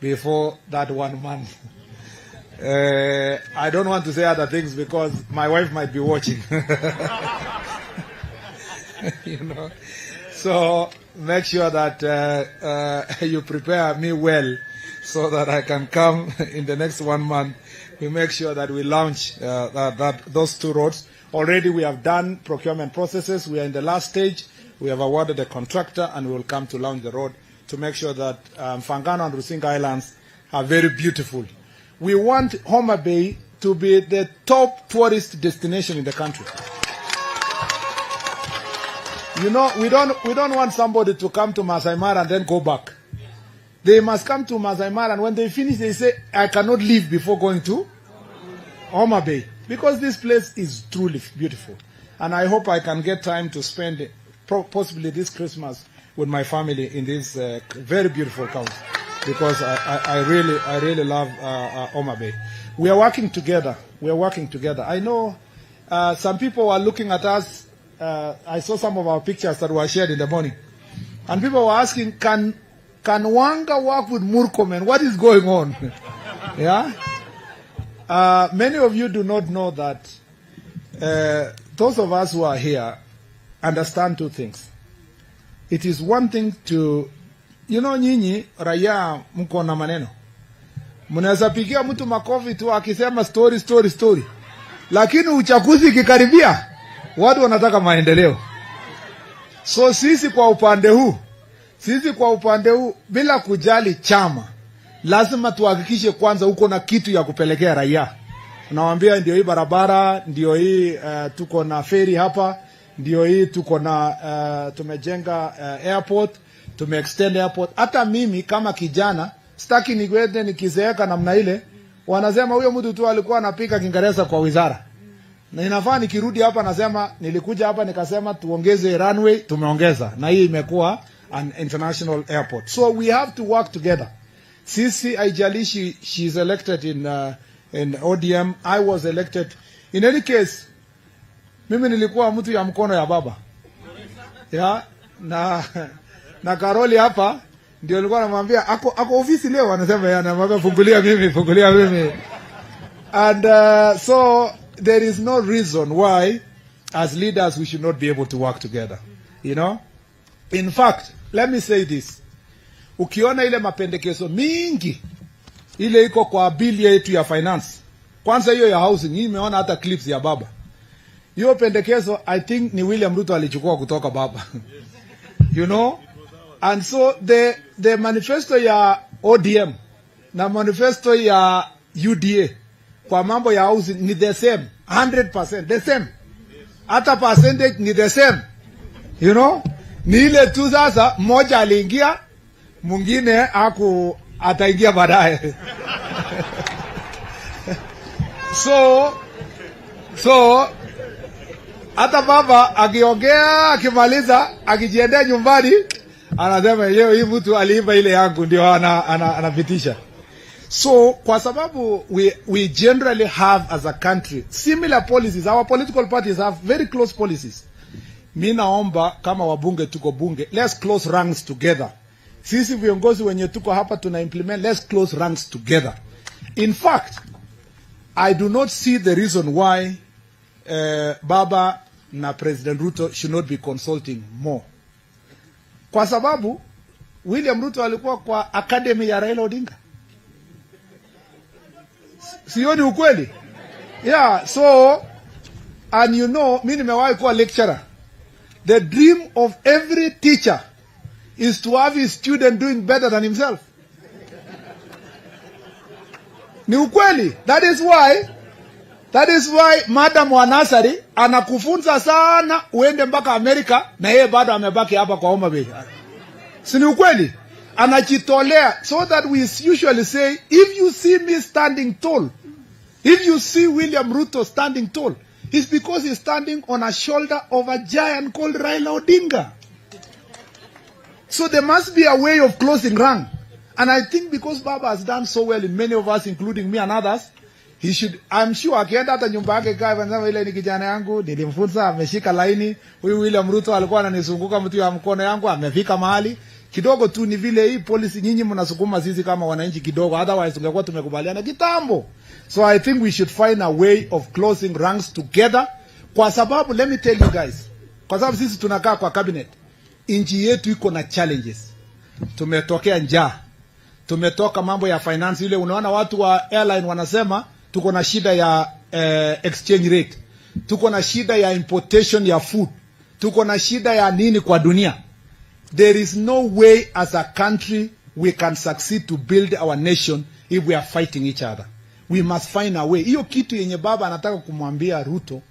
before that 1 month. I don't want to say other things because my wife might be watching. You know, so make sure that you prepare me well so that I can come in the next 1 month. We make sure that we launch those 2 roads. Already we have done procurement processes. We are in the last stage. We have awarded a contractor and we will come to launch the road to make sure that Mfangano and Rusinga Islands are very beautiful. We want Homa Bay to be the top tourist destination in the country. You know, we don't want somebody to come to Masai Mara and then go back. They must come to Masai Mara, and when they finish, they say, I cannot leave before going to Homa Bay. Because this place is truly beautiful. And I hope I can get time to spend possibly this Christmas with my family in this very beautiful county. Because I really love Homa Bay. We are working together. I know some people are looking at us. I saw some of our pictures that were shared in the morning. And people were asking, can Wanga work with Murkomen? What is going on? Yeah? Many of you do not know that those of us who are here understand 2 things. It is one thing to, you know, nyinyi raia mko na maneno. Mnaweza pigia mtu makofi tu akisema story. Lakini uchaguzi kikaribia, watu wanataka maendeleo. So sisi kwa upande huu bila kujali chama, lazima tuhakikishe kwanza uko na kitu ya kupelekea raia. Nawaambia ndio hii barabara, ndio hii tuko na ferry hapa, ndio hii tuko na tumejenga airport, tumeextend airport. Hata mimi kama kijana sitaki nikwende nikizeeka namna ile, wanasema huyo mtu tu alikuwa anapika Kiingereza kwa wizara. Na inafaa nikirudi hapa nasema nilikuja hapa nikasema tuongeze runway, tumeongeza. Na hii imekuwa an international airport. So we have to work together. Sisi haijalishi she is elected in ODM, I was elected. In any case, mimi nilikuwa mtu ya mkono ya baba. Yeah, na Karoli hapa ndio nilikuwa namwambia ako ofisi leo, anasema anamwambia fungulia mimi. And so there is no reason why as leaders we should not be able to work together. You know? In fact, let me say this. Ukiona ile mapendekezo mingi ile iko kwa bill yetu ya finance. Kwanza hiyo ya housing, hii imeona hata clips ya baba. Hiyo pendekezo I think ni William Ruto alichukua kutoka baba. You know? And so the manifesto ya ODM na manifesto ya UDA kwa mambo ya housing ni the same, 100%, the same. Hata percentage ni the same. You know? Ni ile tu sasa mmoja aliingia, mwingine ataingia baadaye. So hata baba akiongea akimaliza akijiendea nyumbani anasema yeye hii mtu aliiba ile yangu ndio anapitisha. So kwa sababu we generally have as a country similar policies, our political parties have very close policies. Mimi naomba kama wabunge tuko bunge, let's close ranks together. Sisi viongozi wenye tuko hapa tuna implement, let's close ranks together. In fact, I do not see the reason why Baba na President Ruto should not be consulting more. Kwa sababu William Ruto alikuwa kwa academy ya Raila Odinga. Sioni ukweli? Yeah, so and you know, mimi nimewahi kuwa lecturer. The dream of every teacher is to have his student doing better than himself. Ni ukweli. That is why Madam wa Nasari anakufunza sana uende mpaka Amerika na yeye bado amebaki hapa kwa Homa Bay. Si ni ukweli? Anajitolea, so that we usually say, if you see me standing tall, if you see William Ruto standing tall, is because he's standing on a shoulder of a giant called Raila Odinga. So there must be a way of closing rank. And I think because Baba has done so well in many of us, including me and others, he should, I'm sure, akienda hata nyumba yake kaa wanasema ile ni kijana yangu, nilimfunza, ameshika laini, huyu William Ruto alikuwa ananizunguka mtu ya mkono yangu, amefika mahali. Kidogo tu ni vile hii policy nyinyi mnasukuma sisi kama wananchi kidogo, otherwise tungekuwa tumekubaliana kitambo. So I think we should find a way of closing ranks together. Kwa sababu, let me tell you guys, kwa sababu sisi tunakaa kwa cabinet, nchi yetu iko na challenges. Tumetokea njaa. Tumetoka mambo ya finance ile, unaona watu wa airline wanasema tuko na shida ya exchange rate. Tuko na shida ya importation ya food. Tuko na shida ya nini kwa dunia. There is no way as a country we can succeed to build our nation if we are fighting each other. We must find a way. Hiyo kitu yenye baba anataka kumwambia Ruto,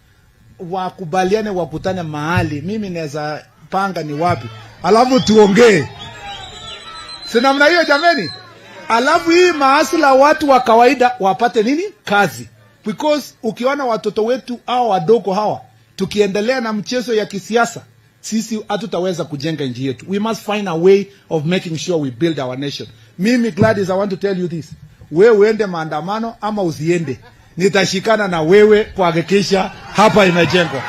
wakubaliane wakutane mahali, mimi naweza panga ni wapi, alafu tuongee. Si namna hiyo jameni? Alafu hii maasila watu wa kawaida wapate nini? Kazi. Because ukiona watoto wetu au wadogo hawa, tukiendelea na mchezo ya kisiasa, sisi hatutaweza kujenga nchi yetu. We must find a way of making sure we build our nation. Mimi Gladys, I want to tell you this. Wewe uende maandamano ama usiende, nitashikana na wewe kuhakikisha hapa imejengwa.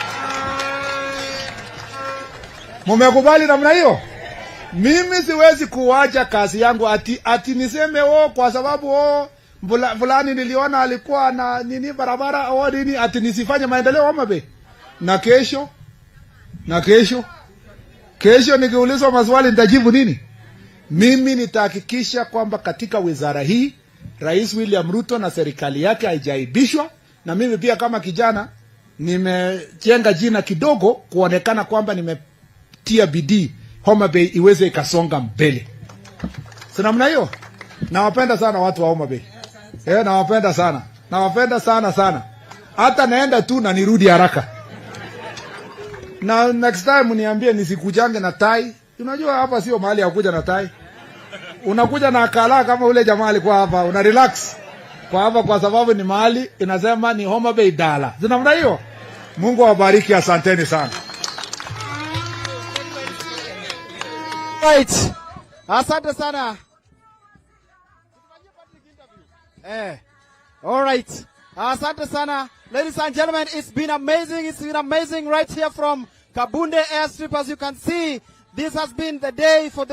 Mumekubali namna hiyo? Mimi siwezi kuwacha kazi yangu ati niseme kwa sababu fulani niliona alikuwa na nini barabara nini, ati nisifanye maendeleo Homa Bay. Na kesho nikiulizwa maswali nitajibu nini? Mimi nitahakikisha kwamba katika wizara hii Rais William Ruto na serikali yake haijaibishwa, na mimi pia kama kijana nimejenga jina kidogo kuonekana kwamba nimetia bidii Homa Bay iweze ikasonga mbele. Si namna hiyo? Nawapenda sana watu wa Homa Bay. Nawapenda sana. Nawapenda sana. Hata naenda tu na nirudi haraka. Na next time niambie nisikujange na tai. Unajua hapa sio mahali ya kuja na tai. Unakuja na kala kama ule jamaa alikuwa hapa, una relax. Kwa hapa kwa sababu ni mahali inasema ni Homa Bay Dala. Si namna hiyo? Mungu awabariki, asanteni sana. Right. Asante sana. All right. Asante sana. Ladies and gentlemen, it's been amazing. It's been amazing right here from Kabunde Airstrip. As you can see, this has been the day for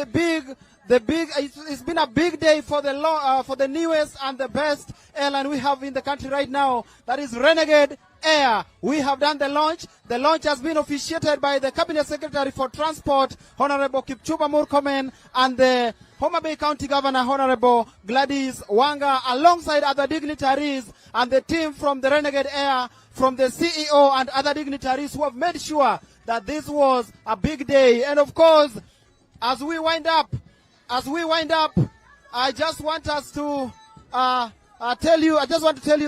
it's been a big day for the newest and the best airline we have in the country right now. That is Renegade Air. We have done the launch. The launch has been officiated by the Cabinet Secretary for Transport, Honorable Kipchumba Murkomen, and the Homa Bay County Governor, Honorable Gladys Wanga, alongside other dignitaries and the team from the Renegade Air, from the CEO and other dignitaries who have made sure that this was a big day. And of course, as we wind up, I just want to tell you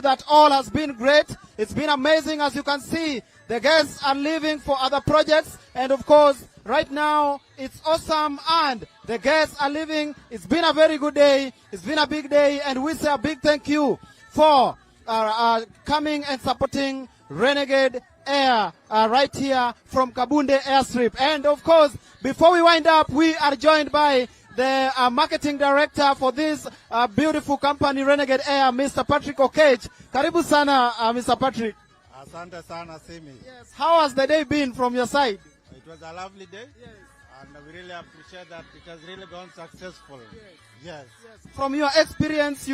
that all has been great. It's been amazing. As you can see, the guests are leaving for other projects. And of course, right now, it's awesome. And the guests are leaving. It's been a very good day. It's been a big day. And we say a big thank you for coming and supporting Renegade Air right here from Kabunde Airstrip. And of course, before we wind up, we are joined by the marketing director for this beautiful company, Renegade Air, Mr. Patrick Okech. Karibu sana, Mr. Patrick. Asante sana, Simi. Yes. How has the day been from your side? It was a lovely day. Yes. And we really appreciate that it has really gone successful. Yes. From your experience,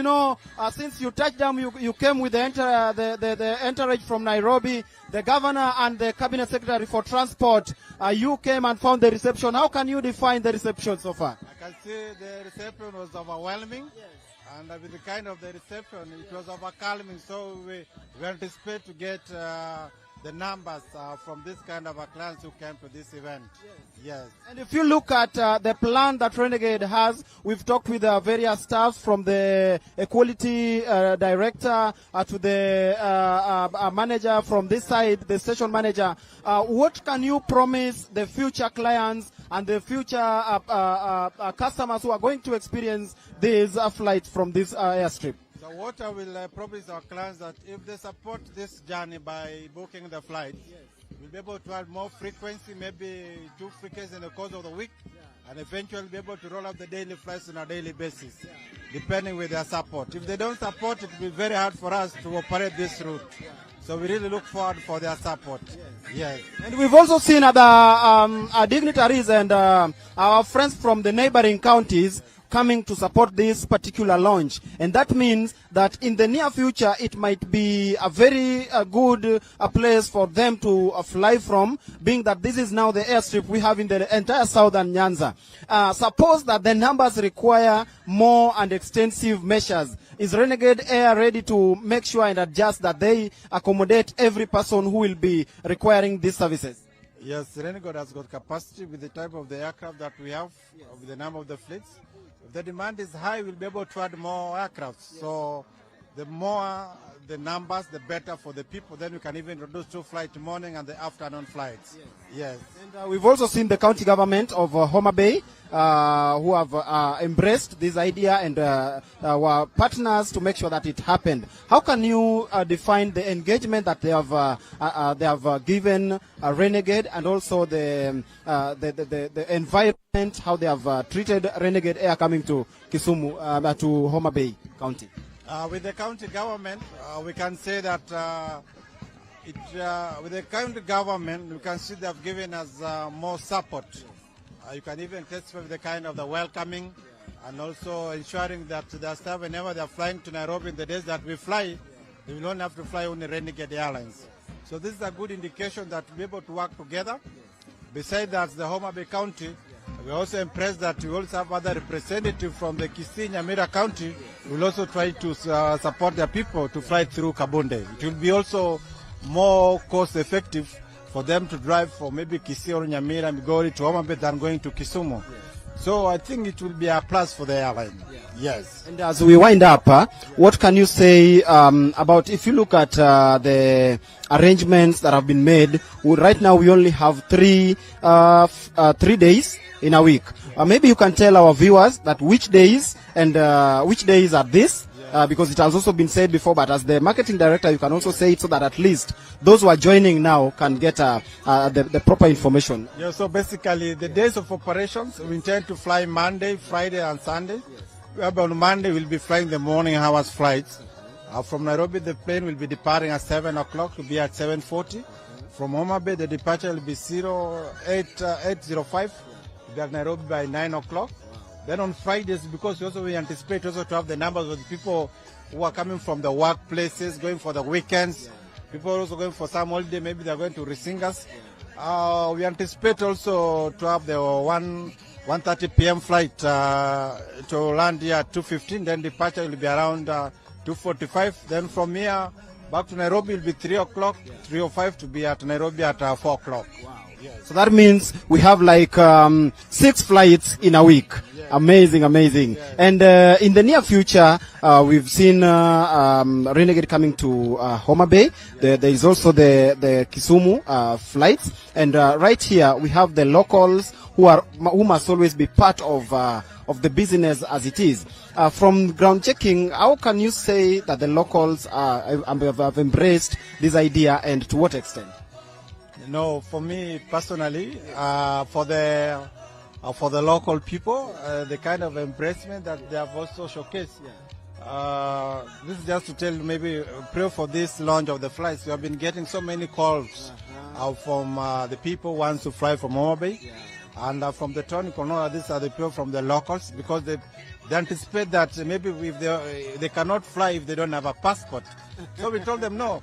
since you touched down, you came with the entourage from Nairobi, the governor and the cabinet secretary for transport. You came and found the reception. How can you define the reception so far? I can see the reception was overwhelming. Yes. And with the kind of the reception, it was overwhelming. So we anticipate to get the numbers from this kind of clients who came to this event. Yes. And if you look at the plan that Renegade has, we've talked with various staffs from the equality director to the manager from this side, the station manager. What can you promise the future clients and the future customers who are going to experience these flights from this airstrip? So what I will promise our clients that if they support this journey by booking the flights, we'll be able to add more frequency, maybe 2 frequencies in the course of the week, and eventually be able to roll out the daily flights on a daily basis, depending with their support. If they don't support, it will be very hard for us to operate this route. So we really look forward for their support. Yes. And we've also seen other our dignitaries and our friends from the neighboring counties coming to support this particular launch. And that means that in the near future, it might be a very good place for them to fly from, being that this is now the airstrip we have in the entire southern Nyanza. Suppose that the numbers require more and extensive measures. Is Renegade Air ready to make sure and adjust that they accommodate every person who will be requiring these services? Yes, Renegade has got capacity with the type of the aircraft that we have, with the number of the fleets. If the demand is high, we'll be able to add more aircraft. So the more the numbers, the better for the people. Then we can even reduce 2 flights morning and the afternoon flights. Yes. And we've also seen the county government of Homa Bay who have embraced this idea and were partners to make sure that it happened. How can you define the engagement that they have given Renegade, and also the environment, how they have treated Renegade Air coming to Kisumu, to Homa Bay County? With the county government, we can say that with the county government, we can see they have given us more support. You can even testify with the kind of the welcoming and also ensuring that their staff, whenever they are flying to Nairobi in the days that we fly, they will only have to fly on the Renegade Airlines. So this is a good indication that we're able to work together. Besides that, the Homa Bay County, we're also impressed that we also have other representatives from the Kisii, Nyamira County. We'll also try to support their people to fly through Kabunde. It will be also more cost effective for them to drive from maybe Kisii or Nyamira, Migori to Homa Bay than going to Kisumu. So I think it will be a plus for the airline. Yes. And as we wind up, what can you say about, if you look at the arrangements that have been made? Right now we only have 3 days in a week. Maybe you can tell our viewers that which days and which days are this, because it has also been said before, but as the marketing director you can also say it so that at least those who are joining now can get the proper information. Yeah, so basically the days of operations, we intend to fly Monday, Friday and Sunday. On Monday we'll be flying the morning hours flights. From Nairobi the plane will be departing at 7 o'clock to be at 7:40. From Homa Bay the departure will be 8:05. We are Nairobi by 9 o'clock. Then on Fridays, because we anticipate also to have the numbers of the people who are coming from the workplaces, going for the weekends. People are also going for some holiday, maybe they are going to Risingas. We anticipate also to have the 1:30 p.m. flight to land here at 2:15. Then departure will be around 2:45. Then from here back to Nairobi will be 3 o'clock, 3:05 to be at Nairobi at 4 o'clock. Wow. Yes. So that means we have like 6 flights in a week. Yes. Amazing. Yes. And in the near future, we've seen Renegade coming to Homa Bay. There is also the Kisumu flights. And right here, we have the locals who must always be part of the business as it is. From ground checking, how can you say that the locals have embraced this idea, and to what extent? No, for me personally, for the local people, the kind of embracement that they have also showcased. This is just to tell you, maybe pray for this launch of the flights. We have been getting so many calls from the people who want to fly from Homa Bay, and from the town. You can know these are the people from the locals, because they anticipate that maybe if they cannot fly if they don't have a passport. So we told them no.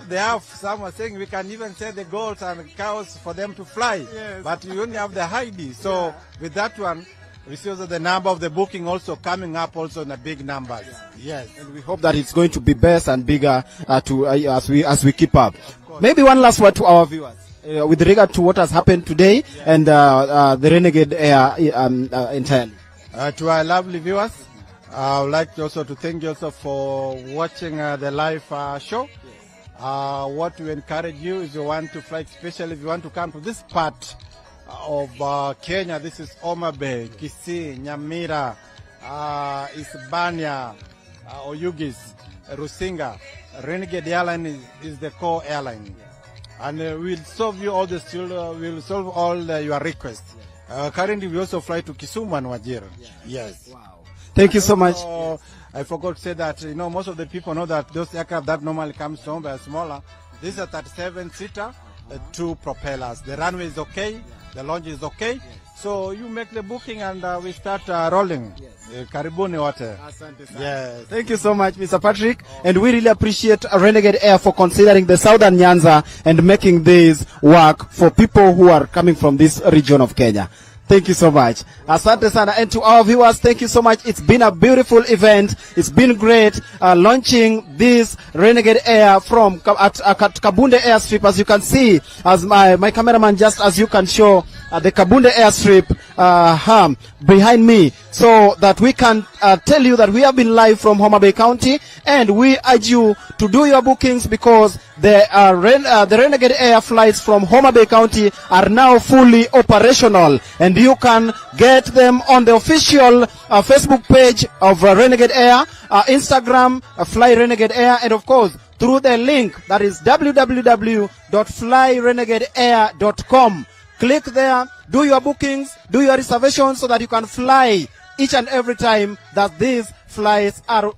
They have some saying we can even sell the goats and cows for them to fly, yes. But you only have the ID. So with that one, we see also the number of the booking also coming up also in a big numbers. Yes, and we hope that it's going to be best and bigger as we keep up. Maybe one last word to our viewers with regard to what has happened today and the Renegade Air entirely. To our lovely viewers, I would like also to thank you also for watching the live show. What we encourage you is you want to fly, especially if you want to come to this part of Kenya. This is Homa Bay, Kisii, Nyamira, Isbania, Oyugis, Rusinga. Renegade Airline is the core airline. And we'll solve you all we'll solve all your requests. Currently, we also fly to Kisumu and Wajir. Yes. Wow. Thank you so much. I forgot to say that, most of the people know that those aircraft that normally comes to Homa Bay are smaller. These are 37-seater, 2 propellers. The runway is okay, the launch is okay. So you make the booking and we start rolling. Karibuni water. Yes. Thank you so much, Mr. Patrick. And we really appreciate Renegade Air for considering the Southern Nyanza and making this work for people who are coming from this region of Kenya. Thank you so much. Asante sana. And to our viewers, thank you so much. It's been a beautiful event. It's been great launching this Renegade Air from at Kabunde Airstrip. As you can see, as my cameraman, just as you can show the Kabunde Airstrip behind me, so that we can tell you that we have been live from Homa Bay County, and we urge you to do your bookings because the Renegade Air flights from Homa Bay County are now fully operational, and you can get them on the official Facebook page of Renegade Air, Instagram, Fly Renegade Air, and of course through the link that is www.flyrenegadeair.com. Click there, do your bookings, do your reservations so that you can fly each and every time that these flights are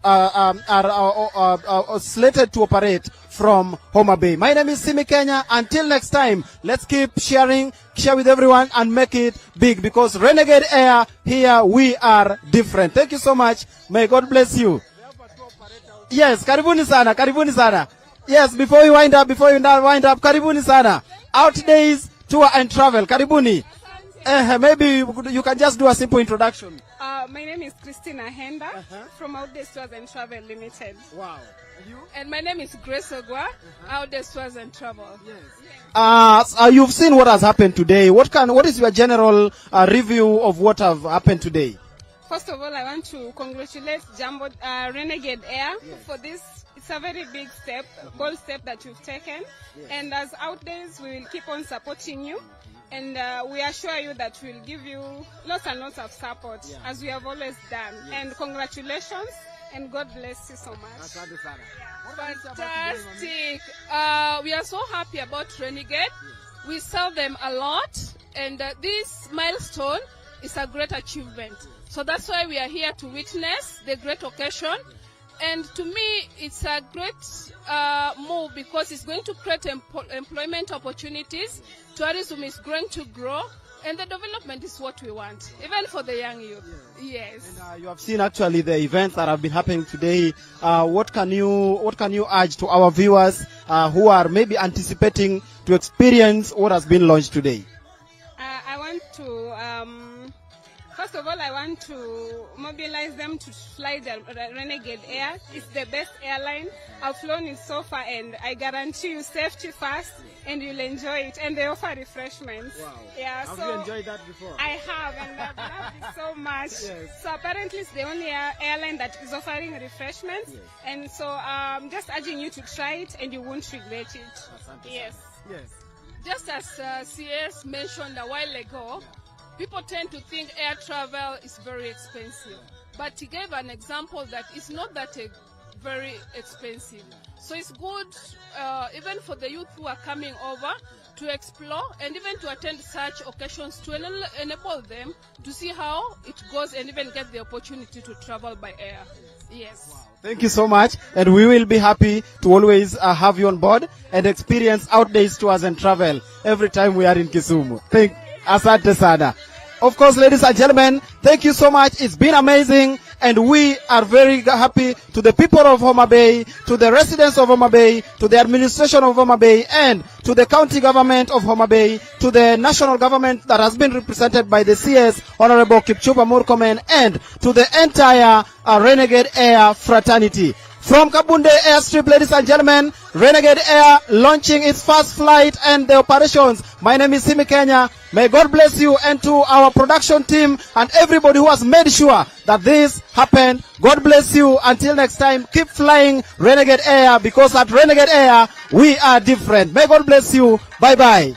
slated to operate from Homa Bay. My name is Simi Kenya. Until next time, let's keep share with everyone and make it big, because Renegade Air, here we are different. Thank you so much. May God bless you. Yes, karibuni sana, karibuni sana. Yes, before you wind up, karibuni sana. Out days, tour and travel. Karibuni. Maybe you can just do a simple introduction. My name is Christina Henda from Outdays Tours and Travel Limited. Wow. You? And my name is Grace Ogwa, Outdays Tours and Travel. Yes. You've seen what has happened today. What is your general review of what have happened today? First of all, I want to congratulate Renegade Air for this. It's a very big step, bold step that you've taken. And as Outdays, we will keep on supporting you. And we assure you that we'll give you lots and lots of support, as we have always done. And congratulations, and God bless you so much. Fantastic. We are so happy about Renegade. We serve them a lot, and this milestone is a great achievement. So that's why we are here to witness the great occasion. And to me, it's a great move because it's going to create employment opportunities. Tourism is going to grow, and the development is what we want, even for the young youth. Yes. And, you have seen actually the events that have been happening today. What can you urge to our viewers who are maybe anticipating to experience what has been launched today? I want to. First of all, I want to mobilize them to fly the Renegade Air. It's the best airline. I've flown it so far, and I guarantee you safety first, and you'll enjoy it. And they offer refreshments. Wow. Yeah, have you enjoyed that before? I have, and I've loved it so much. Yes. So apparently, it's the only airline that is offering refreshments. Yes. And so I'm just urging you to try it, and you won't regret it. Yes. Yes. Just as CS mentioned a while ago, people tend to think air travel is very expensive, but he gave an example that it's not that very expensive. So it's good even for the youth who are coming over to explore and even to attend such occasions to enable them to see how it goes and even get the opportunity to travel by air. Yes. Wow. Thank you so much, and we will be happy to always have you on board and experience Outdays Tours and Travel every time we are in Kisumu. Asante sana. Of course, ladies and gentlemen, thank you so much. It's been amazing, and we are very happy to the people of Homa Bay, to the residents of Homa Bay, to the administration of Homa Bay, and to the county government of Homa Bay, to the national government that has been represented by the CS, Honorable Kipchumba Murkomen, and to the entire Renegade Air fraternity. From Kabunde Airstrip, ladies and gentlemen, Renegade Air launching its first flight and the operations. My name is Simi Kenya. May God bless you, and to our production team and everybody who has made sure that this happened. God bless you. Until next time, keep flying Renegade Air, because at Renegade Air, we are different. May God bless you. Bye-bye.